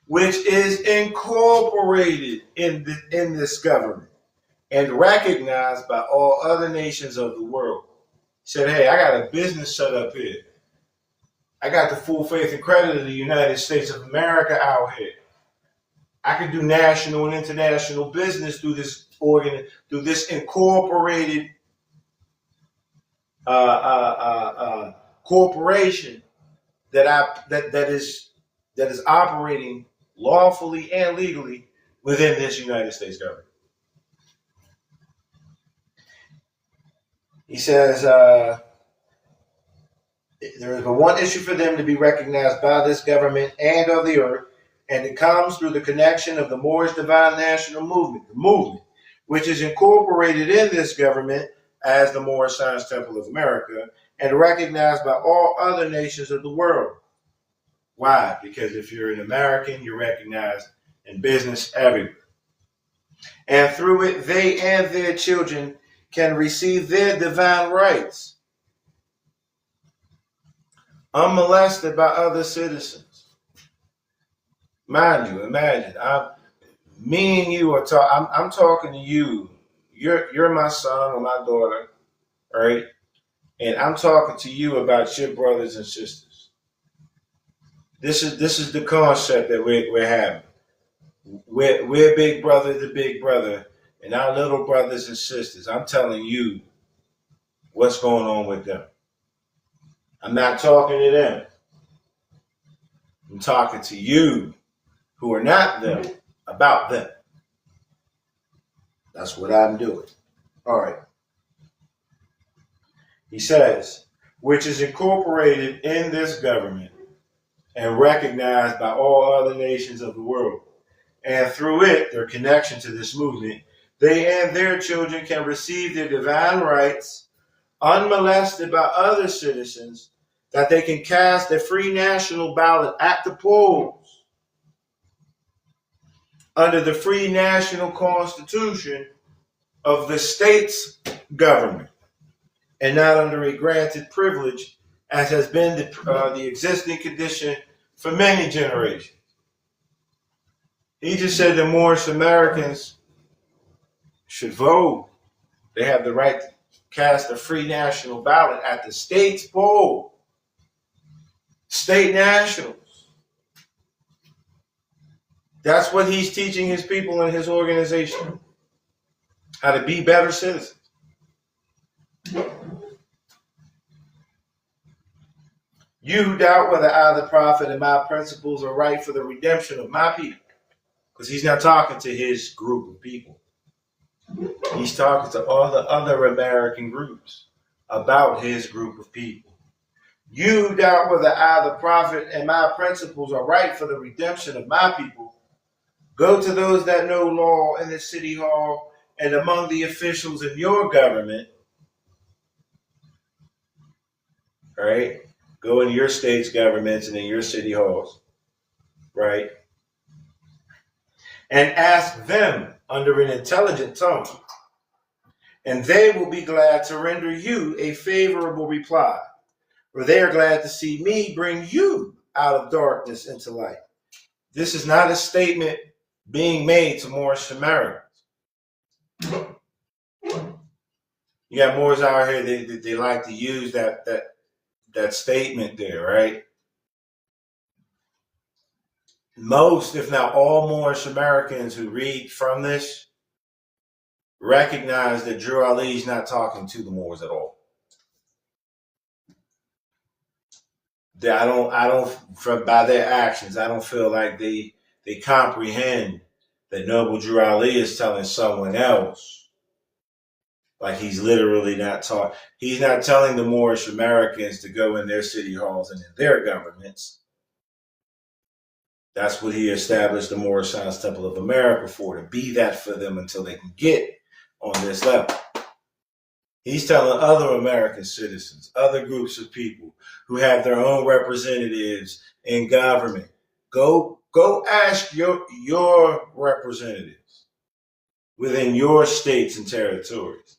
which is incorporated in this government and recognized by all other nations of the world. He said, hey, I got a business set up here. I got the full faith and credit of the United States of America out here. I can do national and international business through this through this incorporated corporation that is operating lawfully and legally within this United States government. He says there is but one issue for them to be recognized by this government and of the earth, and it comes through the connection of the Moorish Divine National Movement, the movement, which is incorporated in this government as the Moorish Science Temple of America and recognized by all other nations of the world. Why? Because if you're an American, you're recognized in business everywhere. And through it, they and their children can receive their divine rights, unmolested by other citizens. Mind you, imagine, me and you are talking. I'm talking to you. You're my son or my daughter, right? And I'm talking to you about your brothers and sisters. This is the concept that we're having. We're big brother to big brother, and our little brothers and sisters. I'm telling you what's going on with them. I'm not talking to them. I'm talking to you who are not them about them. That's what I'm doing. All right. He says, which is incorporated in this government and recognized by all other nations of the world. And through it, their connection to this movement, they and their children can receive their divine rights unmolested by other citizens, that they can cast a free national ballot at the polls under the free national constitution of the state's government, and not under a granted privilege, as has been the existing condition for many generations. He just said that Moorish Americans should vote. They have the right to cast a free national ballot at the state's poll. State nationals. That's what he's teaching his people in his organization. How to be better citizens. You who doubt whether I, the prophet, and my principles are right for the redemption of my people. Because he's not talking to his group of people. He's talking to all the other American groups about his group of people. You who doubt whether I, the prophet, and my principles are right for the redemption of my people, go to those that know law in the city hall and among the officials in your government. Right? Go in your state's governments and in your city halls. Right? And ask them under an intelligent tone, and they will be glad to render you a favorable reply, for they are glad to see me bring you out of darkness into light. This is not a statement being made to Moorish Americans. You got Moors out here, they like to use that statement there, right? Most, if not all, Moorish Americans who read from this recognize that Drew Ali is not talking to the Moors at all. I don't, by their actions, I don't feel like they comprehend that Noble Drew Ali is telling someone else. Like he's literally not taught. He's not telling the Moorish Americans to go in their city halls and in their governments. That's what he established the Moorish Science Temple of America for, to be that for them until they can get on this level. He's telling other American citizens, other groups of people who have their own representatives in government, go ask your representatives within your states and territories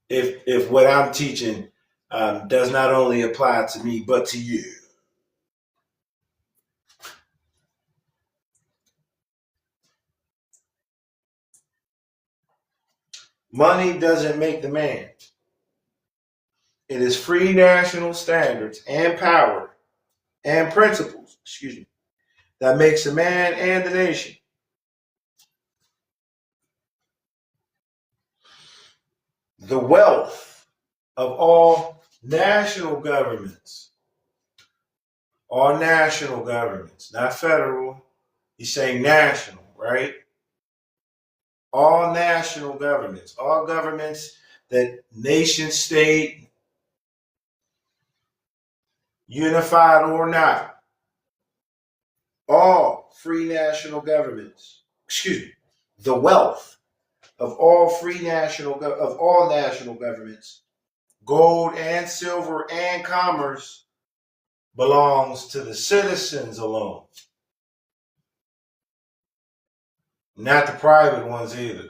if what I'm teaching does not only apply to me but to you. Money doesn't make the man. It is free national standards and power and principles, that makes a man and the nation. The wealth of all national governments, not federal. He's saying national, right? All national governments, all governments that nation state, unified or not, all free national governments, the wealth of all national governments, gold and silver and commerce, belongs to the citizens alone. Not the private ones either.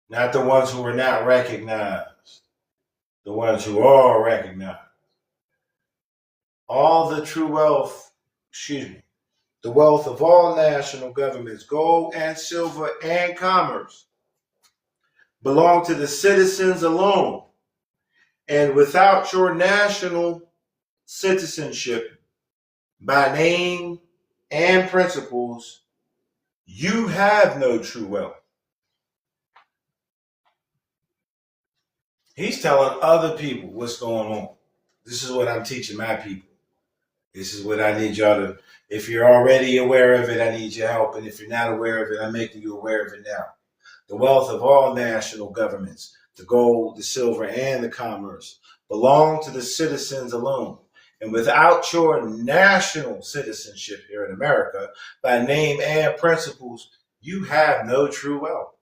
Not the ones who are not recognized. The ones who are recognized. All the true wealth, the wealth of all national governments, gold and silver and commerce, belong to the citizens alone. And without your national citizenship, by name and principles, you have no true wealth. He's telling other people what's going on. This is what I'm teaching my people. This is what I need y'all to, if you're already aware of it, I need your help. And if you're not aware of it, I'm making you aware of it now. The wealth of all national governments, the gold, the silver, and the commerce, belong to the citizens alone. And without your national citizenship here in America, by name and principles, you have no true wealth.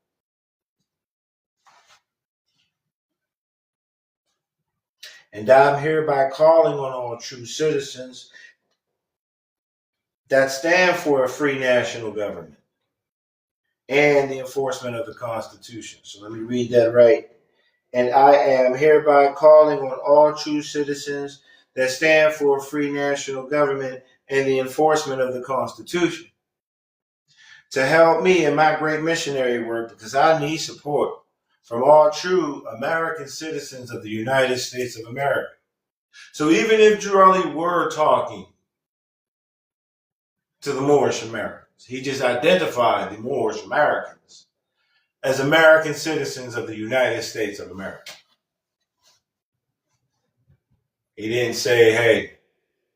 And I'm hereby calling on all true citizens that stand for a free national government and the enforcement of the Constitution. So let me read that right. And I am hereby calling on all true citizens that stand for a free national government and the enforcement of the Constitution. to help me in my great missionary work because I need support from all true American citizens of the United States of America. So even if Drew Ali were talking to the Moorish Americans, he just identified the Moorish Americans as American citizens of the United States of America. He didn't say, "Hey,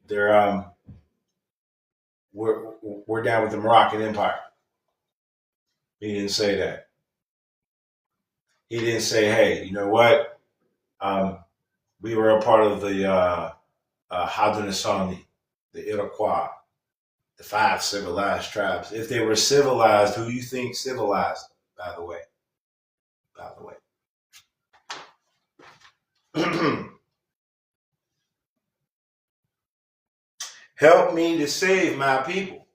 they're we're down with the Moroccan Empire." He didn't say that. He didn't say, "Hey, you know what? We were a part of the Haudenosaunee, the Iroquois, the 5 civilized tribes. If they were civilized, who do you think civilized them, by the way? By the way. Help me to save my people.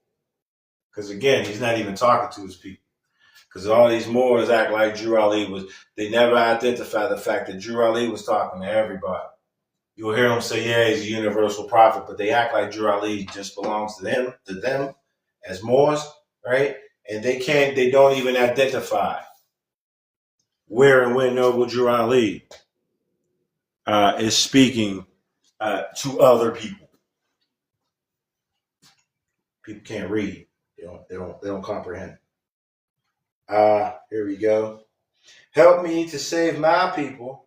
Because again, he's not even talking to his people. Because all these Moors act like Drew Ali was, they never identify the fact that Drew Ali was talking to everybody. You'll hear them say, yeah, he's a universal prophet, but they act like Drew Ali just belongs to them as Moors, right? And they don't even identify where and when Noble Drew Ali is speaking to other people. People can't read. They don't comprehend. Here we go. Help me to save my people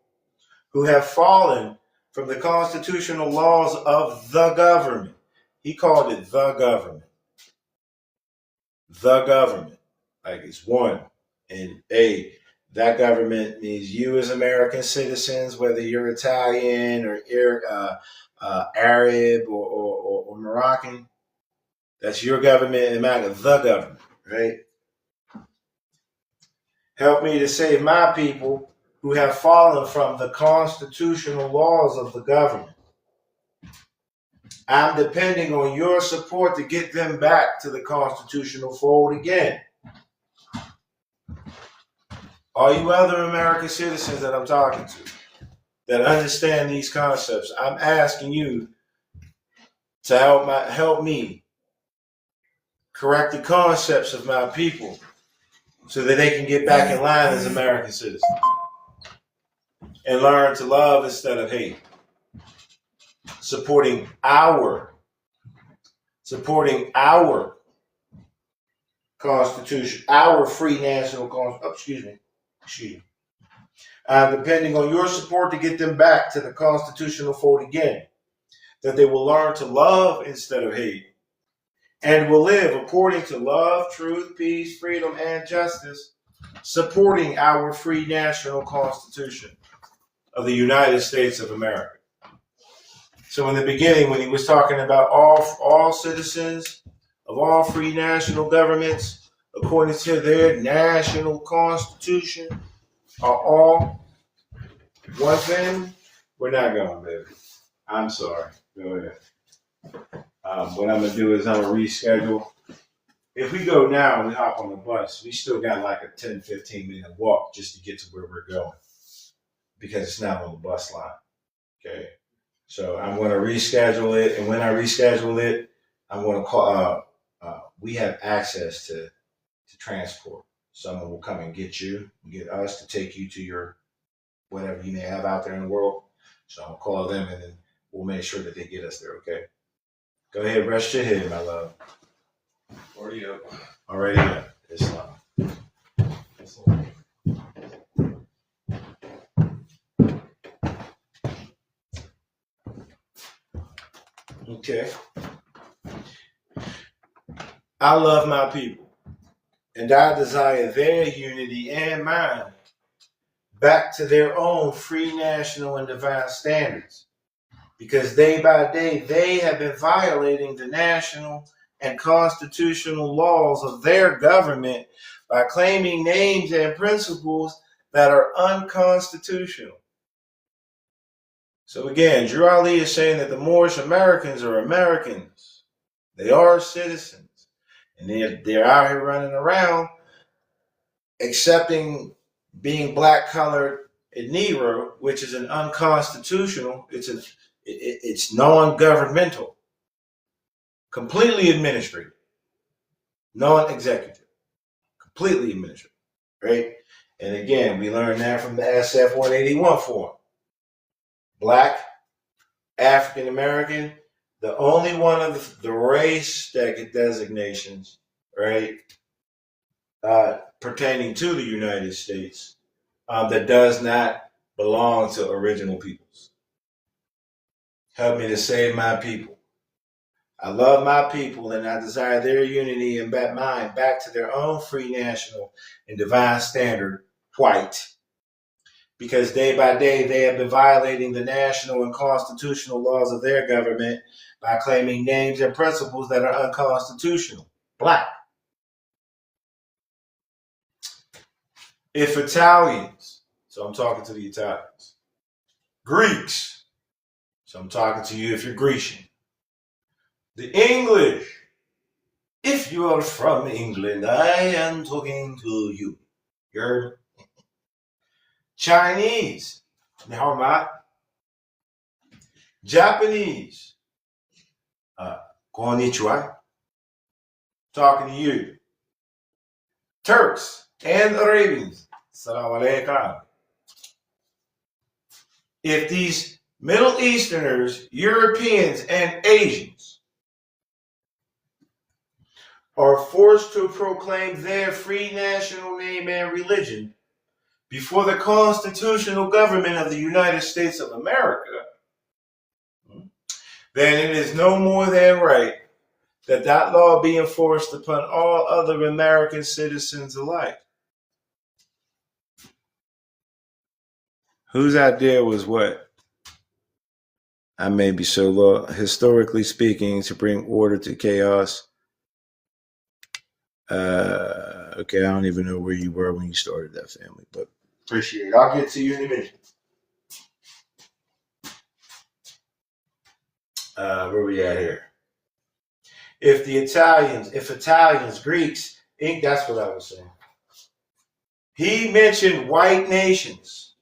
who have fallen from the constitutional laws of the government. He called it the government. The government. Like it's one. And that government means you as American citizens, whether you're Italian or Arab or Moroccan. That's your government and mine, the government, right? Help me to save my people who have fallen from the constitutional laws of the government. I'm depending on your support to get them back to the constitutional fold again. All you other American citizens that I'm talking to that understand these concepts, I'm asking you to help me correct the concepts of my people so that they can get back in line as American citizens and learn to love instead of hate. Supporting our Constitution, our free national Constitution. Excuse me. I'm depending on your support to get them back to the constitutional fold again. That they will learn to love instead of hate. And will live according to love, truth, peace, freedom, and justice, supporting our free national Constitution of the United States of America. So in the beginning, when he was talking about all citizens of all free national governments, according to their national constitution, are all one thing, we're not going, baby. I'm sorry. Go ahead. What I'm going to do is I'm going to reschedule. If we go now and we hop on the bus, we still got like a 10, 15-minute walk just to get to where we're going because it's not on the bus line. Okay. So I'm going to reschedule it. And when I reschedule it, I'm going to call, we have access to transport. Someone will come and get you, get us to take you to your whatever you may have out there in the world. So I'm going to call them and then we'll make sure that they get us there, okay? Go ahead, rest your head, my love. Already up. Already up. Islam. Okay. I love my people, and I desire their unity and mine back to their own free national and divine standards. Because day by day, they have been violating the national and constitutional laws of their government by claiming names and principles that are unconstitutional. So again, Drew Ali is saying that the Moorish Americans are Americans. They are citizens. And they're out here running around accepting being black, colored, and Negro, which is an unconstitutional, it's non-governmental, completely administrative, non-executive. completely administrative, right? And again, we learned that from the SF 181 form. Black, African American, the only one of the race that get designations, right, pertaining to the United States that does not belong to original peoples. Help me to save my people. I love my people and I desire their unity and mind back to their own free national and divine standard, white. Because day by day they have been violating the national and constitutional laws of their government by claiming names and principles that are unconstitutional, black. If Italians, so I'm talking to the Italians, Greeks, so I'm talking to you if you're Grecian, the English, if you are from England, I am talking to you. You're Chinese, Nihonma, Japanese, konnichiwa, talking to you. Turks and Arabians, salam alaikum. If these Middle Easterners, Europeans, and Asians are forced to proclaim their free national name and religion before the constitutional government of the United States of America, then it is no more than right that that law be enforced upon all other American citizens alike. Whose idea was what? I may be so low, historically speaking, to bring order to chaos. Okay, I don't even know where you were when you started that family, but appreciate it. I'll get to you in a minute. Where we at here? If Italians, Greeks, that's what I was saying. He mentioned white nations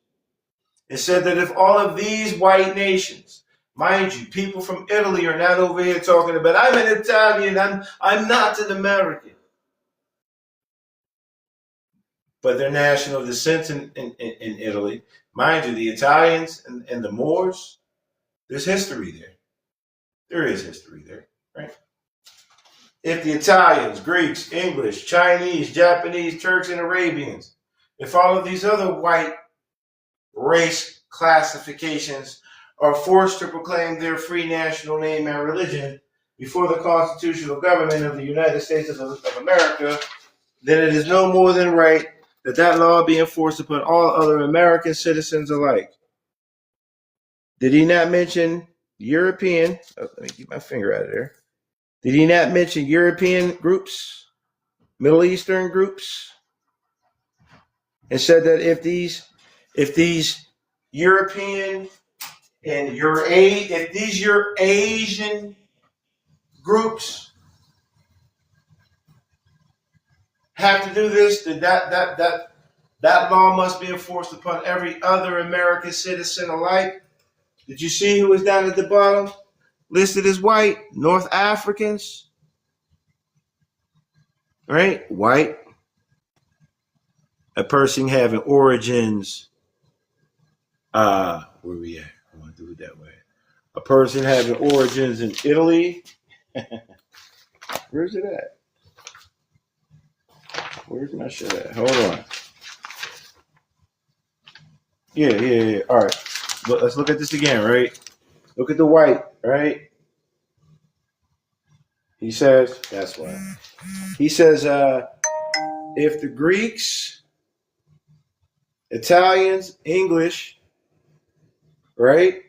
and said that if all of these white nations, mind you, people from Italy are not over here talking about, I'm an Italian, I'm not an American. But their national descent in Italy, mind you, the Italians and the Moors, there's history there. There is history there, right? If the Italians, Greeks, English, Chinese, Japanese, Turks, and Arabians, if all of these other white race classifications are forced to proclaim their free national name and religion before the constitutional government of the United States of America, then it is no more than right that that law be enforced upon all other American citizens alike. Did he not mention European? Oh, let me keep my finger out of there. Did he not mention European groups, Middle Eastern groups, and said that if these European and if these Asian groups have to do this, then that law must be enforced upon every other American citizen alike. Did you see who was down at the bottom? Listed as white, North Africans, right? White, a person having origins. Where we at? I want to do it that way. A person having origins in Italy. Where's it at? Where's my shit at? Hold on. Yeah. All right. Let's look at this again, right? Look at the white, right? He says, that's why. He says, if the Greeks, Italians, English, right?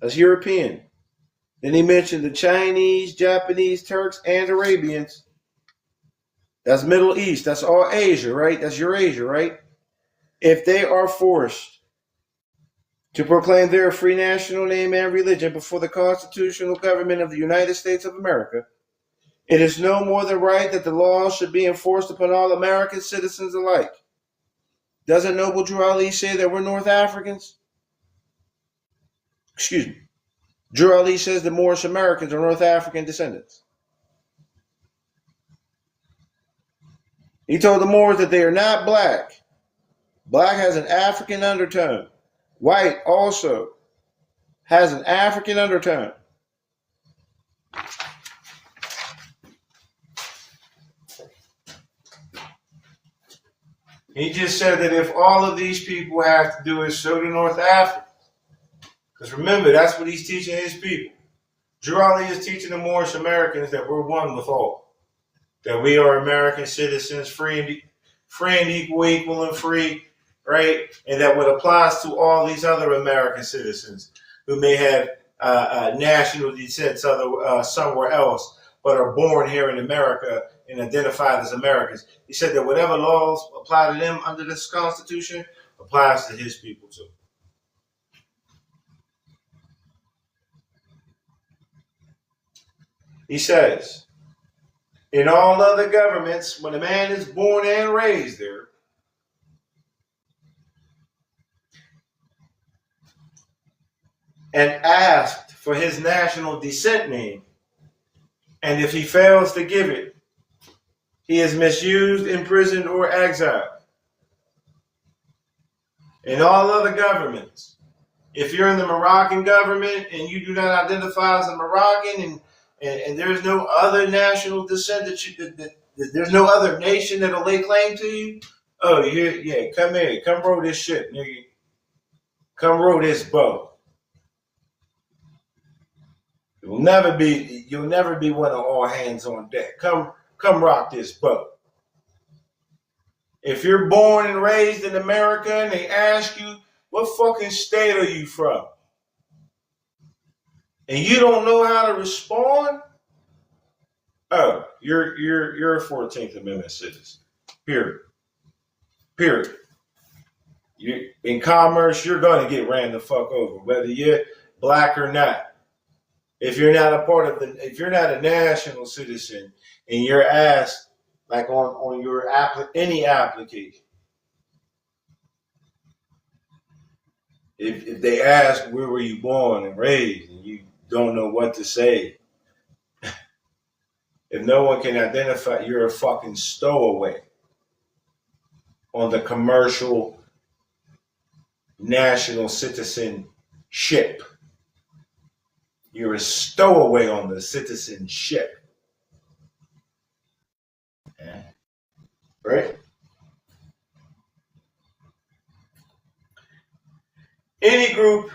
That's European. Then he mentioned the Chinese, Japanese, Turks, and Arabians. That's Middle East. That's all Asia, right? That's Eurasia, right? If they are forced to proclaim their free national name and religion before the constitutional government of the United States of America, it is no more than right that the law should be enforced upon all American citizens alike. Doesn't Noble Drew Ali say that we're North Africans? Excuse me. Drew Ali says the Moorish Americans are North African descendants. He told the Moors that they are not black. Black has an African undertone. White also has an African undertone. He just said that if all of these people have to do is so do North Africa. Because remember, that's what he's teaching his people. Drew Ali is teaching the Moorish Americans that we're one with all. That we are American citizens, free and equal and free, right? And that what applies to all these other American citizens who may have national descent somewhere else, but are born here in America and identified as Americans. He said that whatever laws apply to them under this Constitution applies to his people too. He says, in all other governments, when a man is born and raised there, and asked for his national descent name, and if he fails to give it, he is misused, imprisoned, or exiled. In all other governments, if you're in the Moroccan government and you do not identify as a Moroccan and there's no other national descent there's no other nation that'll lay claim to you, oh yeah, come here, come row this shit, nigga. Come row this boat. You'll never be one of all hands on deck. Come rock this boat. If you're born and raised in America and they ask you, what fucking state are you from? And you don't know how to respond, oh, you're a 14th Amendment citizen. Period. In commerce, you're gonna get ran the fuck over, whether you're black or not. If you're not if you're not a national citizen and you're asked, like on your any application, if they ask where were you born and raised and you don't know what to say, if no one can identify, you're a fucking stowaway on the commercial national citizenship. You're a stowaway on the citizenship. Yeah. Right? Any group,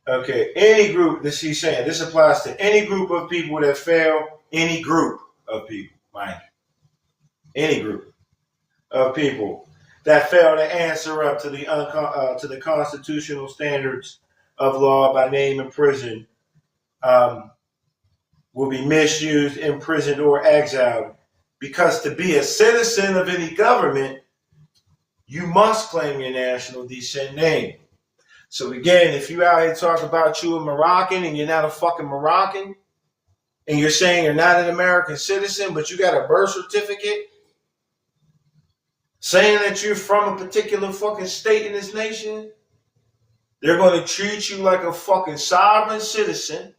okay, any group, this he's saying, this applies to any group of people that fail, any group of people, mind you, any group of people that fail to answer up to the constitutional standards of law by name and prison will be misused, imprisoned, or exiled. Because to be a citizen of any government, you must claim your national descent name. So again, if you out here talk about you a Moroccan and you're not a fucking Moroccan, and you're saying you're not an American citizen, but you got a birth certificate saying that you're from a particular fucking state in this nation, they're going to treat you like a fucking sovereign citizen.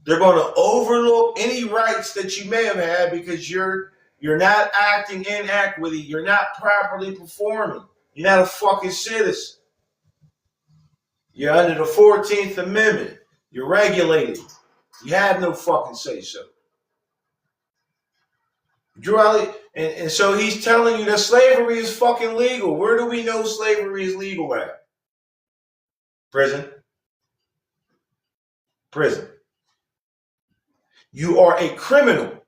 They're going to overlook any rights that you may have had because you're not acting in equity. You're not properly performing. You're not a fucking citizen. You're under the 14th Amendment. You're regulated. You have no fucking say so. Drew Ali, and so he's telling you that slavery is fucking legal. Where do we know slavery is legal at? Prison. You are a criminal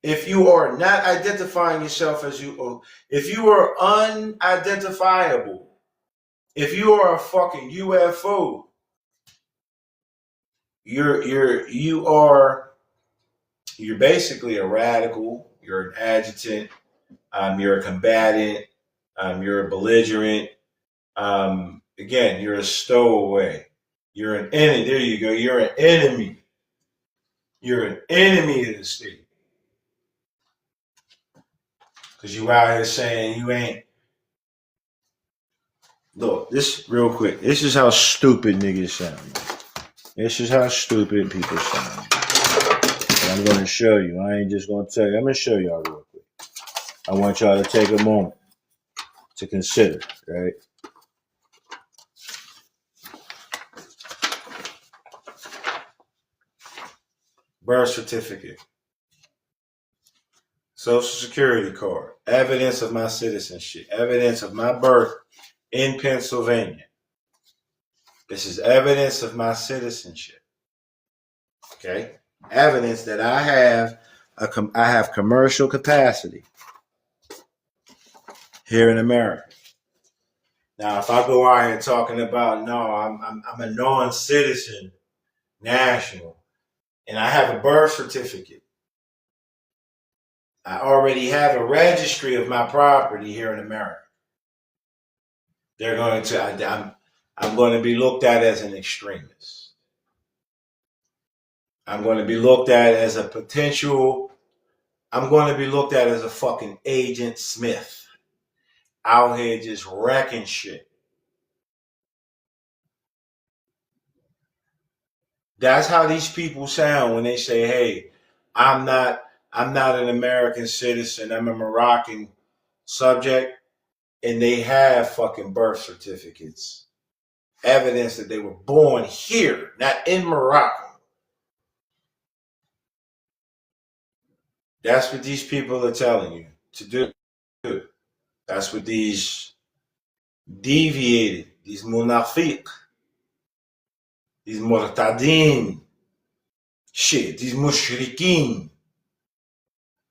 if you are not identifying yourself as you. If you are unidentifiable, if you are a fucking UFO, you're basically a radical. You're an adjutant. You're a combatant. You're a belligerent. Again, you're a stowaway. You're an enemy. There you go. You're an enemy. You're an enemy of the state. Because you out here saying you ain't. Look, this real quick. This is how stupid niggas sound. This is how stupid people sound. I'm going to show you. I ain't just going to tell you. I'm going to show y'all real quick. I want y'all to take a moment to consider, right? Birth certificate, social security card, evidence of my citizenship, evidence of my birth in Pennsylvania. This is evidence of my citizenship. Okay, evidence that I have commercial capacity here in America. Now, if I go out here talking about no, I'm a non-citizen national, and I have a birth certificate, I already have a registry of my property here in America. They're going to, I'm going to be looked at as an extremist. I'm going to be looked at as a potential, I'm going to be looked at as a fucking Agent Smith out here just wrecking shit. That's how these people sound when they say, hey, I'm not an American citizen, I'm a Moroccan subject, and they have fucking birth certificates. Evidence that they were born here, not in Morocco. That's what these people are telling you to do. That's what these deviated, these munafiq, these murtadin, shit, these mushrikeen,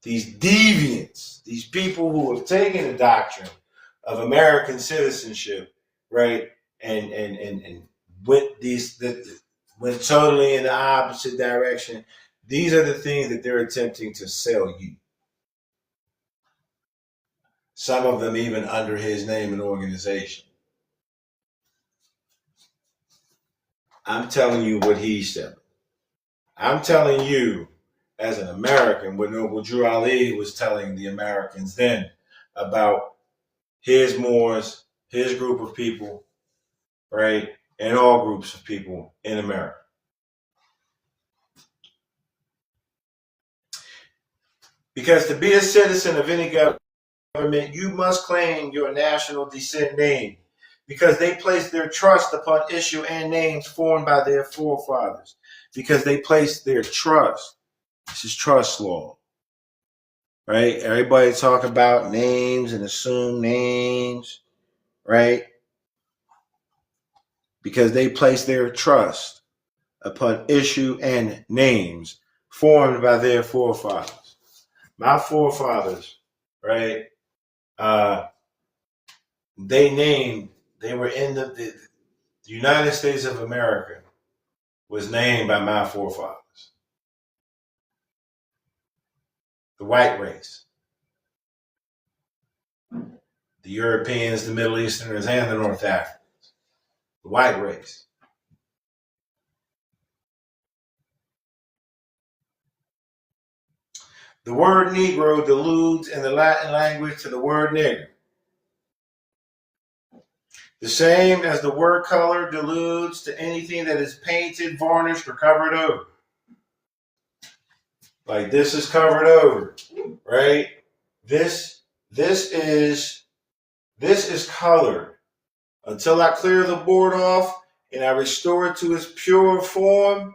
these deviants, these people who have taken the doctrine of American citizenship, right, and went totally in the opposite direction. These are the things that they're attempting to sell you. Some of them even under his name and organization. I'm telling you what he said. I'm telling you, as an American, what Noble Drew Ali was telling the Americans then about his Moors, his group of people, right, and all groups of people in America. Because to be a citizen of any government, you must claim your national descent name, because they place their trust upon issue and names formed by their forefathers. Because they place their trust. This is trust law. Right? Everybody talk about names and assume names, right? Because they place their trust upon issue and names formed by their forefathers. My forefathers, right? They were in the United States of America was named by my forefathers. The white race. The Europeans, the Middle Easterners, and the North Africans. The white race. The word Negro deludes in the Latin language to the word nigger. The same as the word color deludes to anything that is painted, varnished, or covered over. Like this is covered over, right? This is colored. Until I clear the board off and I restore it to its pure form,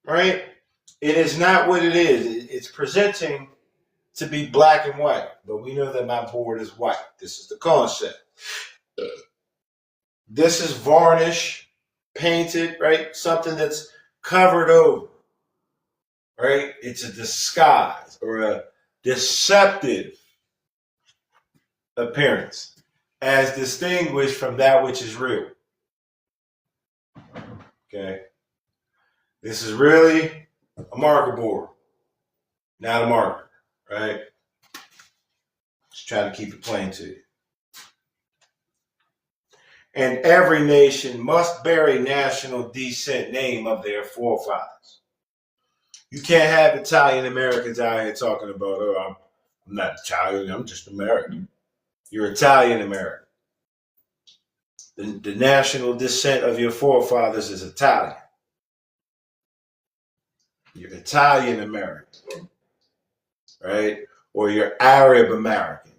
right? It is not what it is. It's presenting to be black and white, but we know that my board is white. This is the concept. This is varnish, painted, right? Something that's covered over, right? It's a disguise or a deceptive appearance as distinguished from that which is real. Okay? This is really a marker board, not a marker, right? Just try to keep it plain to you. And every nation must bear a national descent name of their forefathers. You can't have Italian Americans out here talking about, oh, I'm not Italian, I'm just American. You're Italian American. The national descent of your forefathers is Italian. you're Italian American, right? Or you're Arab American,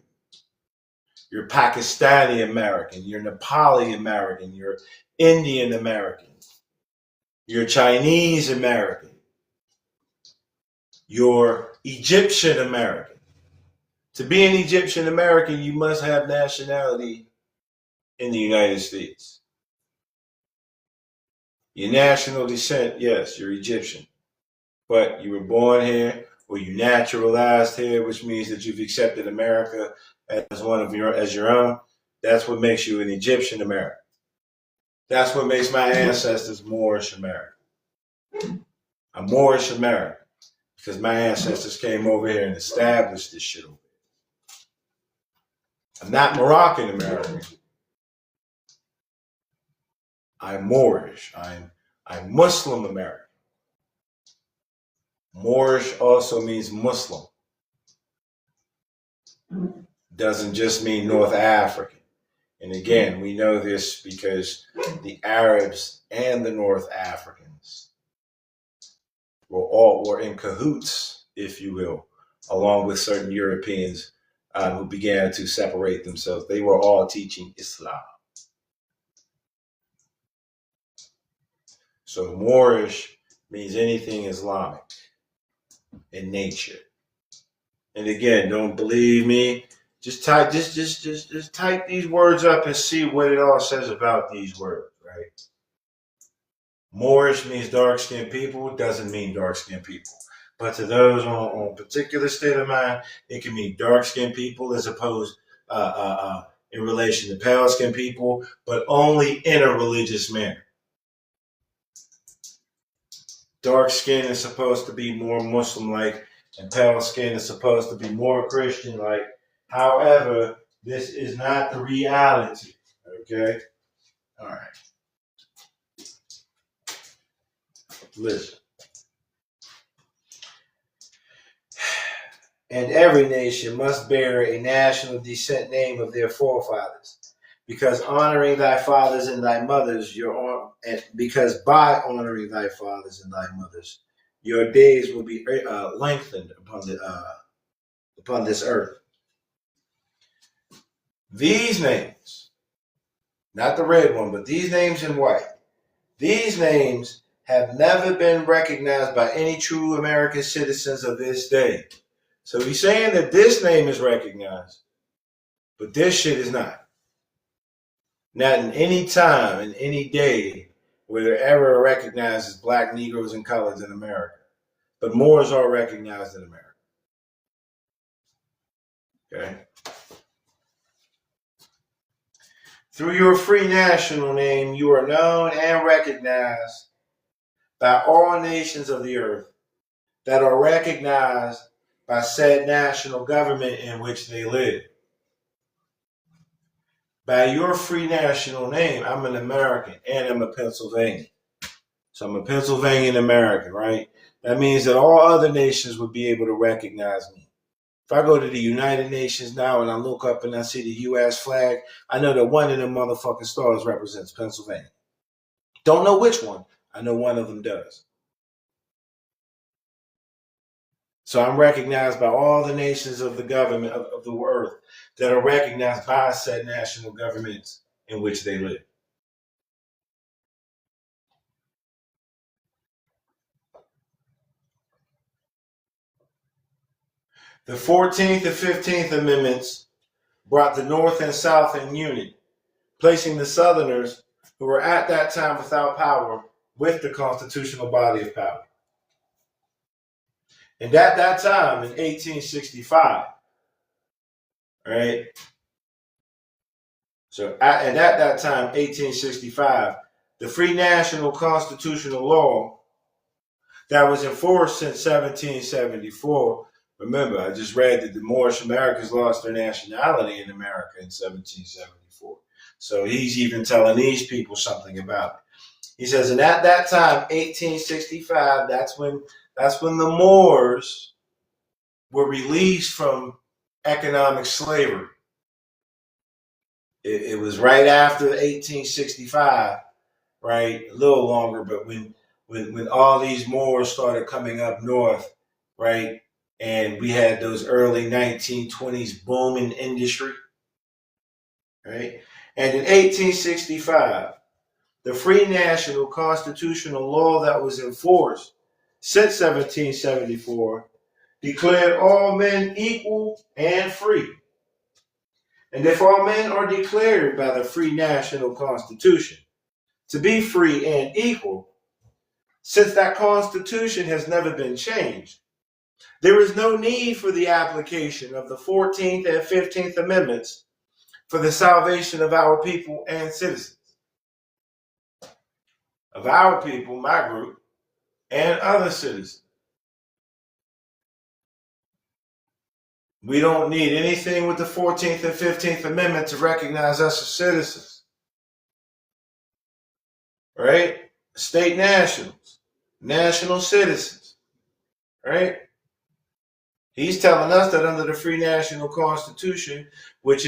you're Pakistani American, you're Nepali American, you're Indian American, you're Chinese American, you're Egyptian American. To be an Egyptian American, you must have nationality in the United States. Your national descent, yes, you're Egyptian. But you were born here or you naturalized here, which means that you've accepted America as your own. That's what makes you an Egyptian American. That's what makes my ancestors Moorish American. I'm Moorish American because my ancestors came over here and established this shit over here. I'm not Moroccan American. I'm Moorish. I'm Muslim American. Moorish also means Muslim. Doesn't just mean North African. And again, we know this because the Arabs and the North Africans were in cahoots, if you will, along with certain Europeans who began to separate themselves. They were all teaching Islam. So Moorish means anything Islamic in nature. And again, don't believe me. Just type type these words up and see what it all says about these words, right? Moorish means dark-skinned people. It doesn't mean dark-skinned people. But to those on a particular state of mind, it can mean dark-skinned people as opposed in relation to pale-skinned people, but only in a religious manner. Dark skin is supposed to be more Muslim-like, and pale skin is supposed to be more Christian-like. However, this is not the reality. Okay? All right. Listen. And every nation must bear a national descent name of their forefathers, because honoring thy fathers and thy mothers, because by honoring thy fathers and thy mothers, your days will be lengthened upon this earth. These names, not the red one, but these names in white, these names have never been recognized by any true American citizens of this day. So he's saying that this name is recognized, but this shit is not. Not in any time, in any day, where they're ever recognized as black, Negroes, and coloreds in America. But Moors are recognized in America. Okay? Through your free national name, you are known and recognized by all nations of the earth that are recognized by said national government in which they live. By your free national name, I'm an American and I'm a Pennsylvanian. So I'm a Pennsylvanian American, right? That means that all other nations would be able to recognize me. If I go to the United Nations now and I look up and I see the U.S. flag, I know that one of them motherfucking stars represents Pennsylvania. Don't know which one. I know one of them does. So I'm recognized by all the nations of the government of the earth that are recognized by said national governments in which they live. The 14th and 15th Amendments brought the North and South in unity, placing the Southerners, who were at that time without power, with the constitutional body of power. And at that time, in 1865, right? So, at that time, 1865, the free national constitutional law that was enforced since 1774. Remember, I just read that the Moorish Americans lost their nationality in America in 1774. So he's even telling these people something about it. He says, and at that time, 1865, that's when the Moors were released from economic slavery. It was right after 1865, right? A little longer, but when when all these Moors started coming up north, right? And we had those early 1920s booming industry, right? And in 1865, the free national constitutional law that was in force since 1774 declared all men equal and free. And if all men are declared by the free national constitution to be free and equal, since that constitution has never been changed, there is no need for the application of the 14th and 15th Amendments for the salvation of our people and citizens. Of our people, my group, and other citizens. We don't need anything with the 14th and 15th Amendment to recognize us as citizens. Right? State nationals, national citizens. Right? He's telling us that under the free national constitution, which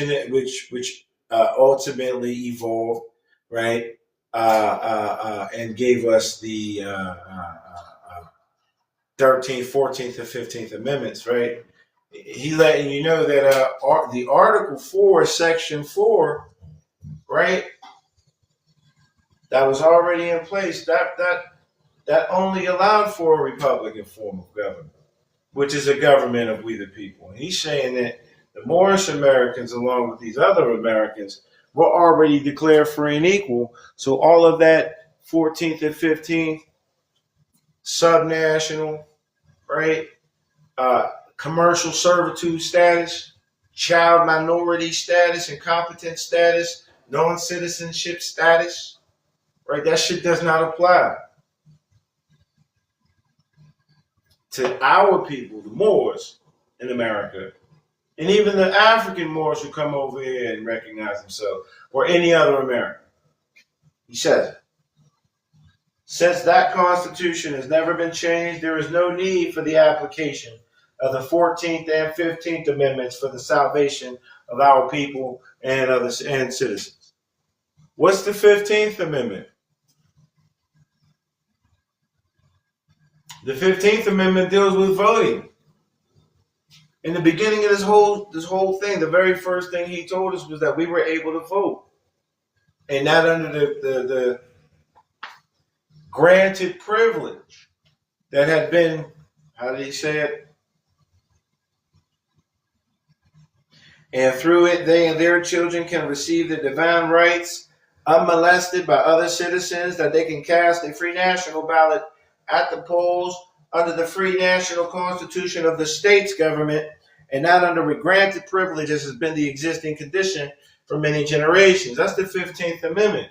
ultimately evolved, right, and gave us the 13th, 14th, and 15th Amendments, right? He letting you know that the Article 4, Section 4, right, that was already in place, that only allowed for a Republican form of government, which is a government of we the people. And he's saying that the Moorish Americans, along with these other Americans, were already declared free and equal. So all of that 14th and 15th, subnational, right, commercial servitude status, child minority status, incompetent status, non-citizenship status, right, that shit does not apply to our people, the Moors in America, and even the African Moors who come over here and recognize themselves, or any other American. He says it. Since that Constitution has never been changed, there is no need for the application of the 14th and 15th Amendments for the salvation of our people and others and citizens. What's the 15th Amendment? The 15th Amendment deals with voting. In the beginning of this whole thing, the very first thing he told us was that we were able to vote, and not under the granted privilege that had been, how did he say it? And through it, they and their children can receive the divine rights unmolested by other citizens, that they can cast a free national ballot at the polls under the free national constitution of the state's government, and not under a granted privilege as has been the existing condition for many generations. That's the 15th Amendment,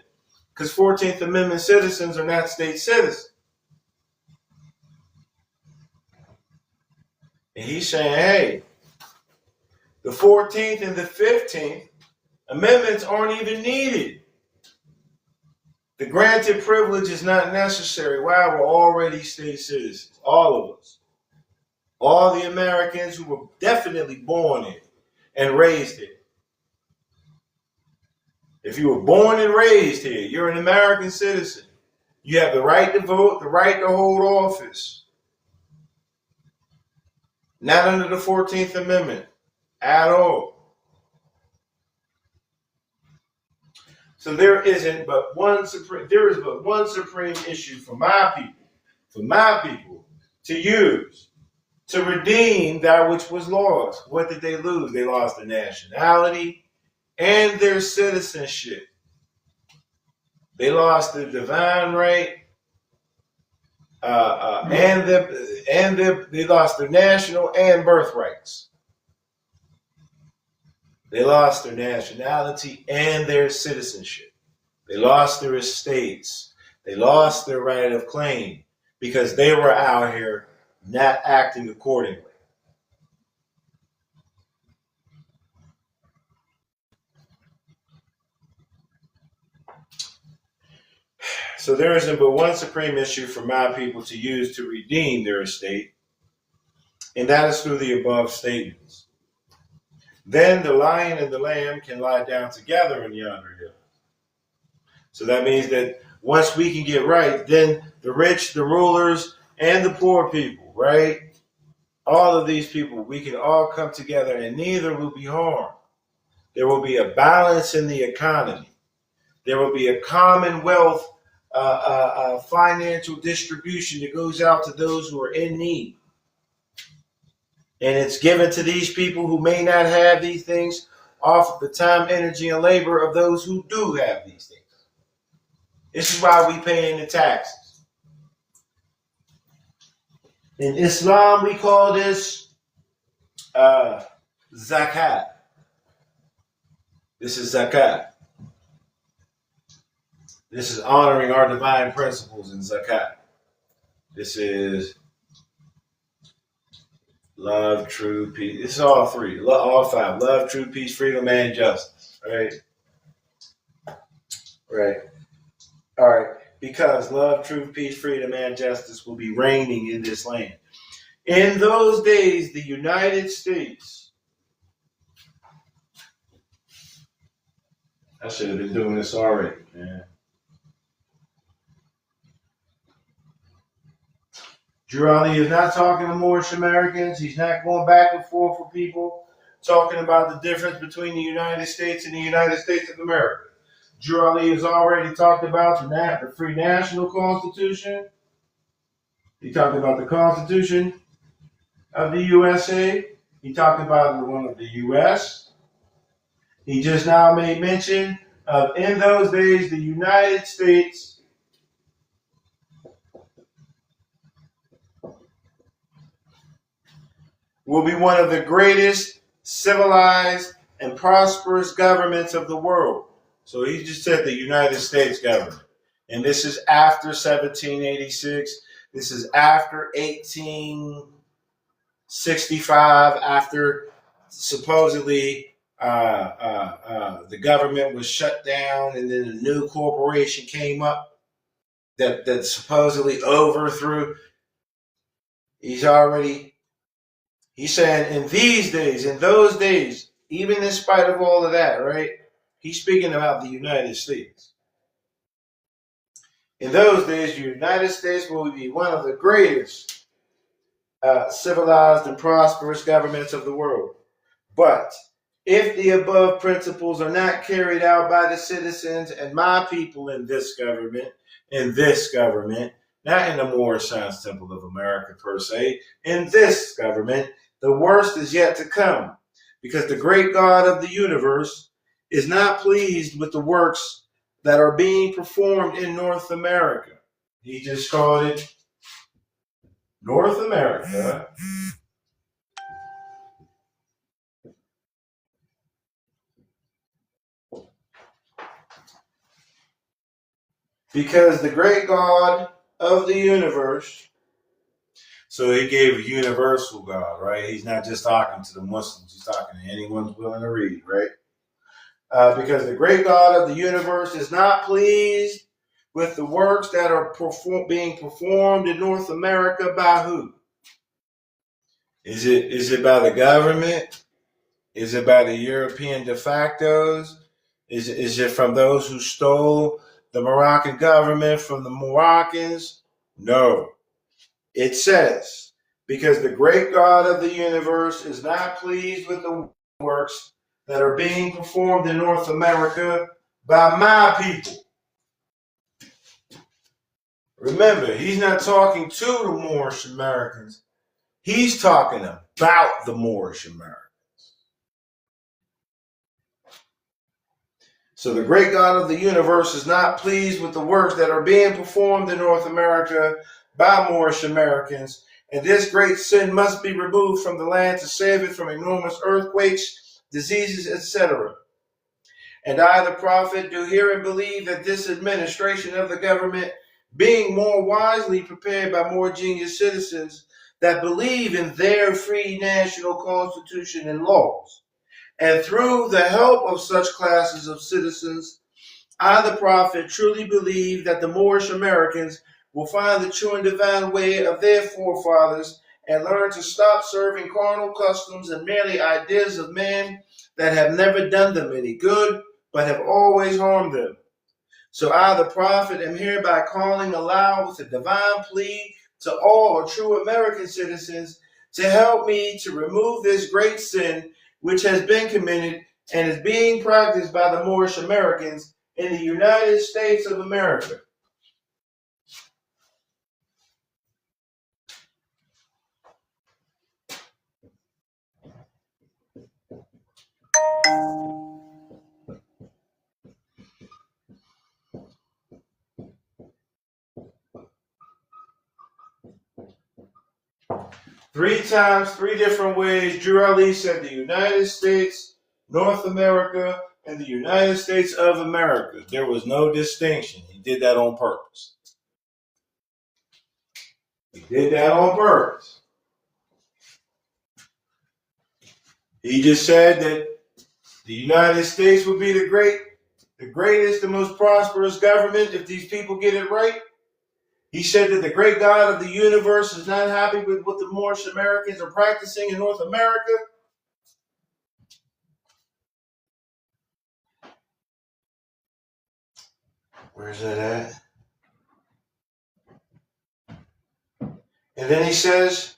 because 14th Amendment citizens are not state citizens. And he's saying, hey, the 14th and the 15th Amendments aren't even needed. The granted privilege is not necessary. Why? We're already state citizens, all of us. All the Americans who were definitely born in and raised here. If you were born and raised here, you're an American citizen. You have the right to vote, the right to hold office. Not under the 14th Amendment at all. So there is but one supreme issue for my people to use to redeem that which was lost. What did they lose? They lost their nationality and their citizenship. They lost their divine right, they lost their national and birthrights. They lost their nationality and their citizenship. They lost their estates. They lost their right of claim because they were out here not acting accordingly. So there isn't but one supreme issue for my people to use to redeem their estate, and that is through the above statements. Then the lion and the lamb can lie down together in yonder hill. So that means that once we can get right, then the rich, the rulers, and the poor people, right? All of these people, we can all come together and neither will be harmed. There will be a balance in the economy. There will be a commonwealth financial distribution that goes out to those who are in need. And it's given to these people who may not have these things off of the time, energy, and labor of those who do have these things. This is why we pay the taxes. In Islam, we call this zakat. This is zakat. This is honoring our divine principles in zakat. This is love, truth, peace. It's all three, all five. Love, truth, peace, freedom, and justice. Right? Right. All right. Because love, truth, peace, freedom, and justice will be reigning in this land. In those days, the United States. I should have been doing this already, man. Girardi is not talking to Moorish Americans. He's not going back and forth with people talking about the difference between the United States and the United States of America. Girardi has already talked about the free national constitution. He talked about the Constitution of the USA. He talked about the one of the U.S. He just now made mention of, in those days, the United States will be one of the greatest civilized and prosperous governments of the world. So he just said the United States government. And this is after 1786. This is after 1865, after supposedly the government was shut down and then a new corporation came up that supposedly overthrew. He's saying in these days, in those days, even in spite of all of that, right? He's speaking about the United States. In those days, the United States will be one of the greatest civilized and prosperous governments of the world. But if the above principles are not carried out by the citizens and my people in this government, not in the Moorish Science Temple of America per se, in this government, the worst is yet to come, because the great God of the universe is not pleased with the works that are being performed in North America. He just called it North America. Because the great God of the universe, so he gave a universal God, right? He's not just talking to the Muslims, he's talking to anyone who's willing to read, right? Because the great God of the universe is not pleased with the works that are being performed in North America by who? Is it by the government? Is it by the European de factos? Is it from those who stole the Moroccan government from the Moroccans? No. It says, because the great God of the universe is not pleased with the works that are being performed in North America by my people. Remember, he's not talking to the Moorish Americans. He's talking about the Moorish Americans. So the great God of the universe is not pleased with the works that are being performed in North America by Moorish Americans, and this great sin must be removed from the land to save it from enormous earthquakes, diseases, etc. And I, the prophet, do hear and believe that this administration of the government, being more wisely prepared by more genius citizens that believe in their free national constitution and laws, and through the help of such classes of citizens, I, the prophet, truly believe that the Moorish Americans will find the true and divine way of their forefathers and learn to stop serving carnal customs and merely ideas of men that have never done them any good, but have always harmed them. So I, the prophet, am hereby calling aloud with a divine plea to all true American citizens to help me to remove this great sin which has been committed and is being practiced by the Moorish Americans in the United States of America. Three times, three different ways, Drew Ali said the United States, North America, and the United States of America. There was no distinction. He did that on purpose. He did that on purpose. He just said that the United States would be the greatest, the most prosperous government if these people get it right. He said that the great God of the universe is not happy with what the Moorish Americans are practicing in North America. Where's that at? And then he says,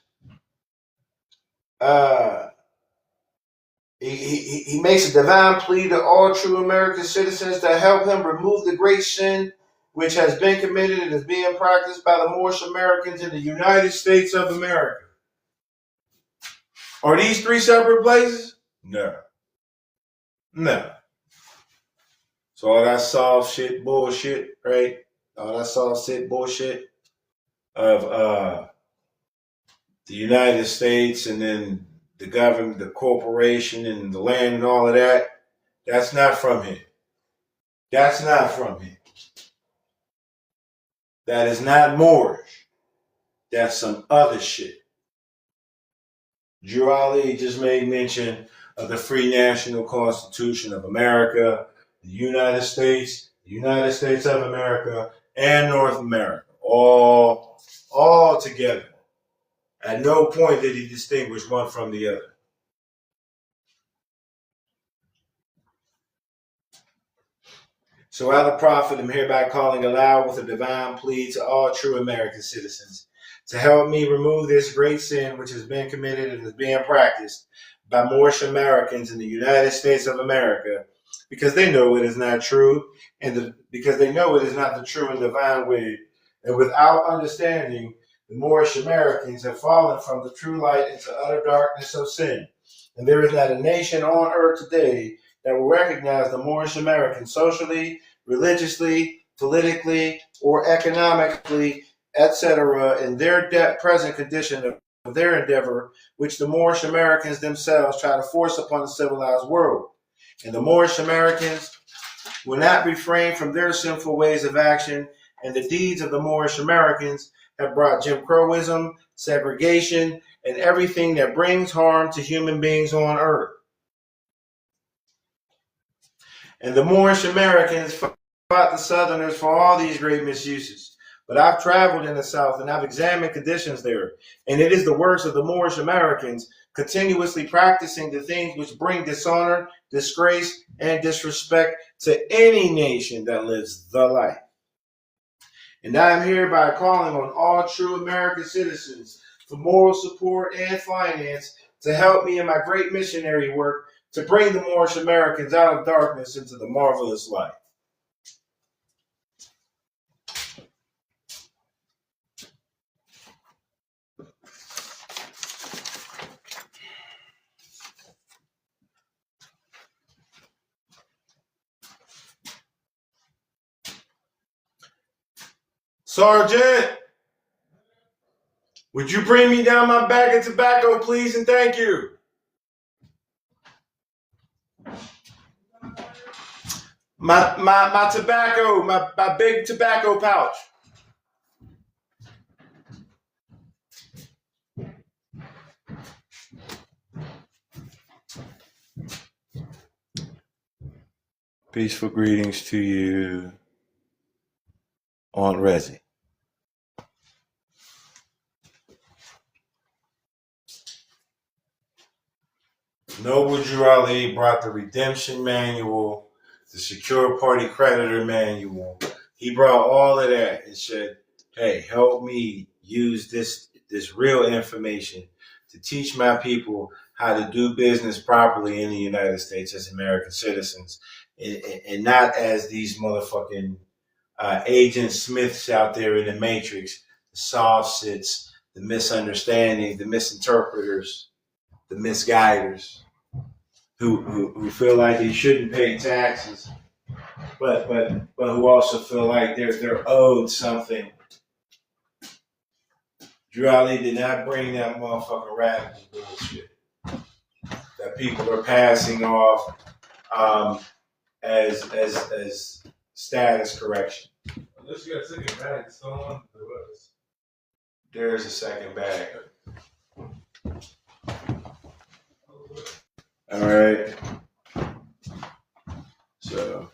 he makes a divine plea to all true American citizens to help him remove the great sin which has been committed and is being practiced by the Moorish Americans in the United States of America. Are these three separate places? No. No. So all that soft shit bullshit, right? All that soft shit bullshit of the United States and then the government, the corporation and the land and all of that, that's not from him. That's not from him. That is not Moorish. That's some other shit. Drew Ali just made mention of the Free National Constitution of America, the United States of America, and North America, all together. At no point did he distinguish one from the other. So I, the prophet, am hereby calling aloud with a divine plea to all true American citizens to help me remove this great sin which has been committed and is being practiced by Moorish Americans in the United States of America, because they know it is not true, and because they know it is not the true and divine way. And without understanding, the Moorish Americans have fallen from the true light into utter darkness of sin. And there is not a nation on earth today that will recognize the Moorish Americans socially, religiously, politically, or economically, etc., in their present condition of their endeavor, which the Moorish Americans themselves try to force upon the civilized world. And the Moorish Americans will not refrain from their sinful ways of action, and the deeds of the Moorish Americans have brought Jim Crowism, segregation, and everything that brings harm to human beings on earth. And the Moorish Americans fought the Southerners for all these great misuses. But I've traveled in the South and I've examined conditions there. And it is the works of the Moorish Americans continuously practicing the things which bring dishonor, disgrace, and disrespect to any nation that lives the life. And I am hereby calling on all true American citizens for moral support and finance to help me in my great missionary work to bring the Moorish Americans out of darkness into the marvelous light. Sergeant, would you bring me down my bag of tobacco, please, and thank you. My tobacco, my big tobacco pouch. Peaceful greetings to you, Aunt Rezzy. Noble Drew Ali brought the redemption manual, the Secure Party Creditor Manual. He brought all of that and said, hey, help me use this real information to teach my people how to do business properly in the United States as American citizens, and not as these motherfucking Agent Smiths out there in the Matrix, the soft sits, the misunderstanding, the misinterpreters, the misguiders, who feel like they shouldn't pay taxes, but who also feel like they're owed something. Drew Ali did not bring that motherfucking radical bullshit that people are passing off as status correction. Unless you got a second bag, it's still on the list. There's a second bag. All right. So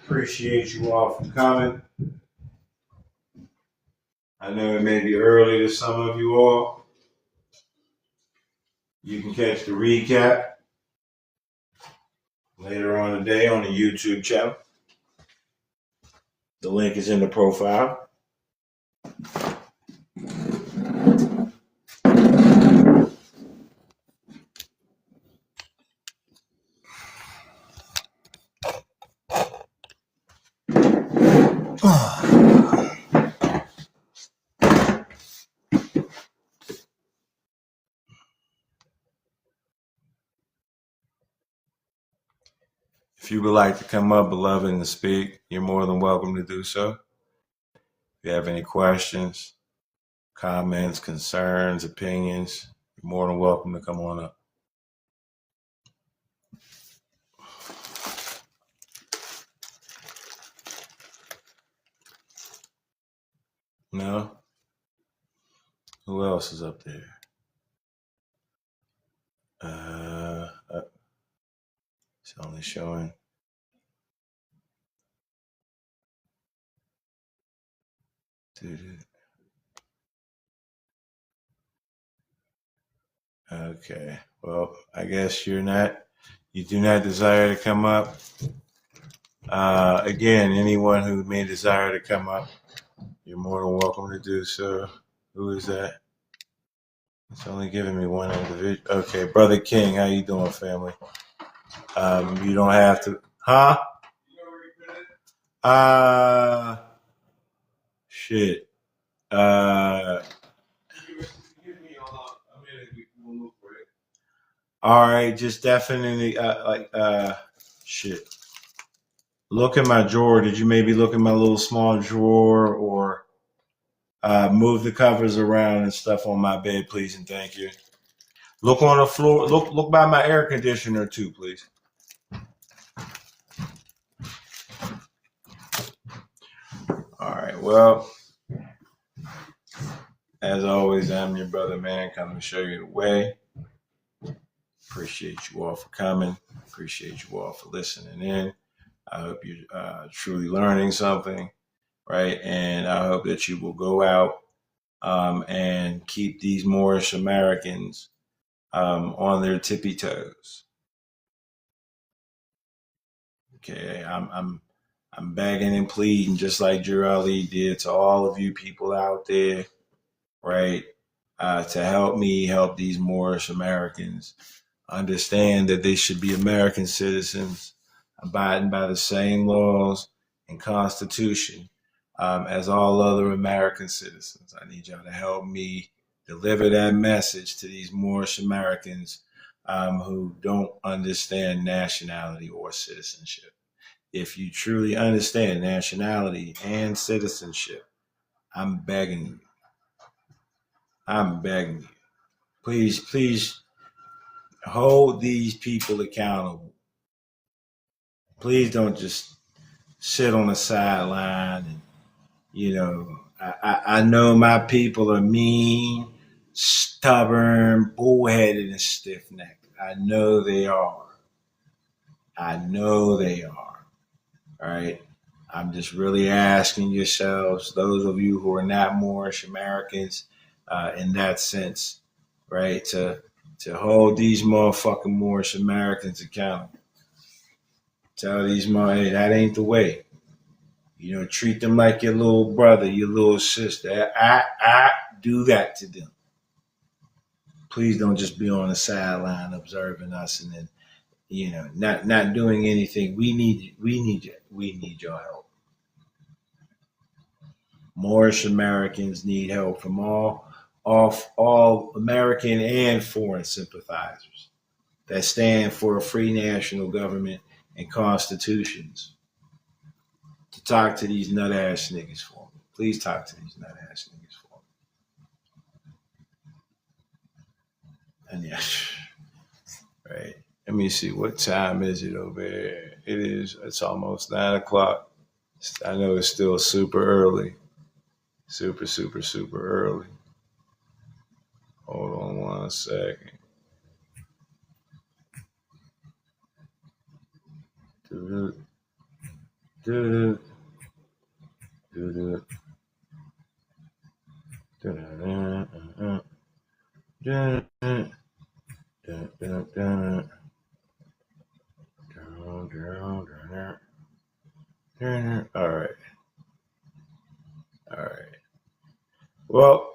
appreciate you all for coming. I know it may be early to some of you all. You can catch the recap later on today on the YouTube channel. The link is in the profile. If you would like to come up, beloved, and speak, you're more than welcome to do so. If you have any questions, comments, concerns, opinions, you're more than welcome to come on up. No? Who else is up there? It's only showing. Okay. Well, I guess you do not desire to come up. Again, anyone who may desire to come up, you're more than welcome to do so. Who is that? It's only giving me one individual. Okay, Brother King, how you doing, family? You don't have to, huh? Shit. All right, just definitely shit. Look in my drawer. Did you maybe look in my little small drawer or move the covers around and stuff on my bed, please and thank you. Look on the floor. Look by my air conditioner too, please. All right. Well, as always, I'm your brother, man. Come to show you the way. Appreciate you all for coming. Appreciate you all for listening in. I hope you're truly learning something, right? And I hope that you will go out and keep these Moorish Americans on their tippy toes. Okay, I'm begging and pleading, just like Drew Ali did, to all of you people out there, right? To help me help these Moorish Americans understand that they should be American citizens, abiding by the same laws and Constitution as all other American citizens. I need y'all to help me deliver that message to these Moorish Americans who don't understand nationality or citizenship. If you truly understand nationality and citizenship, I'm begging you. I'm begging you. Please hold these people accountable. Please don't just sit on the sideline and, I know my people are mean, stubborn, bullheaded, and stiff-necked. I know they are. All right. I'm just really asking yourselves, those of you who are not Moorish Americans, in that sense, right, to to hold these motherfucking Moorish Americans accountable. Tell these hey, that ain't the way. You know, treat them like your little brother, your little sister. I do that to them. Please don't just be on the sideline observing us and then, you know, not doing anything. We need your help. Moorish Americans need help from all American and foreign sympathizers that stand for a free national government and constitutions. To talk to these nut ass niggas for me. Please talk to these nut ass niggas for me. And yeah, right. Let me see, what time is it over here? It's almost 9 o'clock. I know it's still super early. Super, super, super early. Hold on 1 second. Do do do all right. All right. Well,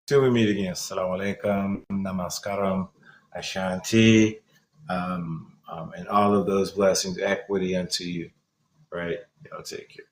till we meet again. Assalamu alaikum, namaskaram, ashanti, and all of those blessings, equity unto you. Right? Y'all take care.